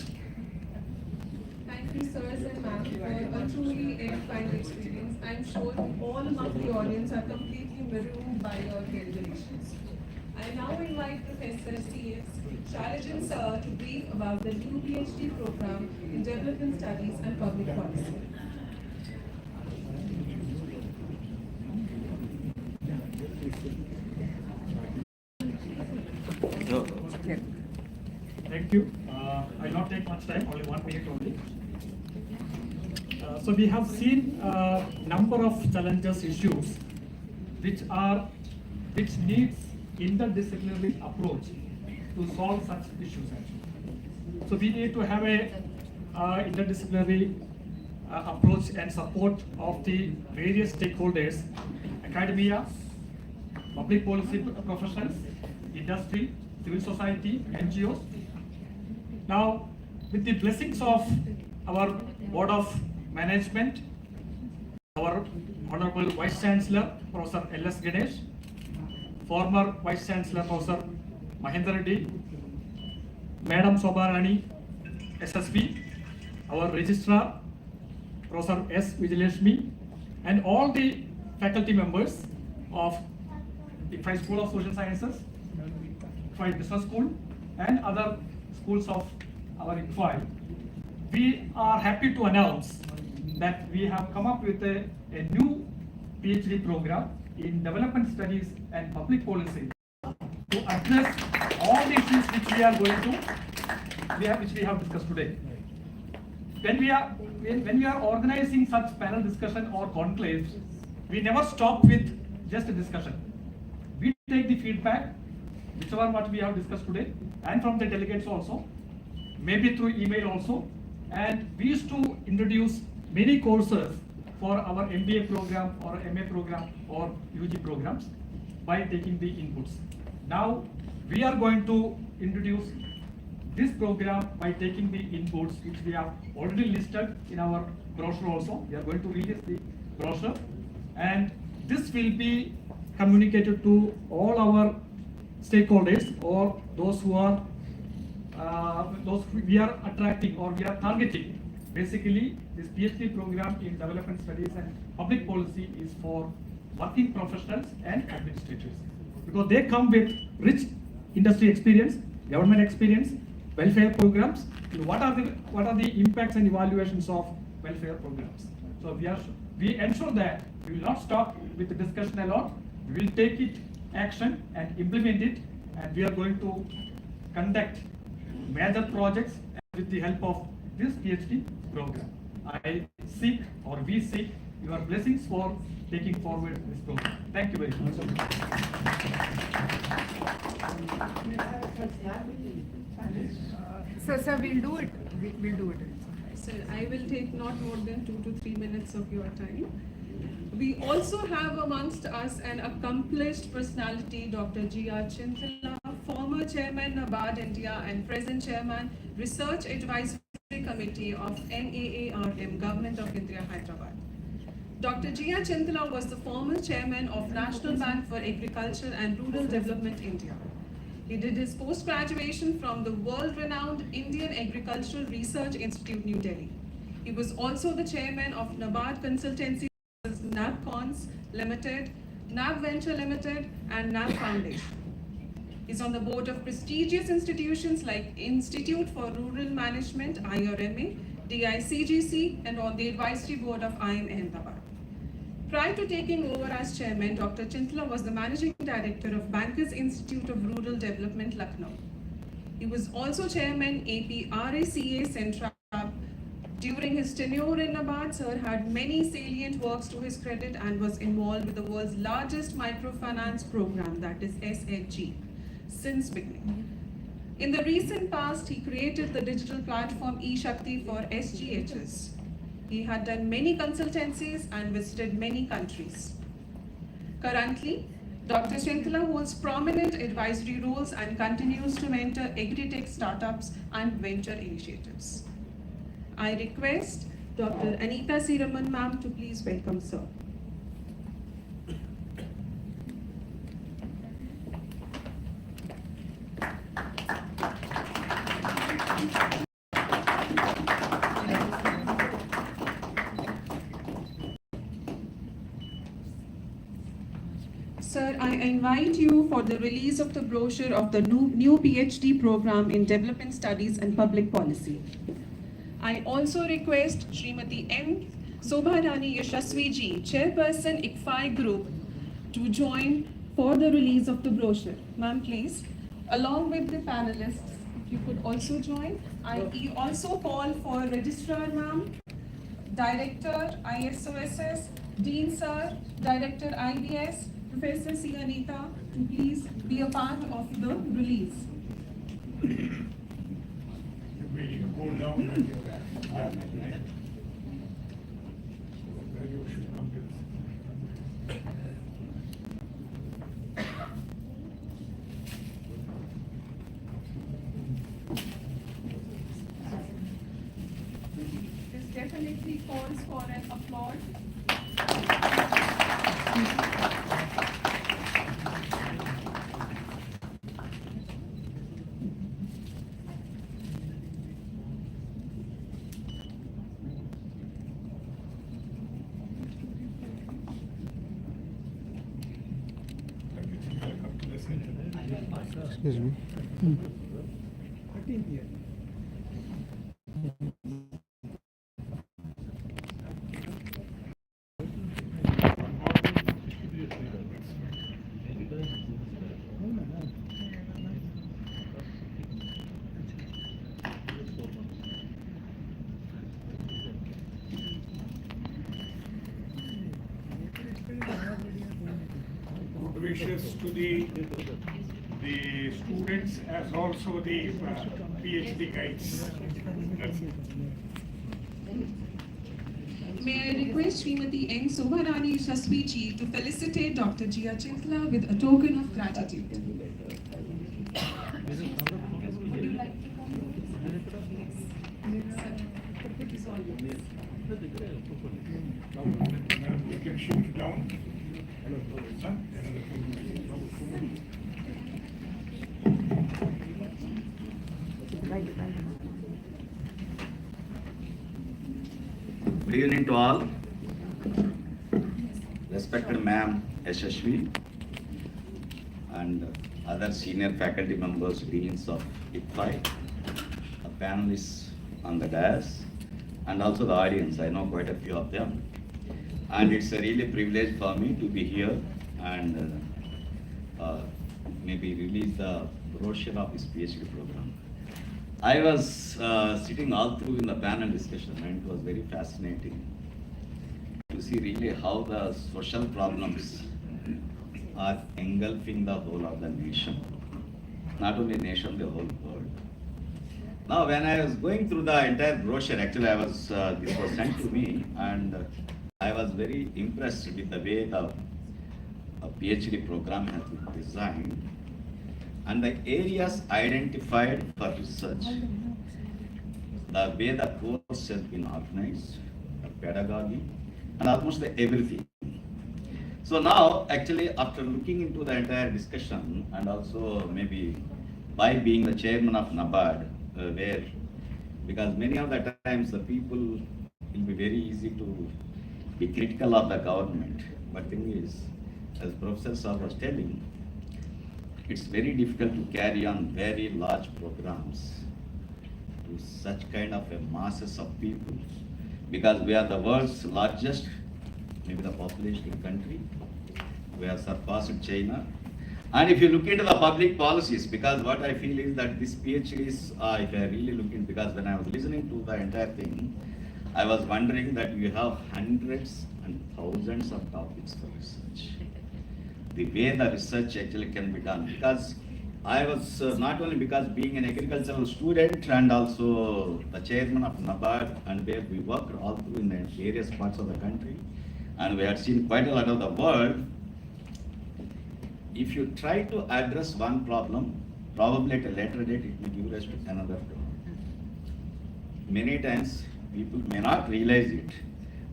Thank you, sirs and ma'am, for a truly edifying experience. I'm sure all of the audience are completely marooned by your deliberations. I now invite Professor C.S. Shalajan sir to brief about the new PhD program in Development Studies and Public Policy. Thank you. I'll not take much time, only 1 minute only. So we have seen a number of challenges, issues, which needs interdisciplinary approach to solve such issues actually. So we need to have a interdisciplinary approach and support of the various stakeholders, academia, public policy professionals, industry, civil society, NGOs. Now, with the blessings of our Board of Management, our Honorable Vice Chancellor, Professor L.S. Ganesh, former Vice Chancellor, Professor Mahendra Reddy, Madam Sobarani, SSP, our registrar, Professor S. Vijayalakshmi, and all the faculty members of IFHE School of Social Sciences, IFHE Business School, and other schools of our IFHE. We are happy to announce that we have come up with a new PhD program in development studies and public policy to address all the issues which we are going to, which we have discussed today. When we are organizing such panel discussion or conclaves, we never stop with just a discussion. We take the feedback, whichever what we have discussed today, and from the delegates also, maybe through email also, and we used to introduce many courses for our MBA program or MA program or UG programs by taking the inputs. Now we are going to introduce this program by taking the inputs which we have already listed in our brochure also. We are going to release the brochure, and this will be communicated to all our stakeholders or those who are those we are attracting or we are targeting. Basically, this PhD program in development studies and public policy is for working professionals and administrators, because they come with rich industry experience, government experience, welfare programs. What are the impacts and evaluations of welfare programs? So we ensure that we will not stop with the discussion alone. We will take it action and implement it, and we are going to conduct major projects with the help of this PhD program. I seek or we seek your blessings for taking forward this program. Thank you very much. Sir, we'll do it. We'll do it. Sir, I will take not more than 2 to 3 minutes of your time. We also have amongst us an accomplished personality, Dr. G.R. Chintala, former chairman NABARD India and present chairman Research Advisory Committee of NAARM, Government of India, Hyderabad. Dr. G.R. Chintala was the former chairman of National Bank for Agriculture and Rural Development, India. He did his post-graduation from the world-renowned Indian Agricultural Research Institute, New Delhi. He was also the chairman of NABARD Consultancy, NAB Cons Limited, NAB Venture Limited, and NAB Foundation. He's on the board of prestigious institutions like Institute for Rural Management, IRMA, DICGC, and on the advisory board of IIM Ahmedabad. Prior to taking over as chairman, Dr. Chintala was the managing director of Bankers Institute of Rural Development, Lucknow. He was also chairman APRACA Central. During his tenure in NABARD, sir had many salient works to his credit and was involved with the world's largest microfinance program, that is SHG, since beginning. In the recent past, he created the digital platform eShakti for SGHs. He had done many consultancies and visited many countries. Currently, Dr. Chintala holds prominent advisory roles and continues to mentor agri-tech startups and venture initiatives. I request Dr. Anita Siraman ma'am to please welcome sir. Sir, I invite you for the release of the brochure of the new PhD program in Development Studies and Public Policy. I also request Srimati M. Sobharani Yashaswi ji, Chairperson ICFAI Group, to join for the release of the brochure. Ma'am, please. Along with the panelists, if you could also join. I also call for Registrar Ma'am, Director ISoSS, Dean Sir, Director IBS, Professor C. Anita, to please be a part of the release. This definitely calls for an applause. Excuse me. 13th year. Good wishes to the students as also the PhD guides. That's it. May I request Srimati N. Subharani Shaswiji to felicitate Dr. Jia Chintla with a token of gratitude. Would you like to come? You can shift down. Good evening to all. Respected Ma'am SSV and other senior faculty members, deans of IFHE, the panelists on the dais, and also the audience. I know quite a few of them. And it's a really privilege for me to be here and maybe release the brochure of this PhD program. I was sitting all through in the panel discussion, and it was very fascinating to see really how the social problems are engulfing the whole of the nation. Not only nation, the whole world. Now, when I was going through the entire brochure, actually this was sent to me, and I was very impressed with the way the PhD program has been designed and the areas identified for research, the way the course has been organized, the pedagogy, and almost everything. So now, actually, after looking into the entire discussion, and also maybe by being the chairman of NABARD, because many of the times the people will be very easy to be critical of the government, but thing is, as Professor Sir was telling, it's very difficult to carry on very large programs to such kind of a masses of people, because we are the world's largest, maybe the population country. We have surpassed China. And if you look into the public policies, because what I feel is that this PhD is, if I really look in, because when I was listening to the entire thing, I was wondering that you have hundreds and thousands of topics for research. The way the research actually can be done, because I was not only because being an agricultural student and also the chairman of NABARD, and where we worked all through in the various parts of the country, and we had seen quite a lot of the world. If you try to address one problem, probably at a later date it may give rise to another problem. Many times people may not realize it,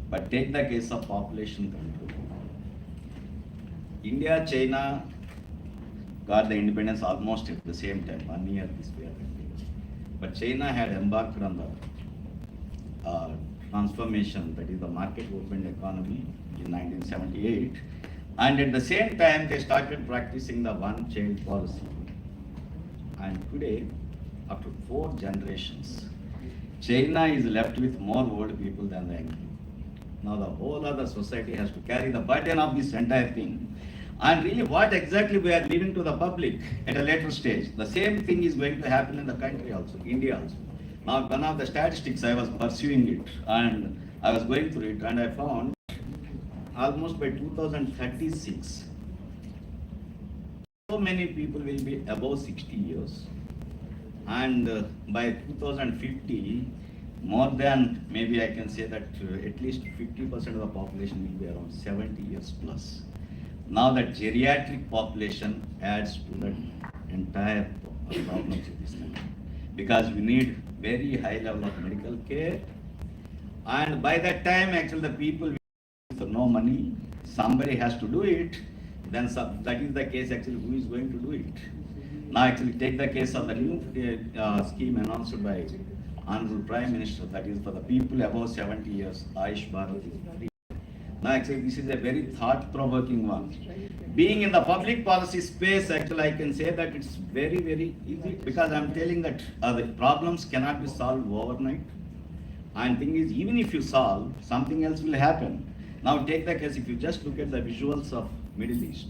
but take the case of population control. India, China got the independence almost at the same time, 1 year this way. But China had embarked on the transformation, that is the market open economy in 1978. And at the same time, they started practicing the one-child policy. And today, after 4 generations, China is left with more old people than the young people. Now the whole other society has to carry the burden of this entire thing. And really what exactly we are leaving to the public at a later stage. The same thing is going to happen in the country also, India also. Now one of the statistics, I was pursuing it and I was going through it, and I found almost by 2036, so many people will be above 60 years. And by 2050, more than, maybe I can say that at least 50% of the population will be around 70 years plus. Now that geriatric population adds to the entire problems of this country, because we need very high level of medical care, and by that time actually the people with no money, somebody has to do it, then that is the case actually who is going to do it. Now actually take the case of the new scheme announced by Honorable Prime Minister, that is for the people above 70 years, Ayush Bharat is free. Now actually this is a very thought-provoking one. being in the public policy space, actually, I can say that it's very, very easy because I'm telling that the problems cannot be solved overnight. And thing is, even if you solve, something else will happen. Now take the case, if you just look at the visuals of Middle East.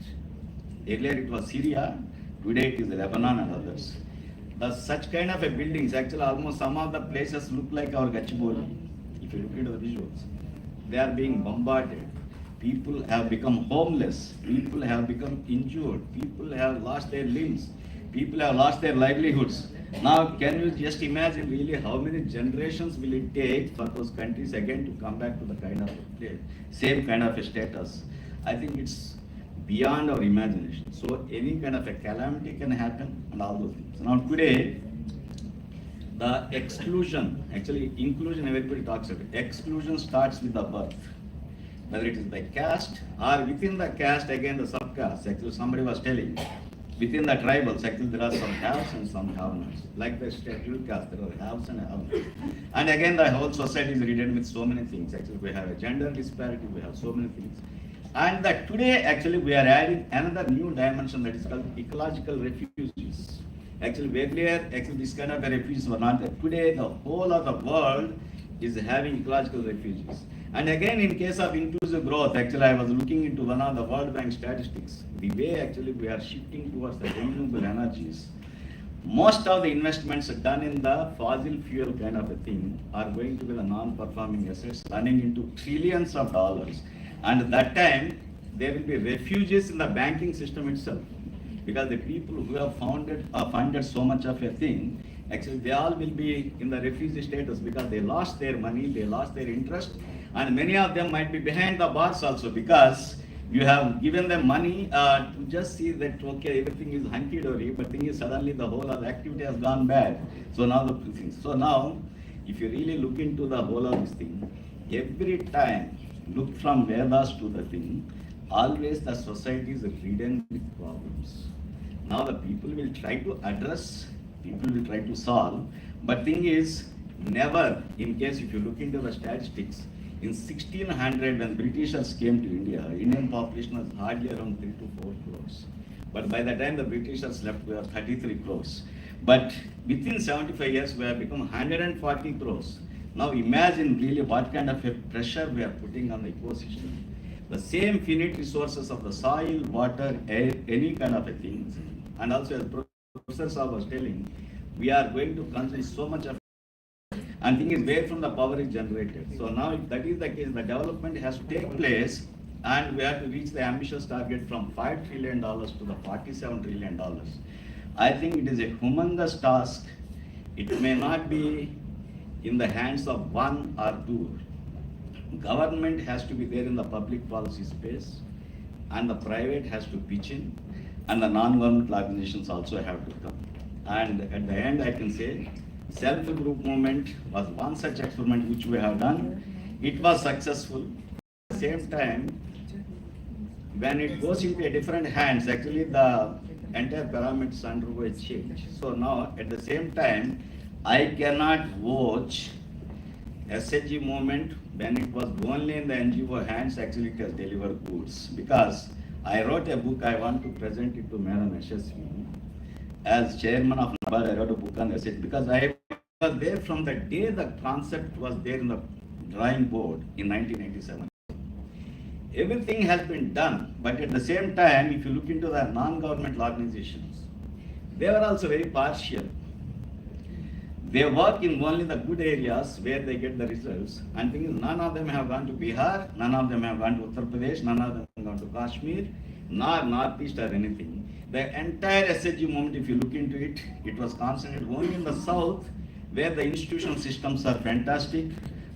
Earlier it was Syria, today it is Lebanon and others. Such kind of a buildings, actually almost some of the places look like our Gachibowli. If you look at the visuals, they are being bombarded. People have become homeless. People have become injured. People have lost their limbs. People have lost their livelihoods. Now, can you just imagine really how many generations will it take for those countries again to come back to the kind of same kind of a status? I think it's beyond our imagination. So any kind of a calamity can happen and all those things. Now today, the exclusion, actually inclusion everybody talks about. Exclusion starts with the birth. Whether it is the caste or within the caste, again the subcaste. Actually somebody was telling, within the tribals, actually there are some haves and some have-nots. Like the scheduled caste, there are haves and have-nots. And again the whole society is ridden with so many things. Actually we have a gender disparity, we have so many things. And that today actually we are adding another new dimension that is called ecological refugees. Actually earlier, actually this kind of refugees were not there. Today the whole of the world is having ecological refugees. And again, in case of inclusive growth, actually I was looking into one of the World Bank statistics. The way actually we are shifting towards the renewable energies, most of the investments done in the fossil fuel kind of a thing are going to be the non-performing assets running into trillions of dollars. And at that time, there will be refugees in the banking system itself. Because the people who have funded so much of a thing, actually they all will be in the refugee status because they lost their money, they lost their interest, and many of them might be behind the bars also because you have given them money to just see that okay, everything is hunky-dory, but thing is suddenly the whole of the activity has gone bad. So now the things. So now, if you really look into the whole of this thing, every time look from Vedas to the thing, always the society is ridden with problems. Now the people will try to address, people will try to solve, but thing is, never, in case if you look into the statistics, in 1600 when Britishers came to India, Indian population was hardly around 3 to 4 crores. But by the time the Britishers left, we are 33 crores. But within 75 years, we have become 140 crores. Now imagine really what kind of a pressure we are putting on the ecosystem. The same finite resources of the soil, water, air, any kind of a thing. And also as Professor Saab was telling, we are going to consume so much of and thing is where from the power is generated. So now if that is the case, the development has to take place and we have to reach the ambitious target from $5 trillion to the $47 trillion. I think it is a humongous task. It may not be in the hands of one or two. Government has to be there in the public policy space and the private has to pitch in and the non-governmental organizations also have to come. And at the end I can say self-help group movement was one such experiment which we have done. It was successful. At the same time, when it goes into a different hands, actually the entire parameters undergo a change. So now at the same time, I cannot watch SHG movement when it was only in the NGO hands, actually it has delivered goods. Because I wrote a book, I want to present it to Madam SSV. As chairman of NABARD, I wrote a book on SHG because I was there from the day the concept was there in the drawing board in 1987. Everything has been done, but at the same time, if you look into the non-governmental organizations, they were also very partial. They work in only the good areas where they get the results. And thing is, none of them have gone to Bihar, none of them have gone to Uttar Pradesh, none of them have gone to Kashmir, nor Northeast or anything. The entire SHG movement, if you look into it, it was concentrated only in the South, where the institutional systems are fantastic,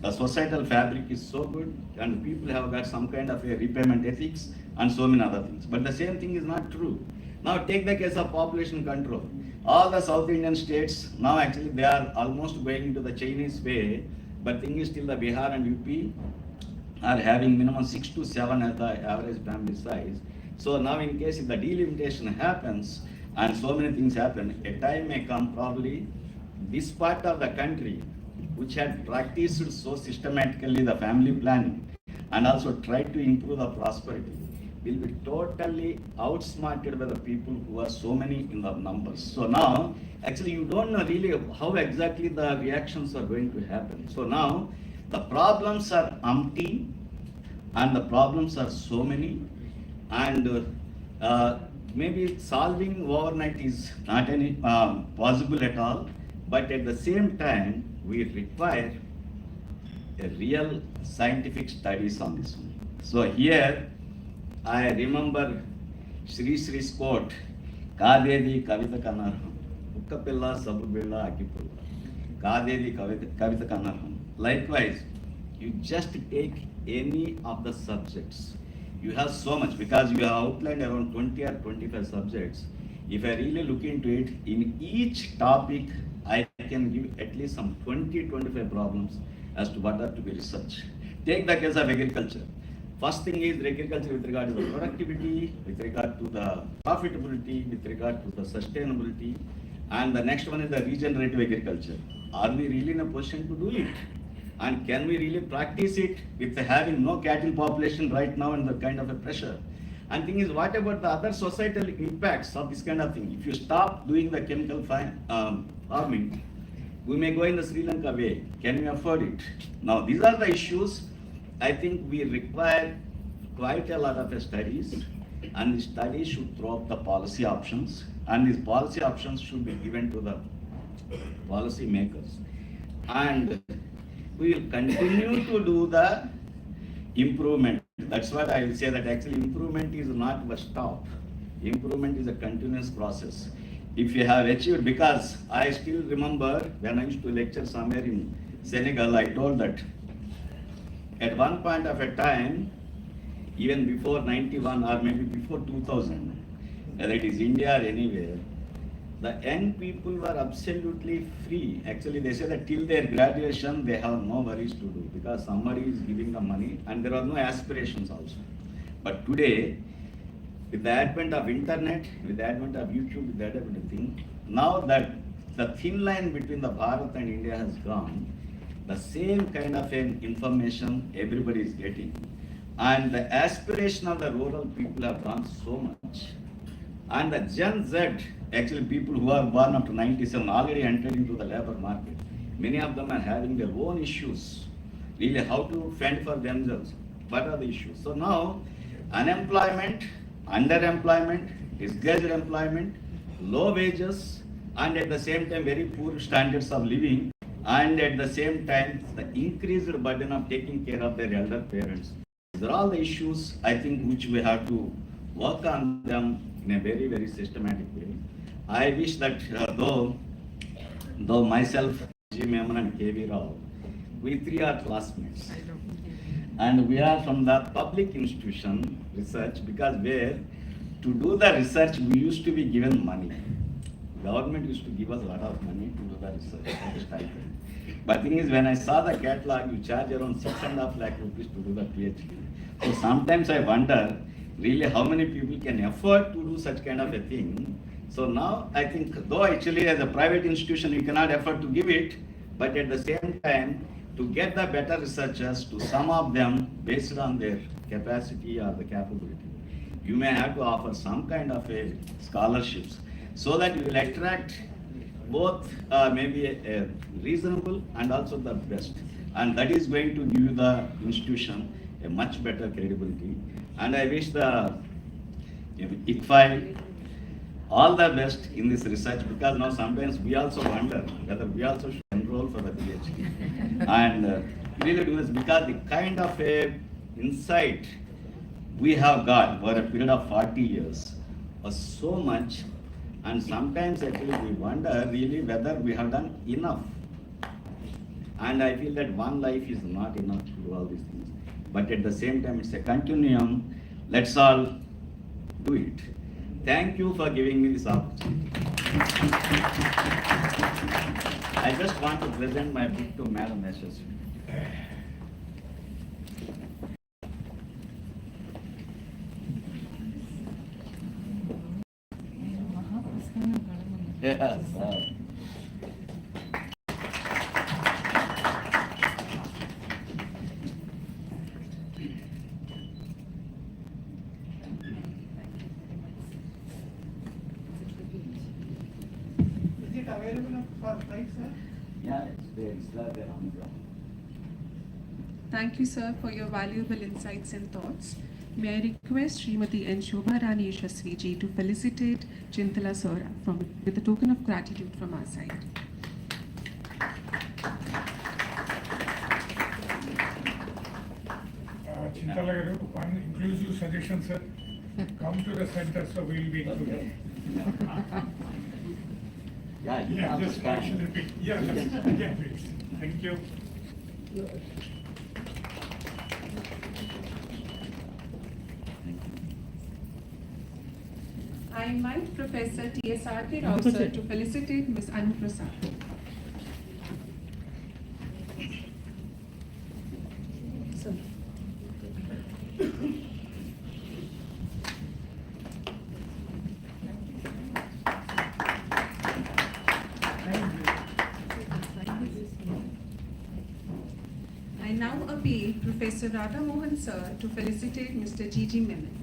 the societal fabric is so good, and people have got some kind of a repayment ethics and so many other things. But the same thing is not true. Now take the case of population control. All the South Indian states, now actually they are almost going into the Chinese way, but thing is still the Bihar and UP are having minimum 6 to 7 as the average family size. So now in case if the delimitation happens and so many things happen, a time may come probably this part of the country which had practiced so systematically the family planning and also tried to improve the prosperity will be totally outsmarted by the people who are so many in the numbers. So now, actually you don't know really how exactly the reactions are going to happen. So now, the problems are umpteen and the problems are so many, and maybe solving overnight is not any possible at all, but at the same time, we require a real scientific studies on this one. So here, I remember Sri Sri's quote, Kadedi Kavita Kanarham, Ukkapilla Sabubilla Akipulla, Kadedi Kavita Kanarham. Likewise, you just take any of the subjects. You have so much because you have outlined around 20 or 25 subjects. If I really look into it, in each topic, I can give at least some 20-25 problems as to what are to be researched. Take the case of agriculture. First thing is agriculture with regard to the productivity, with regard to the profitability, with regard to the sustainability, and the next one is the regenerative agriculture. Are we really in a position to do it? And can we really practice it with having no cattle population right now and the kind of a pressure? And thing is, what about the other societal impacts of this kind of thing? If you stop doing the chemical farming, we may go in the Sri Lanka way. Can we afford it? Now, these are the issues. I think we require quite a lot of studies, and the studies should throw up the policy options, and these policy options should be given to the policy makers. And we will continue to do the improvement. That's what I will say, that actually improvement is not a stop. Improvement is a continuous process. If you have achieved, because I still remember when I used to lecture somewhere in Senegal, I told that at one point of a time, even before 91 or maybe before 2000, whether it is India or anywhere, the young people were absolutely free. Actually, they say that till their graduation, they have no worries to do because somebody is giving the money and there are no aspirations also. But today, with the advent of internet, with the advent of YouTube, with the advent of thing, now that the thin line between the Bharat and India has gone, the same kind of an information everybody is getting. And the aspiration of the rural people have gone so much. And the Gen Z, actually people who are born after 97 already entered into the labor market. Many of them are having their own issues, really how to fend for themselves. What are the issues? So now, unemployment, underemployment, disguised employment, low wages, and at the same time very poor standards of living, and at the same time the increased burden of taking care of their elder parents. These are all the issues, I think, which we have to work on them in a very, very systematic way. I wish that though myself, G. Memon and K.V. Rao, we three are classmates. And we are from the public institution research, because where to do the research we used to be given money. Government used to give us a lot of money to do the research. But thing is, when I saw the catalog, you charge around 6.5 lakh rupees to do the PhD. So sometimes I wonder really how many people can afford to do such kind of a thing. So now I think, though actually as a private institution you cannot afford to give it, but at the same time, to get the better researchers, to some of them based on their capacity or the capability, you may have to offer some kind of a scholarships so that you will attract both maybe a reasonable and also the best. And that is going to give the institution a much better credibility. And I wish the ICFAI all the best in this research, because now sometimes we also wonder whether we also should enroll for the PhD. And really do this, because the kind of a insight we have got over a period of 40 years was so much, and sometimes actually we wonder really whether we have done enough. And I feel that one life is not enough to do all these things. But at the same time, it's a continuum. Let's all do it. Thank you for giving me this opportunity. I just want to present my book to Madam Yashasvi. Yes. available for flights, sir? Yeah, it's there on the ground. Thank you, sir, for your valuable insights and thoughts. May I request Srimati N. Shobha Rani Yashasvi ji to felicitate Chintala sir with a token of gratitude from our side. Chintala garu, one inclusive suggestion, sir. Come to the center, so we will be included. Yeah, you Yeah, have just to I should repeat. Yeah, yeah, please. Thank you. I invite Professor T.S.R.K. Rao sir to felicitate Ms. Anu Prasad. Sir. I now appeal Professor Radha Mohan sir to felicitate Mr. G.G. Menon.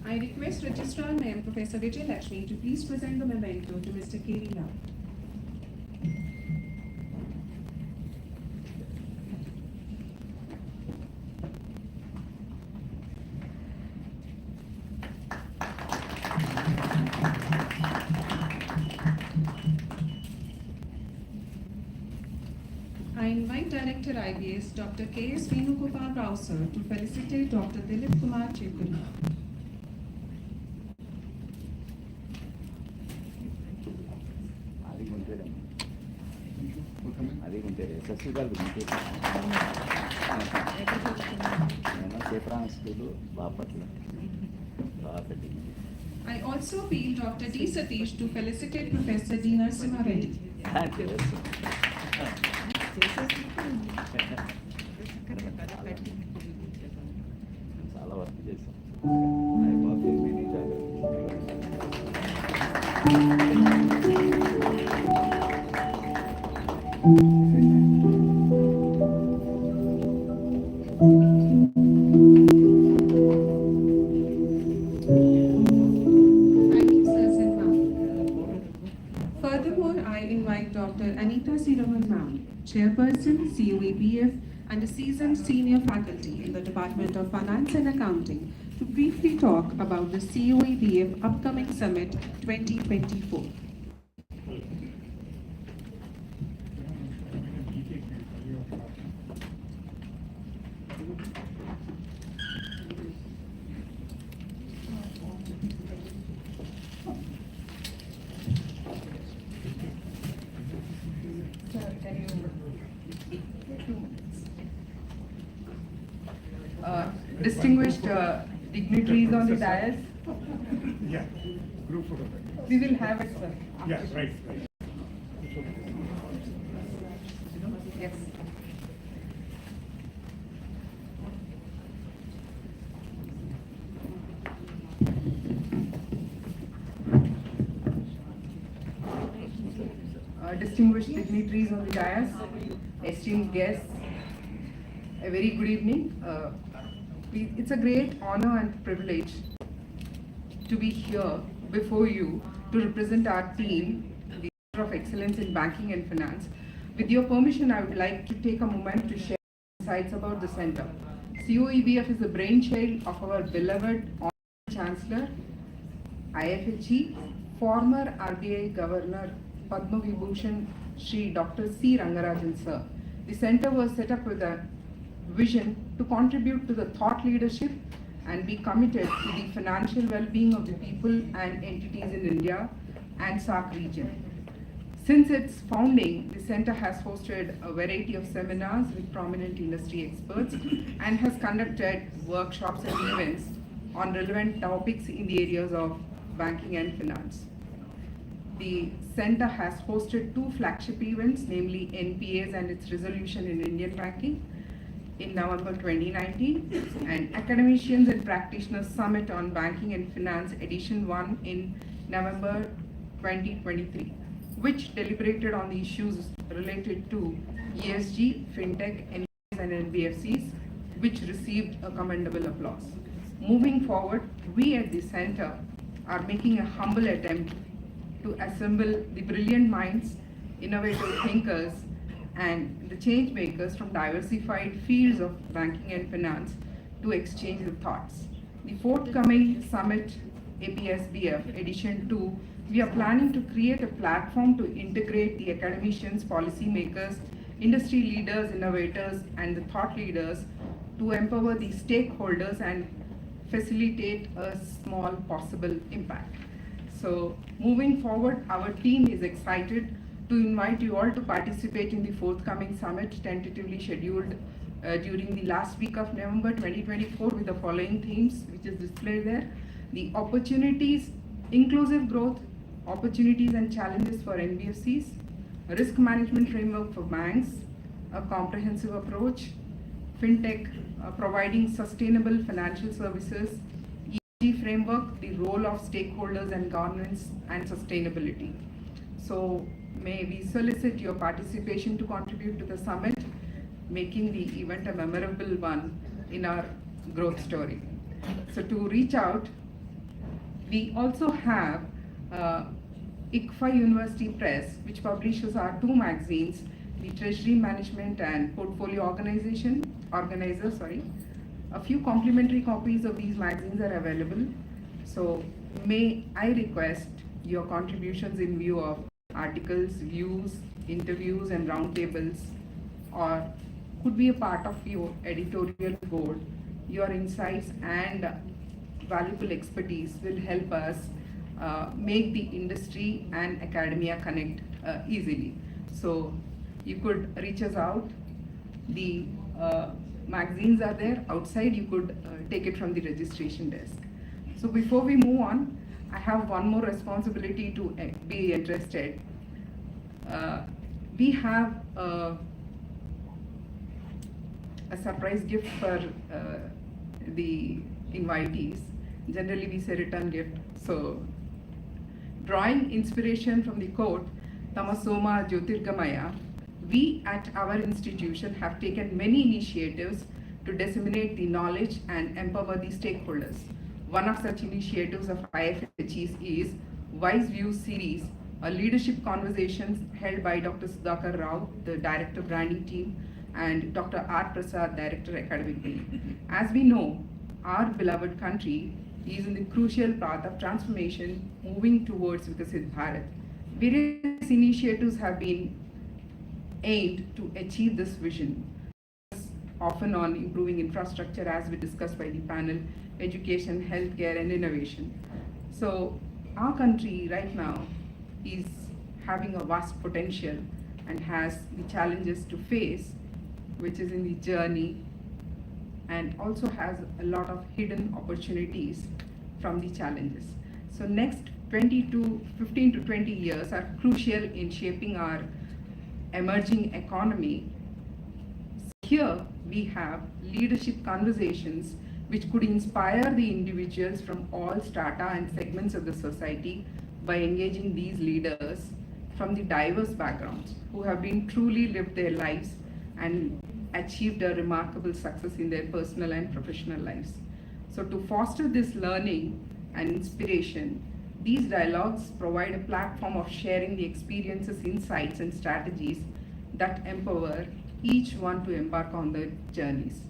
I request Registrar Ma'am Professor Vijay Lakshmi to please present the memento to Mr. K.V. Rao. I invite Director IBS Dr. K.S. Venugopal Rao sir to felicitate Dr. Dilip Kumar Chekuri. I also appeal Dr. D. Satish to felicitate Professor D. Narasimha Reddy. చాలా work చేశాం Furthermore, I invite Dr. Anita Siraman Ma'am, Chairperson, CoEBF, and a seasoned senior faculty in the Department of Finance and Accounting to briefly talk about the CoEBF upcoming Summit 2024. Distinguished dignitaries on the dais. Yeah, group photo. We will have it, sir. Yeah, right. Yes. Distinguished dignitaries on the dais, esteemed guests, a very good evening. It's a great honor and privilege to be here before you to represent our team, the Center of Excellence in Banking and Finance. With your permission, I would like to take a moment to share insights about the center. CoEBF is the brainchild of our beloved Honorable Chancellor, IFHE, former RBI Governor Padma Vibhushan Shri Dr. C. Rangarajan sir. The center was set up with a vision to contribute to the thought leadership and be committed to the financial well-being of the people and entities in India and SAARC region. Since its founding, the center has hosted a variety of seminars with prominent industry experts and has conducted workshops and events on relevant topics in the areas of banking and finance. The center has hosted two flagship events, namely NPAs and its resolution in Indian banking, in November 2019 and Academicians and Practitioners Summit on Banking and Finance Edition 1 in November 2023, which deliberated on the issues related to ESG, FinTech, NGOs and NBFCs, which received a commendable applause. Moving forward, we at the Center are making a humble attempt to assemble the brilliant minds, innovative thinkers, and the change makers from diversified fields of banking and finance to exchange the thoughts. The forthcoming summit, APSBF Edition 2, we are planning to create a platform to integrate the academicians, policymakers, industry leaders, innovators, and the thought leaders to empower the stakeholders and facilitate a small possible impact. So moving forward, our team is excited to invite you all to participate in the forthcoming summit tentatively scheduled during the last week of November 2024 with the following themes, which is displayed there. The opportunities, inclusive growth, opportunities and challenges for NBFCs, a risk management framework for banks, a comprehensive approach, FinTech, providing sustainable financial services, ESG framework, the role of stakeholders and governance and sustainability. So may we solicit your participation to contribute to the summit, making the event a memorable one in our growth story. So to reach out, we also have ICFAI University Press, which publishes our two magazines, the Treasury Management and Portfolio Organizer. A few complimentary copies of these magazines are available. So may I request your contributions in view of articles, views, interviews and roundtables, or could be a part of your editorial board. Your insights and valuable expertise will help us make the industry and academia connect easily. So you could reach us out. The magazines are there outside. You could take it from the registration desk. So before we move on, I have one more responsibility to be interested. We have a surprise gift for the invitees. Generally we say return gift. So drawing inspiration from the quote, Tamasoma Jyotirgamaya, we at our institution have taken many initiatives to disseminate the knowledge and empower the stakeholders. One of such initiatives of IFHEs is Wise Views series, a leadership conversations held by Dr. Sudhakar Rao, the Director Branding Team, and Dr. R. Prasad, Director Academic Team. As we know, our beloved country is in the crucial path of transformation moving towards Vikasit Bharat. Various initiatives have been aimed to achieve this vision, often on improving infrastructure as we discussed by the panel, education, healthcare and innovation. So our country right now is having a vast potential and has the challenges to face, which is in the journey, and also has a lot of hidden opportunities from the challenges. So next 15 to 20 years are crucial in shaping our emerging economy. Here we have leadership conversations which could inspire the individuals from all strata and segments of the society by engaging these leaders from the diverse backgrounds who have been truly lived their lives and achieved a remarkable success in their personal and professional lives. So to foster this learning and inspiration, these dialogues provide a platform of sharing the experiences, insights and strategies that empower each one to embark on their journeys.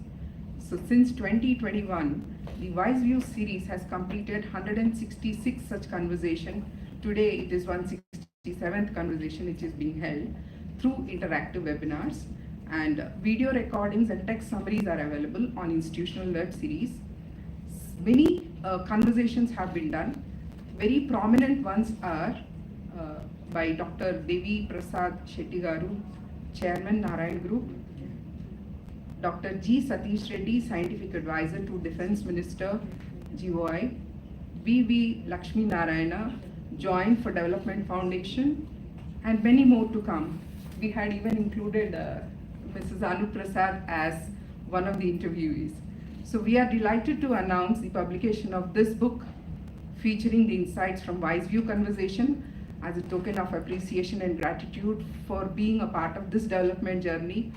So since 2021, the Wise Views series has completed 166 such conversations. Today it is 167th conversation which is being held through interactive webinars, and video recordings and text summaries are available on institutional web series. Many conversations have been done. Very prominent ones are by Dr. Devi Prasad Shetty Garu, Chairman Narayan Group, Dr. G. Satish Reddy, Scientific Advisor to Defense Minister, GOI, B.V. Lakshmi Narayana, Joint for Development Foundation, and many more to come. We had even included Mrs. Anu Prasad as one of the interviewees. So we are delighted to announce the publication of this book featuring the insights from Wise View Conversation as a token of appreciation and gratitude for being a part of this development journey.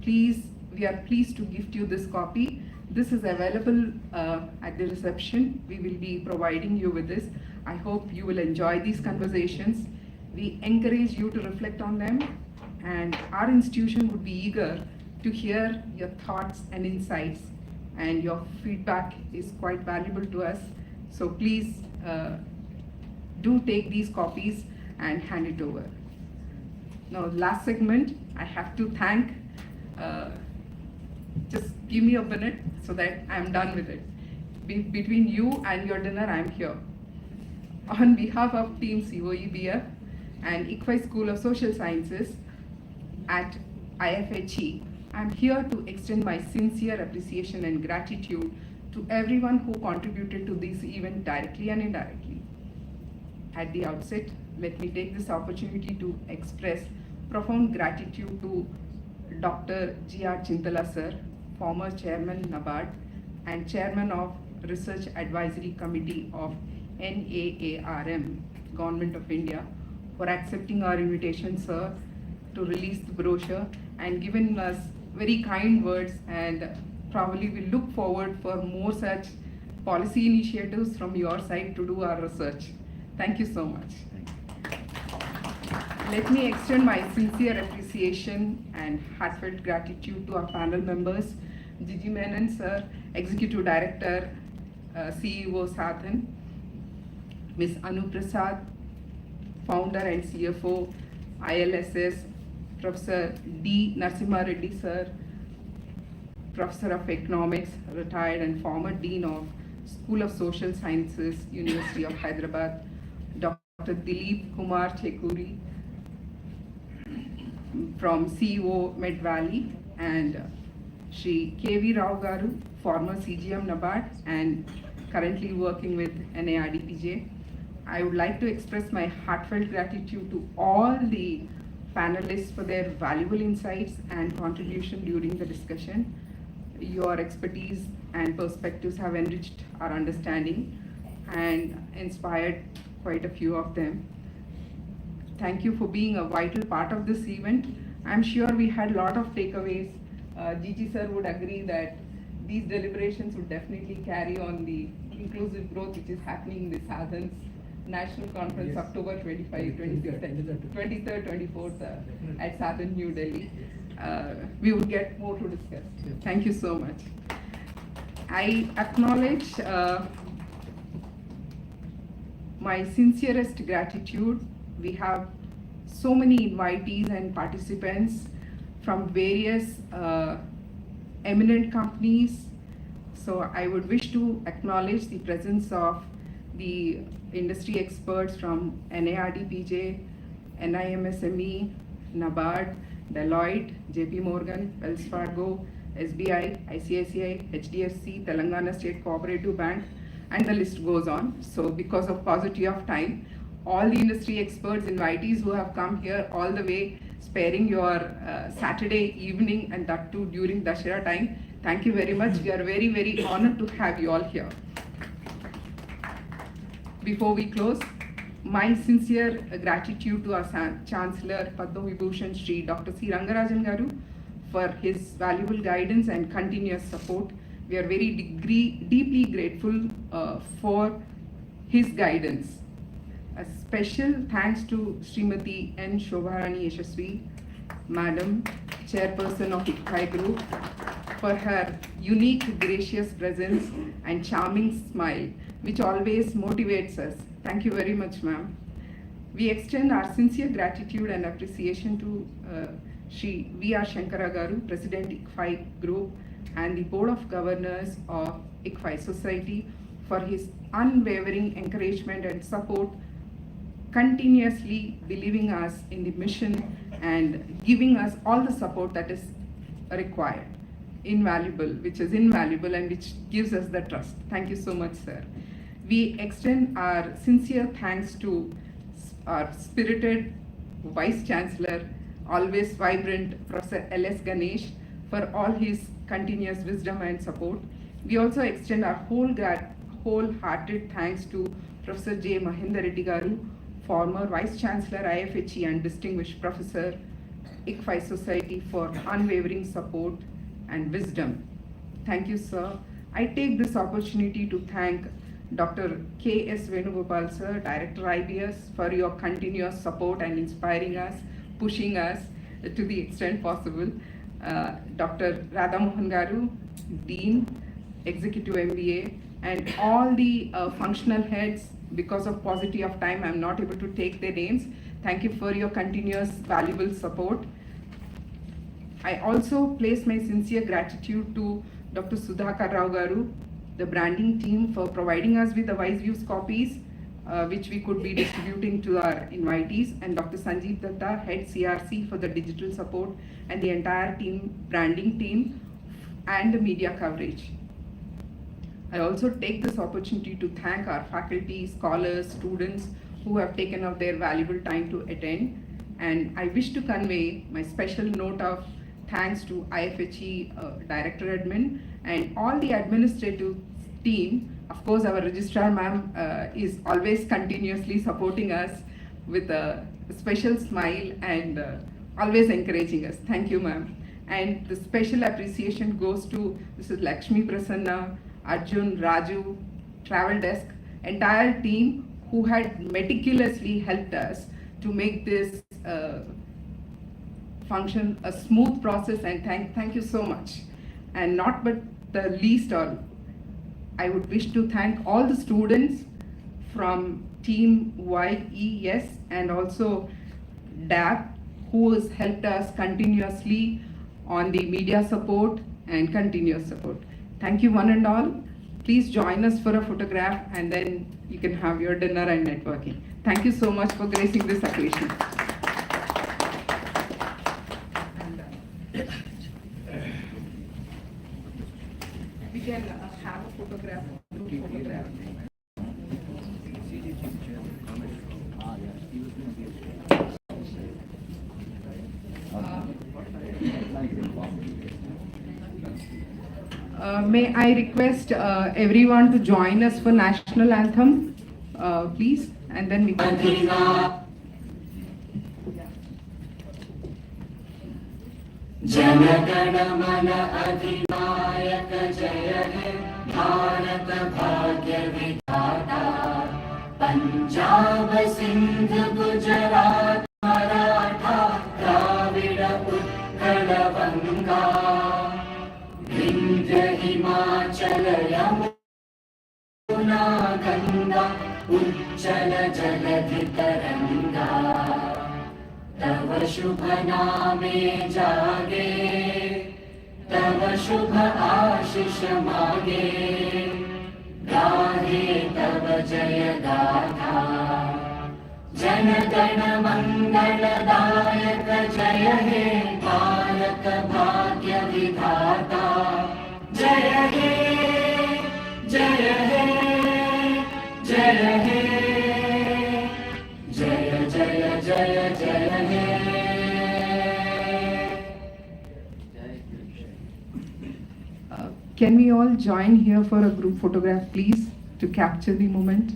We are pleased to gift you this copy. This is available at the reception. We will be providing you with this. I hope you will enjoy these conversations. We encourage you to reflect on them, and our institution would be eager to hear your thoughts and insights, and your feedback is quite valuable to us. So please do take these copies and hand it over. Now, last segment, I have to thank, just give me a minute so that I'm done with it. Between you and your dinner, I'm here. On behalf of Team CoEBF and ICFAI School of Social Sciences at IFHE, I'm here to extend my sincere appreciation and gratitude to everyone who contributed to this event directly and indirectly. At the outset, let me take this opportunity to express profound gratitude to Dr. G.R. Chintala sir, former Chairman NABARD and Chairman of Research Advisory Committee of NAARM, Government of India, for accepting our invitation, sir, to release the brochure and giving us very kind words, and probably we look forward for more such policy initiatives from your side to do our research. Thank you so much. Let me extend my sincere appreciation and heartfelt gratitude to our panel members, Gigi Menon sir, Executive Director, CEO Sadhan, Ms. Anu Prasad, Founder and CFO, ILSS, Professor D. Narasimha Reddy sir, Professor of Economics, retired and former Dean of School of Social Sciences, University of Hyderabad, Dr. Dilip Kumar Chekuri from CEO Med Valley, and Shri K.V. Rao Garu, former CGM NABARD and currently working with NARDPJ. I would like to express my heartfelt gratitude to all the panelists for their valuable insights and contribution during the discussion. Your expertise and perspectives have enriched our understanding and inspired quite a few of them. Thank you for being a vital part of this event. I'm sure we had a lot of takeaways. Gigi sir would agree that these deliberations would definitely carry on the inclusive growth which is happening in the Sadhan's National Conference, yes. October 25, 26th, 23rd, 24th at Sadhan, New Delhi. We will get more to discuss. Thank you so much. I acknowledge my sincerest gratitude. We have so many invitees and participants from various eminent companies. So I would wish to acknowledge the presence of the industry experts from NARDPJ, NIMSME, NABARD, Deloitte, JP Morgan, Wells Fargo, SBI, ICICI, HDFC, Telangana State Cooperative Bank, and the list goes on. So because of paucity of time, all the industry experts, invitees who have come here all the way, sparing your Saturday evening and that too during Dashera time, thank you very much. We are very, very honored to have you all here. Before we close, my sincere gratitude to our Chancellor Padma Vibhushan Shri Dr. C. Rangarajan Garu for his valuable guidance and continuous support. We are very deeply grateful for his guidance. A special thanks to Srimati N. Shobharani Yashasvi, Madam, Chairperson of ICFAI Group, for her unique, gracious presence and charming smile, which always motivates us. Thank you very much, ma'am. We extend our sincere gratitude and appreciation to Shri V.R. Shankara Garu, President ICFAI Group, and the Board of Governors of ICFAI Society for his unwavering encouragement and support, continuously believing us in the mission and giving us all the support that is required. Which is invaluable and which gives us the trust. Thank you so much, sir. We extend our sincere thanks to our spirited Vice Chancellor, always vibrant, Professor L.S. Ganesh, for all his continuous wisdom and support. We also extend our wholehearted thanks to Professor J. Mahendra Reddy Garu, former Vice Chancellor IFHE and Distinguished Professor, ICFAI Society, for unwavering support and wisdom. Thank you, sir. I take this opportunity to thank Dr. K.S. Venugopal, sir, Director IBS, for your continuous support and inspiring us, pushing us to the extent possible. Dr. Radha Mohan Garu, Dean, Executive MBA, and all the functional heads. Because of paucity of time, I'm not able to take their names. Thank you for your continuous valuable support. I also place my sincere gratitude to Dr. Sudhakar Rao Garu, the branding team, for providing us with the Wise Views copies, which we could be distributing to our invitees, and Dr. Sanjeev Datta, head CRC, for the digital support, and the entire team, branding team, and the media coverage. I also take this opportunity to thank our faculty, scholars, students who have taken out their valuable time to attend. And I wish to convey my special note of thanks to IFHE Director Admin and all the administrative team. Of course, our registrar ma'am is always continuously supporting us with a special smile and always encouraging us. Thank you, ma'am. And the special appreciation goes to Mrs. Lakshmi Prasanna, Arjun, Raju, Travel Desk, entire team who had meticulously helped us to make this function a smooth process, and thank you so much. And not but the least all, I would wish to thank all the students from Team YES and also DAP who has helped us continuously on the media support and continuous support. Thank you one and all. Please join us for a photograph and then you can have your dinner and networking. Thank you so much for gracing this occasion. We can have a photograph. May I request everyone to join us for national anthem, please, and then we can. जनगण मन अधिनायक जय हे भारत भाग्य विधाता पंजाब सिंध गुजरात मराठा द्राविड़ उत्कल बंगा विंध्य हिमाचल यमुना गंगा उज्जल जलधि तरंगा तव शुभ नामे जागे तव शुभ आशीष मागे गाहे तव जय गाथा जन गण मंगल दायक जय हे भारत भाग्य विधाता जय हे जय हे जय हे जय जय जय जय हे Can we all join here for a group photograph, please, to capture the moment?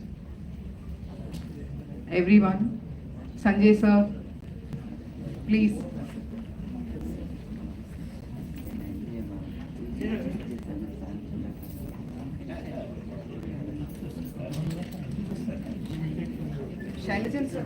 Everyone. Sanjay sir, please. Shailajan sir.